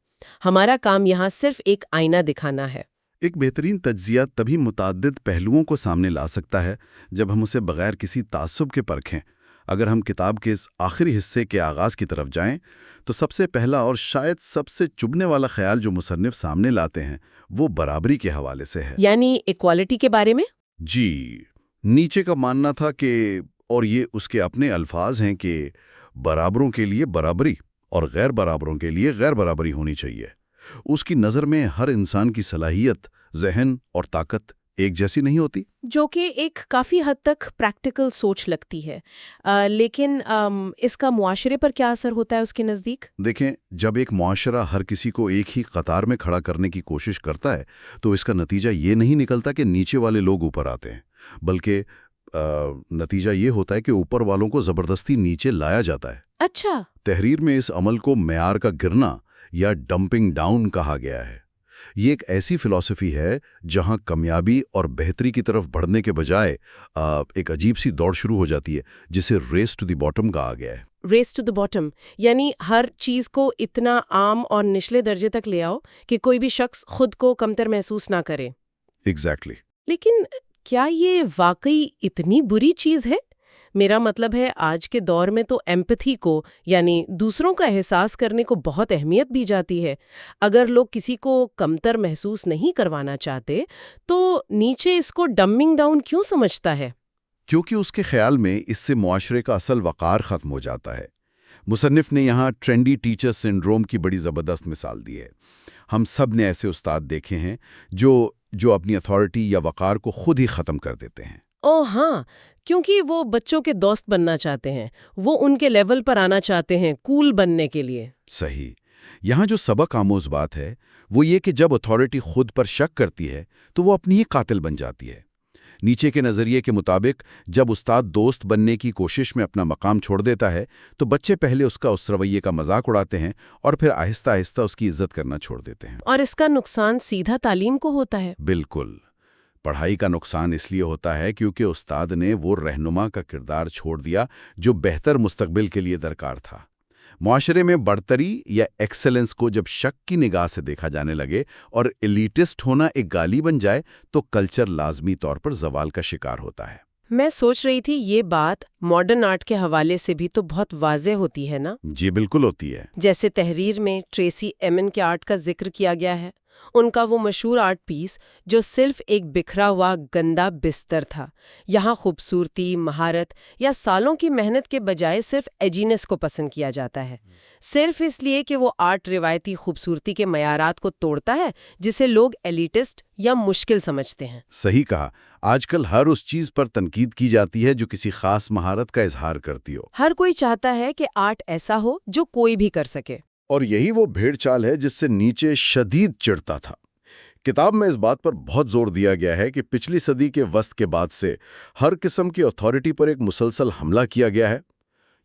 ہمارا کام یہاں صرف ایک آئینہ دکھانا ہے۔ ایک بہترین تجزیہ تبھی متعدد پہلوؤں کو سامنے لا سکتا ہے جب ہم اسے بغیر کسی تعصب کے پرکھیں۔ اگر ہم کتاب کے اس آخری حصے کے آغاز کی طرف جائیں تو سب سے پہلا اور شاید سب سے چبھنے والا خیال جو مصنف سامنے لاتے ہیں وہ برابری کے حوالے سے ہے۔ یعنی ایکوالٹی کے بارے میں؟ جی، نیچے کا ماننا تھا کہ، اور یہ اس کے اپنے الفاظ ہیں کہ برابروں کے لیے برابری اور غیر برابروں کے لیے غیر برابری ہونی چاہیے۔ اس کی نظر میں ہر انسان کی صلاحیت، ذہن اور طاقت ایک جیسی نہیں ہوتی، جو کہ ایک کافی حد تک پریکٹیکل سوچ لگتی ہے، لیکن اس کا معاشرے پر کیا اثر ہوتا ہے اس کے نزدیک؟ دیکھیں، جب ایک معاشرہ ہر کسی کو ایک ہی قطار میں کھڑا کرنے کی کوشش کرتا ہے تو اس کا نتیجہ یہ نہیں نکلتا کہ نیچے والے لوگ اوپر آتے ہیں، بلکہ نتیجہ یہ ہوتا ہے کہ اوپر والوں کو زبردستی نیچے لایا جاتا ہے۔ اچھا، تحریر میں اس عمل کو معیار کا گرنا یا ڈمپنگ ڈاؤن کہا گیا ہے۔ یہ ایک ایسی فلسفی ہے جہاں کامیابی اور بہتری کی طرف بڑھنے کے بجائے ایک عجیب سی دوڑ شروع ہو جاتی ہے جسے ریس ٹو دی باٹم کہا گیا ہے۔ ریس ٹو دی باٹم، یعنی ہر چیز کو اتنا عام اور نچلے درجے تک لے آؤ کہ کوئی بھی شخص خود کو کمتر محسوس نہ کرے۔ ایگزیکٹلی۔ لیکن کیا یہ واقعی اتنی بری چیز ہے؟ میرا مطلب ہے آج کے دور میں تو ایمپتھی کو، یعنی دوسروں کا احساس کرنے کو بہت اہمیت دی جاتی ہے۔ اگر لوگ کسی کو کمتر محسوس نہیں کروانا چاہتے تو نیچے اس کو ڈمنگ ڈاؤن کیوں سمجھتا ہے؟ کیونکہ اس کے خیال میں اس سے معاشرے کا اصل وقار ختم ہو جاتا ہے۔ مصنف نے یہاں ٹرینڈی ٹیچر سنڈروم کی بڑی زبردست مثال دی ہے۔ ہم سب نے ایسے استاد دیکھے ہیں جو اپنی اتھارٹی یا وقار کو خود ہی ختم کر دیتے ہیں۔ ہاں، کیونکہ وہ بچوں کے دوست بننا چاہتے ہیں، وہ ان کے لیول پر آنا چاہتے ہیں کول بننے کے لیے۔ صحیح۔ یہاں جو سبق آموز بات ہے وہ یہ کہ جب اتھارٹی خود پر شک کرتی ہے تو وہ اپنی ہی قاتل بن جاتی ہے۔ نیچے کے نظریے کے مطابق جب استاد دوست بننے کی کوشش میں اپنا مقام چھوڑ دیتا ہے تو بچے پہلے اس کا اس رویے کا مذاق اڑاتے ہیں اور پھر آہستہ آہستہ اس کی عزت کرنا چھوڑ دیتے ہیں۔ اور اس کا نقصان سیدھا تعلیم کو ہوتا ہے۔ بالکل۔ پڑھائی کا نقصان اس لیے ہوتا ہے کیونکہ استاد نے وہ رہنما کا کردار چھوڑ دیا جو بہتر مستقبل کے لیے درکار تھا۔ معاشرے میں برتری یا ایکسلنس کو جب شک کی نگاہ سے دیکھا جانے لگے اور ایلیٹسٹ ہونا ایک گالی بن جائے تو کلچر لازمی طور پر زوال کا شکار ہوتا ہے۔ میں سوچ رہی تھی یہ بات ماڈرن آرٹ کے حوالے سے بھی تو بہت واضح ہوتی ہے نا؟ جی بالکل ہوتی ہے۔ جیسے تحریر میں ٹریسی ایمن کے آرٹ کا ذکر کیا گیا ہے۔ ان کا وہ مشہور آرٹ پیس جو صرف ایک بکھرا ہوا گندا بستر تھا، یہاں خوبصورتی، مہارت یا سالوں کی محنت کے بجائے صرف ایجینس کو پسند کیا جاتا ہے، صرف اس لیے کہ وہ آرٹ روایتی خوبصورتی کے معیارات کو توڑتا ہے جسے لوگ ایلیٹسٹ یا مشکل سمجھتے ہیں۔ صحیح کہا۔ آج کل ہر اس چیز پر تنقید کی جاتی ہے جو کسی خاص مہارت کا اظہار کرتی ہو۔ ہر کوئی چاہتا ہے کہ آرٹ ایسا ہو جو کوئی بھی کر سکے۔ اور یہی وہ بھیڑ چال ہے جس سے نیچے شدید چڑھتا تھا۔ کتاب میں اس بات پر بہت زور دیا گیا ہے کہ پچھلی صدی کے وسط کے بعد سے ہر قسم کی اتھارٹی پر ایک مسلسل حملہ کیا گیا ہے،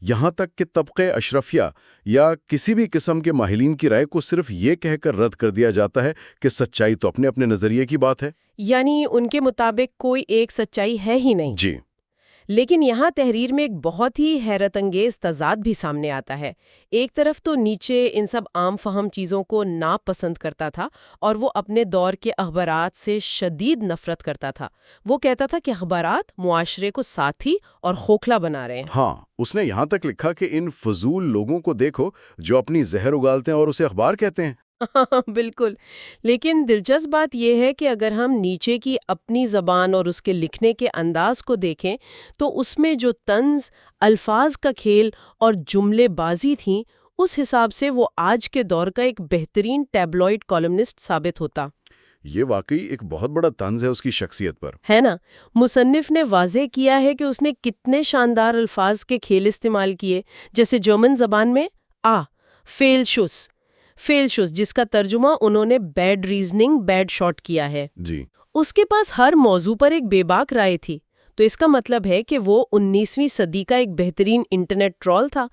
یہاں تک کہ طبقے اشرفیہ یا کسی بھی قسم کے ماہرین کی رائے کو صرف یہ کہہ کر رد کر دیا جاتا ہے کہ سچائی تو اپنے اپنے نظریے کی بات ہے۔ یعنی ان کے مطابق کوئی ایک سچائی ہے ہی نہیں۔ جی۔ لیکن یہاں تحریر میں ایک بہت ہی حیرت انگیز تضاد بھی سامنے آتا ہے۔ ایک طرف تو نیچے ان سب عام فہم چیزوں کو ناپسند کرتا تھا اور وہ اپنے دور کے اخبارات سے شدید نفرت کرتا تھا۔ وہ کہتا تھا کہ اخبارات معاشرے کو ساتھی اور کھوکھلا بنا رہے ہیں۔ ہاں، اس نے یہاں تک لکھا کہ ان فضول لوگوں کو دیکھو جو اپنی زہر اگالتے ہیں اور اسے اخبار کہتے ہیں۔ بالکل، لیکن دلچسپ بات یہ ہے کہ اگر ہم نیچے کی اپنی زبان اور اس کے لکھنے کے انداز کو دیکھیں تو اس میں جو طنز، الفاظ کا کھیل اور جملے بازی تھیں، اس حساب سے وہ آج کے دور کا ایک بہترین ٹیبلوئڈ کالمنسٹ ثابت ہوتا۔ یہ واقعی ایک بہت بڑا طنز ہے اس کی شخصیت پر، ہے نا؟ مصنف نے واضح کیا ہے کہ اس نے کتنے شاندار الفاظ کے کھیل استعمال کیے، جیسے جرمن زبان میں فیلشوس جس کا ترجمہ انہوں نے بیڈ ریزننگ بیڈ شاٹ کیا ہے۔ جی۔ اس کے پاس ہر موضوع پر ایک بے باک رائے تھی، تو اس کا مطلب ہے کہ وہ 19ویں صدی کا ایک بہترین انٹرنیٹ ٹرول تھا۔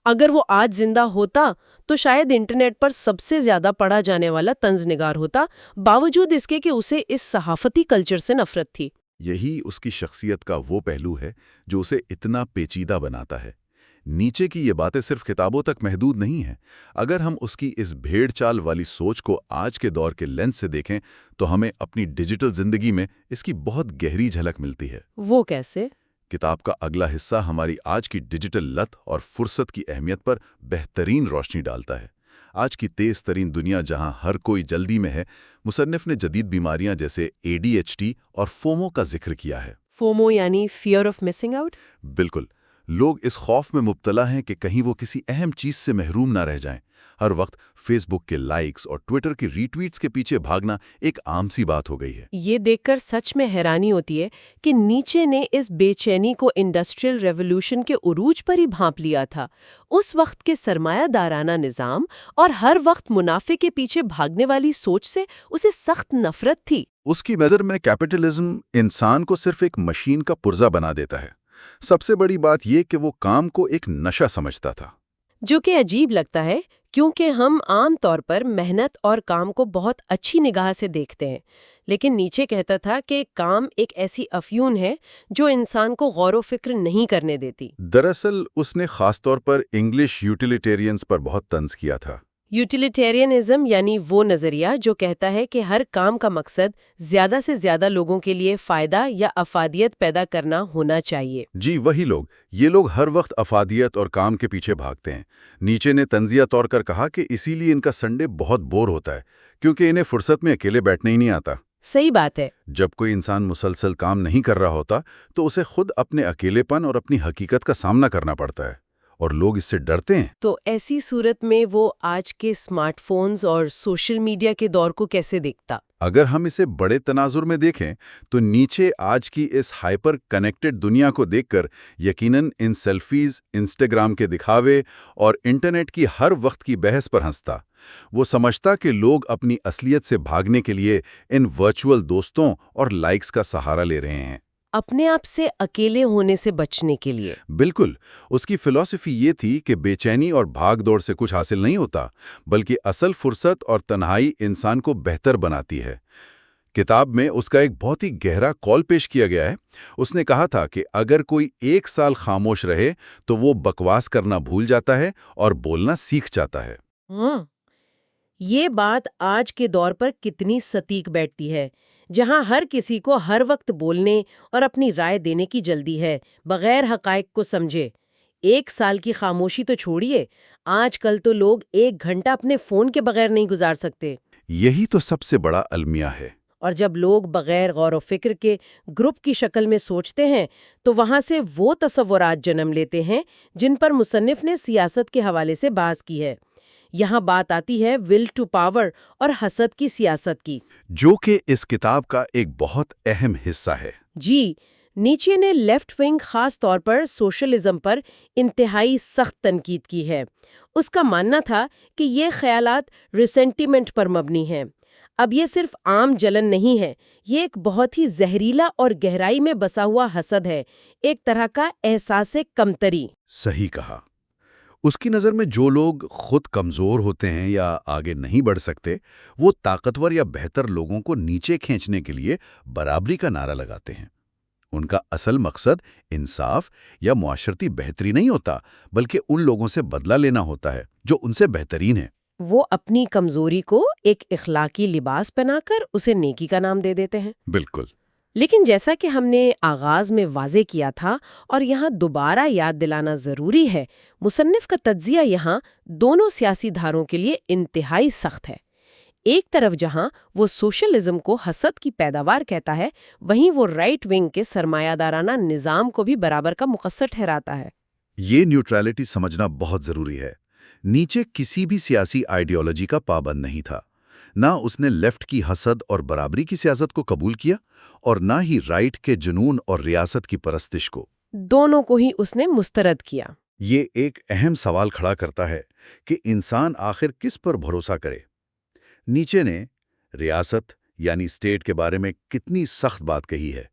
اگر وہ آج زندہ ہوتا تو شاید انٹرنیٹ پر سب سے زیادہ پڑھا جانے والا طنز نگار ہوتا، باوجود اس کے کہ اسے اس صحافتی کلچر سے نفرت تھی۔ یہی اس کی شخصیت کا وہ پہلو ہے جو اسے اتنا پیچیدہ بناتا ہے۔ نیچے کی یہ باتیں صرف کتابوں تک محدود نہیں ہیں۔ اگر ہم اس کی اس بھیڑ چال والی سوچ کو آج کے دور کے لینس سے دیکھیں تو ہمیں اپنی ڈیجیٹل زندگی میں اس کی بہت گہری جھلک ملتی ہے۔ وہ کیسے؟ کتاب کا اگلا حصہ ہماری آج کی ڈیجیٹل لت اور فرصت کی اہمیت پر بہترین روشنی ڈالتا ہے۔ آج کی تیز ترین دنیا جہاں ہر کوئی جلدی میں ہے، مصنف نے جدید بیماریاں جیسے ADHD اور فومو کا ذکر کیا ہے۔ فومو یعنی فیئر آف مسنگ آؤٹ؟ بالکل، لوگ اس خوف میں مبتلا ہیں کہ کہیں وہ کسی اہم چیز سے محروم نہ رہ جائیں۔ ہر وقت فیس بک کے لائکس اور ٹویٹر کی ری ٹویٹس کے پیچھے بھاگنا ایک عام سی بات ہو گئی ہے۔ یہ دیکھ کر سچ میں حیرانی ہوتی ہے کہ نیچے نے اس بے چینی کو انڈسٹریل ریولوشن کے عروج پر ہی بھانپ لیا تھا۔ اس وقت کے سرمایہ دارانہ نظام اور ہر وقت منافع کے پیچھے بھاگنے والی سوچ سے اسے سخت نفرت تھی۔ اس کی نظر میں کیپٹلزم انسان کو صرف ایک مشین کا پرزہ بنا دیتا ہے۔ سب سے بڑی بات یہ کہ وہ کام کو ایک نشہ سمجھتا تھا۔ جو کہ عجیب لگتا ہے کیونکہ ہم عام طور پر محنت اور کام کو بہت اچھی نگاہ سے دیکھتے ہیں، لیکن نیچے کہتا تھا کہ کام ایک ایسی افیون ہے جو انسان کو غور و فکر نہیں کرنے دیتی۔ دراصل اس نے خاص طور پر انگلش یوٹیلیٹیرینز پر بہت طنز کیا تھا۔ یوٹیلیٹیرینزم یعنی وہ نظریہ جو کہتا ہے کہ ہر کام کا مقصد زیادہ سے زیادہ لوگوں کے لیے فائدہ یا افادیت پیدا کرنا ہونا چاہیے۔ جی وہی لوگ، یہ لوگ ہر وقت افادیت اور کام کے پیچھے بھاگتے ہیں۔ نیچے نے طنزیہ طور پر کہا کہ اسی لیے ان کا سنڈے بہت بور ہوتا ہے، کیونکہ انہیں فرصت میں اکیلے بیٹھنے ہی نہیں آتا۔ صحیح بات ہے۔ جب کوئی انسان مسلسل کام نہیں کر رہا ہوتا تو اسے خود اپنے اکیلے پن اور اپنی حقیقت کا سامنا کرنا پڑتا ہے، اور لوگ اس سے ڈرتے ہیں۔ تو ایسی صورت میں وہ آج کے اسمارٹ فونز اور سوشل میڈیا کے دور کو کیسے دیکھتا؟ اگر ہم اسے بڑے تناظر میں دیکھیں تو نیچے آج کی اس ہائپر کنیکٹڈ دنیا کو دیکھ کر یقیناً ان سیلفیز، انسٹاگرام کے دکھاوے اور انٹرنیٹ کی ہر وقت کی بحث پر ہنستا۔ وہ سمجھتا کہ لوگ اپنی اصلیت سے بھاگنے کے لیے ان ورچوئل دوستوں اور لائکس کا سہارا لے رہے ہیں۔ اپنے آپ سے اکیلے ہونے سے بچنے کے لیے۔ بالکل، اس کی فلسفی یہ تھی کہ بے چینی اور بھاگ دوڑ سے کچھ حاصل نہیں ہوتا، بلکہ اصل فرصت اور تنہائی انسان کو بہتر بناتی ہے۔ کتاب میں اس کا ایک بہت ہی گہرا کال پیش کیا گیا ہے۔ اس نے کہا تھا کہ اگر کوئی 1 سال خاموش رہے تو وہ بکواس کرنا بھول جاتا ہے اور بولنا سیکھ جاتا ہے۔ یہ بات آج کے دور پر کتنی ستیک بیٹھتی ہے، جہاں ہر کسی کو ہر وقت بولنے اور اپنی رائے دینے کی جلدی ہے، بغیر حقائق کو سمجھے۔ 1 سال کی خاموشی تو چھوڑیے، آج کل تو لوگ 1 گھنٹہ اپنے فون کے بغیر نہیں گزار سکتے۔ یہی تو سب سے بڑا المیہ ہے۔ اور جب لوگ بغیر غور و فکر کے گروپ کی شکل میں سوچتے ہیں تو وہاں سے وہ تصورات جنم لیتے ہیں جن پر مصنف نے سیاست کے حوالے سے بحث کی ہے۔ یہاں بات آتی ہے ول ٹو پاور اور حسد کی سیاست کی، جو کہ اس کتاب کا ایک بہت اہم حصہ ہے۔ جی نیچے نے لیفٹ ونگ خاص طور پر سوشلزم پر انتہائی سخت تنقید کی ہے۔ اس کا ماننا تھا کہ یہ خیالات ریسنٹیمنٹ پر مبنی ہیں۔ اب یہ صرف عام جلن نہیں ہے، یہ ایک بہت ہی زہریلا اور گہرائی میں بسا ہوا حسد ہے، ایک طرح کا احساس کمتری۔ صحیح کہا۔ اس کی نظر میں جو لوگ خود کمزور ہوتے ہیں یا آگے نہیں بڑھ سکتے، وہ طاقتور یا بہتر لوگوں کو نیچے کھینچنے کے لیے برابری کا نعرہ لگاتے ہیں۔ ان کا اصل مقصد انصاف یا معاشرتی بہتری نہیں ہوتا، بلکہ ان لوگوں سے بدلہ لینا ہوتا ہے جو ان سے بہترین ہیں۔ وہ اپنی کمزوری کو ایک اخلاقی لباس پہنا کر اسے نیکی کا نام دے دیتے ہیں۔ بالکل۔ لیکن جیسا کہ ہم نے آغاز میں واضح کیا تھا اور یہاں دوبارہ یاد دلانا ضروری ہے، مصنف کا تجزیہ یہاں دونوں سیاسی دھاروں کے لیے انتہائی سخت ہے۔ ایک طرف جہاں وہ سوشلزم کو حسد کی پیداوار کہتا ہے، وہیں وہ رائٹ ونگ کے سرمایہ دارانہ نظام کو بھی برابر کا مقصر ٹھہراتا ہے۔ یہ نیوٹرالٹی سمجھنا بہت ضروری ہے۔ نیچے کسی بھی سیاسی آئیڈیالوجی کا پابند نہیں تھا۔ نہ اس نے لیفٹ کی حسد اور برابری کی سیاست کو قبول کیا اور نہ ہی رائٹ کے جنون اور ریاست کی پرستش کو۔ دونوں کو ہی اس نے مسترد کیا۔ یہ ایک اہم سوال کھڑا کرتا ہے کہ انسان آخر کس پر بھروسہ کرے۔ نیچے نے ریاست یعنی اسٹیٹ کے بارے میں کتنی سخت بات کہی ہے۔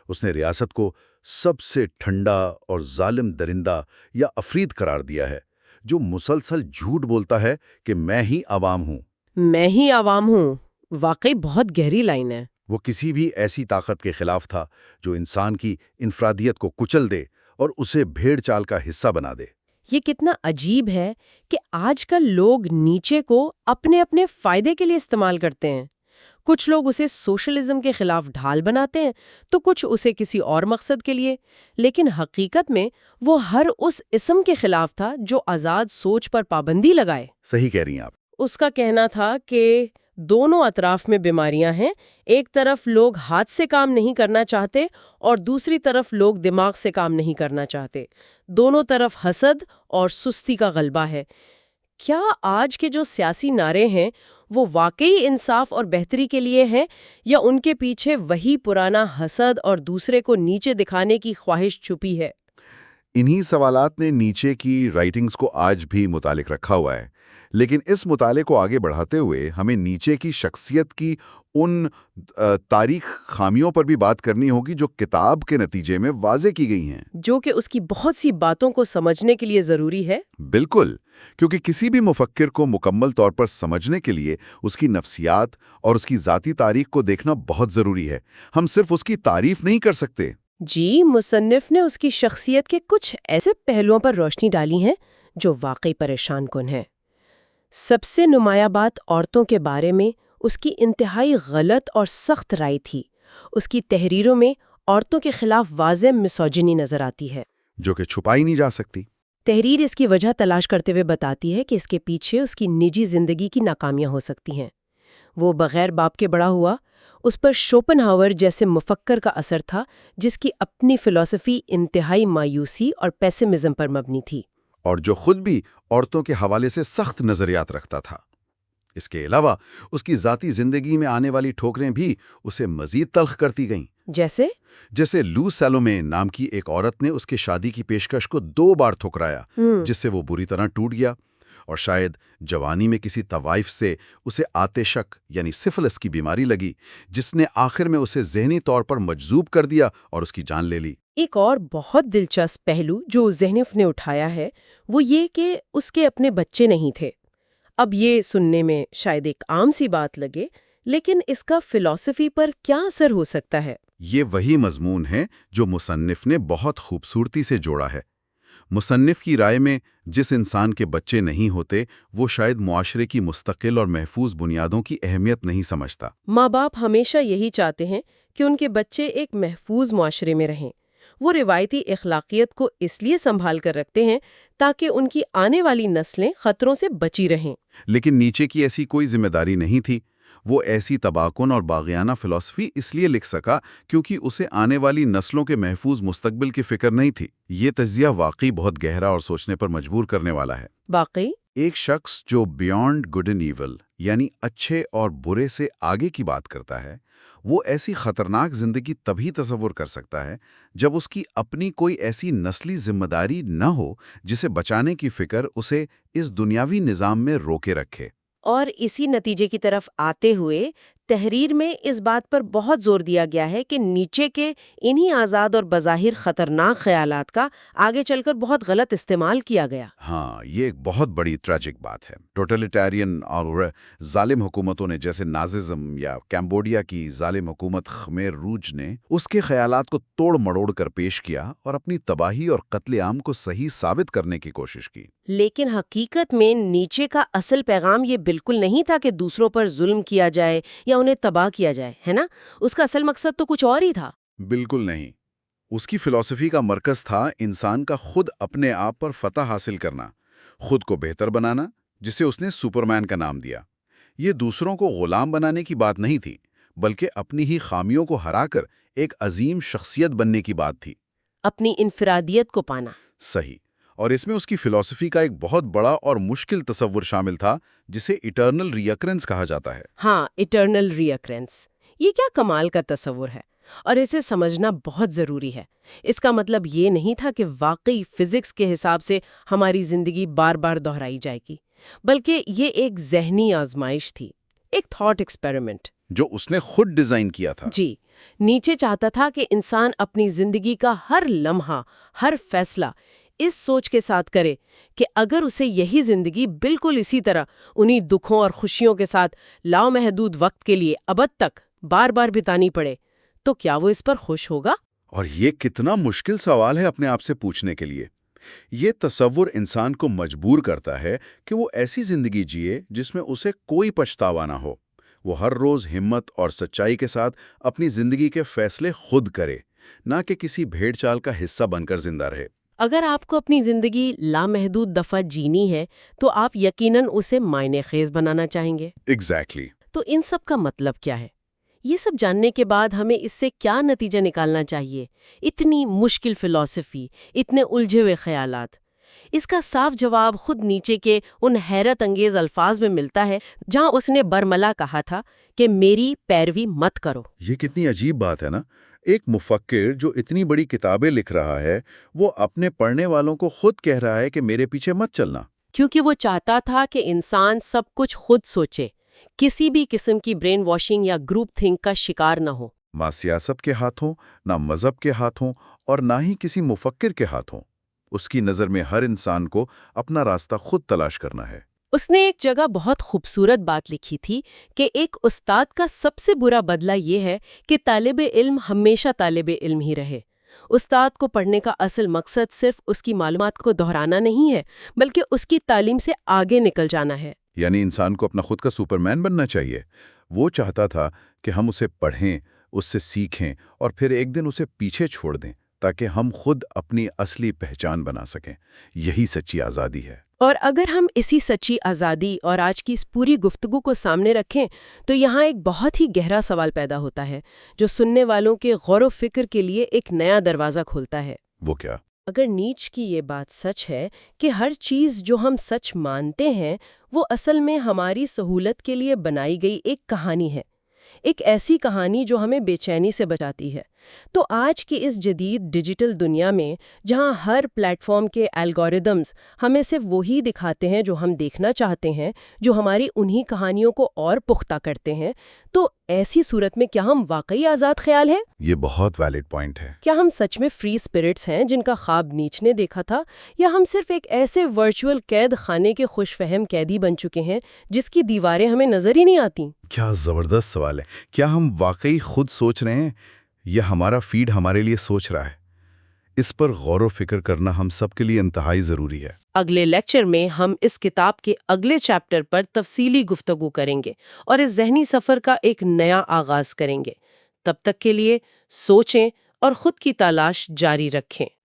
اس نے ریاست کو سب سے ٹھنڈا اور ظالم درندہ یا افرید قرار دیا ہے، جو مسلسل جھوٹ بولتا ہے کہ میں ہی عوام ہوں۔ میں ہی عوام ہوں، واقعی بہت گہری لائن ہے۔ وہ کسی بھی ایسی طاقت کے خلاف تھا جو انسان کی انفرادیت کو کچل دے اور اسے بھیڑ چال کا حصہ بنا دے۔ یہ کتنا عجیب ہے کہ آج کل لوگ نیچے کو اپنے اپنے فائدے کے لیے استعمال کرتے ہیں۔ کچھ لوگ اسے سوشلزم کے خلاف ڈھال بناتے ہیں تو کچھ اسے کسی اور مقصد کے لیے، لیکن حقیقت میں وہ ہر اس اسم کے خلاف تھا جو آزاد سوچ پر پابندی لگائے۔ صحیح کہہ رہی ہیں آپ۔ اس کا کہنا تھا کہ دونوں اطراف میں بیماریاں ہیں، ایک طرف لوگ ہاتھ سے کام نہیں کرنا چاہتے اور دوسری طرف لوگ دماغ سے کام نہیں کرنا چاہتے۔ دونوں طرف حسد اور سستی کا غلبہ ہے۔ کیا آج کے جو سیاسی نعرے ہیں وہ واقعی انصاف اور بہتری کے لیے ہیں، یا ان کے پیچھے وہی پرانا حسد اور دوسرے کو نیچے دکھانے کی خواہش چھپی ہے؟ انہی سوالات نے نیچے کی رائٹنگز کو آج بھی متعلق رکھا ہوا ہے، لیکن اس مطالعے کو آگے بڑھاتے ہوئے ہمیں نیچے کی شخصیت کی ان تاریخ خامیوں پر بھی بات کرنی ہوگی جو کتاب کے نتیجے میں واضح کی گئی ہیں، جو کہ اس کی بہت سی باتوں کو سمجھنے کے لیے ضروری ہے۔ بالکل، کیونکہ کسی بھی مفکر کو مکمل طور پر سمجھنے کے لیے اس کی نفسیات اور اس کی ذاتی تاریخ کو دیکھنا بہت ضروری ہے۔ ہم صرف اس کی تعریف نہیں کر سکتے۔ جی، مصنف نے اس کی شخصیت کے کچھ ایسے پہلوؤں پر روشنی ڈالی ہیں جو واقعی پریشان کن ہیں۔ سب سے نمایاں بات عورتوں کے بارے میں اس کی انتہائی غلط اور سخت رائے تھی۔ اس کی تحریروں میں عورتوں کے خلاف واضح مسوجنی نظر آتی ہے، جو کہ چھپائی نہیں جا سکتی۔ تحریر اس کی وجہ تلاش کرتے ہوئے بتاتی ہے کہ اس کے پیچھے اس کی نجی زندگی کی ناکامیاں ہو سکتی ہیں۔ وہ بغیر باپ کے بڑا ہوا، اس پر شوپنہاور جیسے مفکر کا اثر تھا جس کی اپنی فلسفی انتہائی مایوسی اور پیسمزم پر مبنی تھی، اور جو خود بھی عورتوں کے حوالے سے سخت نظریات رکھتا تھا۔ اس کے علاوہ اس کی ذاتی زندگی میں آنے والی ٹھوکریں بھی اسے مزید تلخ کرتی گئیں۔ جیسے لو سیلومے نام کی ایک عورت نے اس کے شادی کی پیشکش کو 2 بار ٹھکرایا، جس سے وہ بری طرح ٹوٹ گیا، اور شاید جوانی میں کسی طوائف سے اسے آتشک یعنی سفلس کی بیماری لگی، جس نے آخر میں اسے ذہنی طور پر مجذوب کر دیا اور اس کی جان لے لی۔ ایک اور بہت دلچسپ پہلو جو زینف نے اٹھایا ہے وہ یہ کہ اس کے اپنے بچے نہیں تھے۔ اب یہ سننے میں شاید ایک عام سی بات لگے، لیکن اس کا فلسفی پر کیا اثر ہو سکتا ہے؟ یہ وہی مضمون ہے جو مصنف نے بہت خوبصورتی سے جوڑا ہے۔ مصنف کی رائے میں جس انسان کے بچے نہیں ہوتے وہ شاید معاشرے کی مستقل اور محفوظ بنیادوں کی اہمیت نہیں سمجھتا۔ ماں باپ ہمیشہ یہی چاہتے ہیں کہ ان کے بچے ایک محفوظ معاشرے میں رہیں۔ وہ روایتی اخلاقیت کو اس لیے سنبھال کر رکھتے ہیں تاکہ ان کی آنے والی نسلیں خطروں سے بچی رہیں۔ لیکن نیچے کی ایسی کوئی ذمہ داری نہیں تھی۔ وہ ایسی تباکن اور باغیانہ فلسفی اس لیے لکھ سکا کیونکہ اسے آنے والی نسلوں کے محفوظ مستقبل کی فکر نہیں تھی۔ یہ تجزیہ واقعی بہت گہرا اور سوچنے پر مجبور کرنے والا ہے۔ واقعی ایک شخص جو بیونڈ گڈ اینڈ ایول یعنی اچھے اور برے سے آگے کی بات کرتا ہے، وہ ایسی خطرناک زندگی تبھی تصور کر سکتا ہے جب اس کی اپنی کوئی ایسی نسلی ذمہ داری نہ ہو جسے بچانے کی فکر اسے اس دنیاوی نظام میں روکے رکھے۔ اور اسی نتیجے کی طرف آتے ہوئے تحریر میں اس بات پر بہت زور دیا گیا ہے کہ نیچے کے انہی آزاد اور بظاہر خطرناک خیالات کا آگے چل کر بہت غلط استعمال کیا گیا۔ ہاں، یہ ایک بہت بڑی ٹریجک بات ہے۔ ٹوٹلیٹیرین اور ظالم حکومتوں نے جیسے ناززم یا کیمبوڈیا کی ظالم حکومت خمیر روج نے اس کے خیالات کو توڑ مڑوڑ کر پیش کیا اور اپنی تباہی اور قتل عام کو صحیح ثابت کرنے کی کوشش کی۔ لیکن حقیقت میں نیچے کا اصل پیغام یہ بالکل نہیں تھا کہ دوسروں پر ظلم کیا جائے یا انہیں تباہ کیا جائے، ہے نا؟ اس کا اصل مقصد تو کچھ اور ہی تھا۔ بالکل نہیں۔ اس کی فلسفی کا مرکز تھا انسان کا خود اپنے آپ پر فتح حاصل کرنا، خود کو بہتر بنانا، جسے اس نے سپرمین کا نام دیا۔ یہ دوسروں کو غلام بنانے کی بات نہیں تھی، بلکہ اپنی ہی خامیوں کو ہرا کر ایک عظیم شخصیت بننے کی بات تھی۔ اپنی انفرادیت کو پانا۔ صحیح۔ اور اس میں اس کی فلسفی کا ایک بہت بڑا اور مشکل تصور شامل تھا جسے ایٹرنل ریکرنس کہا جاتا ہے۔ ہاں، ایٹرنل ریکرنس، یہ کیا کمال کا تصور ہے، اور اسے سمجھنا بہت ضروری ہے۔ اس کا مطلب یہ نہیں تھا کہ واقعی فزکس کے حساب سے ہماری زندگی بار بار دہرائی جائے گی، بلکہ یہ ایک ذہنی آزمائش تھی، ایک تھاٹ ایکسپیریمنٹ جو اس نے خود ڈیزائن کیا تھا۔ جی، نیچے چاہتا تھا کہ انسان اپنی زندگی کا ہر لمحہ، ہر فیصلہ اس سوچ کے ساتھ کرے کہ اگر اسے یہی زندگی بالکل اسی طرح انہی دکھوں اور خوشیوں کے ساتھ لامحدود وقت کے لیے ابد تک بار بار بتانی پڑے تو کیا وہ اس پر خوش ہوگا؟ اور یہ کتنا مشکل سوال ہے اپنے آپ سے پوچھنے کے لیے۔ یہ تصور انسان کو مجبور کرتا ہے کہ وہ ایسی زندگی جیے جس میں اسے کوئی پچھتاوا نہ ہو۔ وہ ہر روز ہمت اور سچائی کے ساتھ اپنی زندگی کے فیصلے خود کرے، نہ کہ کسی بھیڑ چال کا حصہ بن کر زندہ رہے۔ اگر آپ کو اپنی زندگی لامحدود دفعہ جینی ہے تو آپ یقیناً اسے معنی خیز بنانا چاہیں گے۔ ایگزیکٹلی۔ تو ان سب کا مطلب کیا ہے؟ یہ سب جاننے کے بعد ہمیں اس سے کیا نتیجہ نکالنا چاہیے؟ اتنی مشکل فلسفی، اتنے الجھے ہوئے خیالات۔ اس کا صاف جواب خود نیچے کے ان حیرت انگیز الفاظ میں ملتا ہے جہاں اس نے برملا کہا تھا کہ میری پیروی مت کرو۔ یہ کتنی عجیب بات ہے نا، ایک مفکر جو اتنی بڑی کتابیں لکھ رہا ہے وہ اپنے پڑھنے والوں کو خود کہہ رہا ہے کہ میرے پیچھے مت چلنا۔ کیونکہ وہ چاہتا تھا کہ انسان سب کچھ خود سوچے، کسی بھی قسم کی برین واشنگ یا گروپ تھنک کا شکار نہ ہو۔ نہ سیاست کے ہاتھوں، نہ مذہب کے ہاتھوں، اور نہ ہی کسی مفکر کے ہاتھوں۔ اس کی نظر میں ہر انسان کو اپنا راستہ خود تلاش کرنا ہے۔ اس نے ایک جگہ بہت خوبصورت بات لکھی تھی کہ ایک استاد کا سب سے برا بدلہ یہ ہے کہ طالب علم ہمیشہ طالب علم ہی رہے۔ استاد کو پڑھنے کا اصل مقصد صرف اس کی معلومات کو دہرانا نہیں ہے، بلکہ اس کی تعلیم سے آگے نکل جانا ہے۔ یعنی انسان کو اپنا خود کا سپرمین بننا چاہیے۔ وہ چاہتا تھا کہ ہم اسے پڑھیں، اس سے سیکھیں اور پھر ایک دن اسے پیچھے چھوڑ دیں تاکہ ہم خود اپنی اصلی پہچان بنا سکیں۔ یہی سچی آزادی ہے۔ اور اگر ہم اسی سچی آزادی اور آج کی اس پوری گفتگو کو سامنے رکھیں تو یہاں ایک بہت ہی گہرا سوال پیدا ہوتا ہے جو سننے والوں کے غور و فکر کے لیے ایک نیا دروازہ کھولتا ہے۔ وہ کیا؟ اگر نیچ کی یہ بات سچ ہے کہ ہر چیز جو ہم سچ مانتے ہیں وہ اصل میں ہماری سہولت کے لیے بنائی گئی ایک کہانی ہے، ایک ایسی کہانی جو ہمیں بے چینی سے بچاتی ہے، تو آج کی اس جدید ڈیجیٹل دنیا میں جہاں ہر پلیٹ فارم کے الگوریدمز ہمیں صرف وہی دکھاتے ہیں جو ہم دیکھنا چاہتے ہیں، جو ہماری انہی کہانیوں کو اور پختہ کرتے ہیں، تو ایسی صورت میں کیا ہم واقعی آزاد خیال ہیں؟ یہ بہت ویلڈ پوائنٹ ہے۔ کیا ہم سچ میں فری اسپرٹس ہیں جن کا خواب نیچ نے دیکھا تھا، یا ہم صرف ایک ایسے ورچوئل قید خانے کے خوش فہم قیدی بن چکے ہیں جس کی دیواریں ہمیں نظر ہی نہیں آتی؟ کیا زبردست سوال ہے۔ کیا ہم واقعی خود سوچ رہے ہیں یا ہمارا فیڈ ہمارے لیے سوچ رہا ہے؟ اس پر غور و فکر کرنا ہم سب کے لیے انتہائی ضروری ہے۔ اگلے لیکچر میں ہم اس کتاب کے اگلے چیپٹر پر تفصیلی گفتگو کریں گے اور اس ذہنی سفر کا ایک نیا آغاز کریں گے۔ تب تک کے لیے سوچیں اور خود کی تلاش جاری رکھیں۔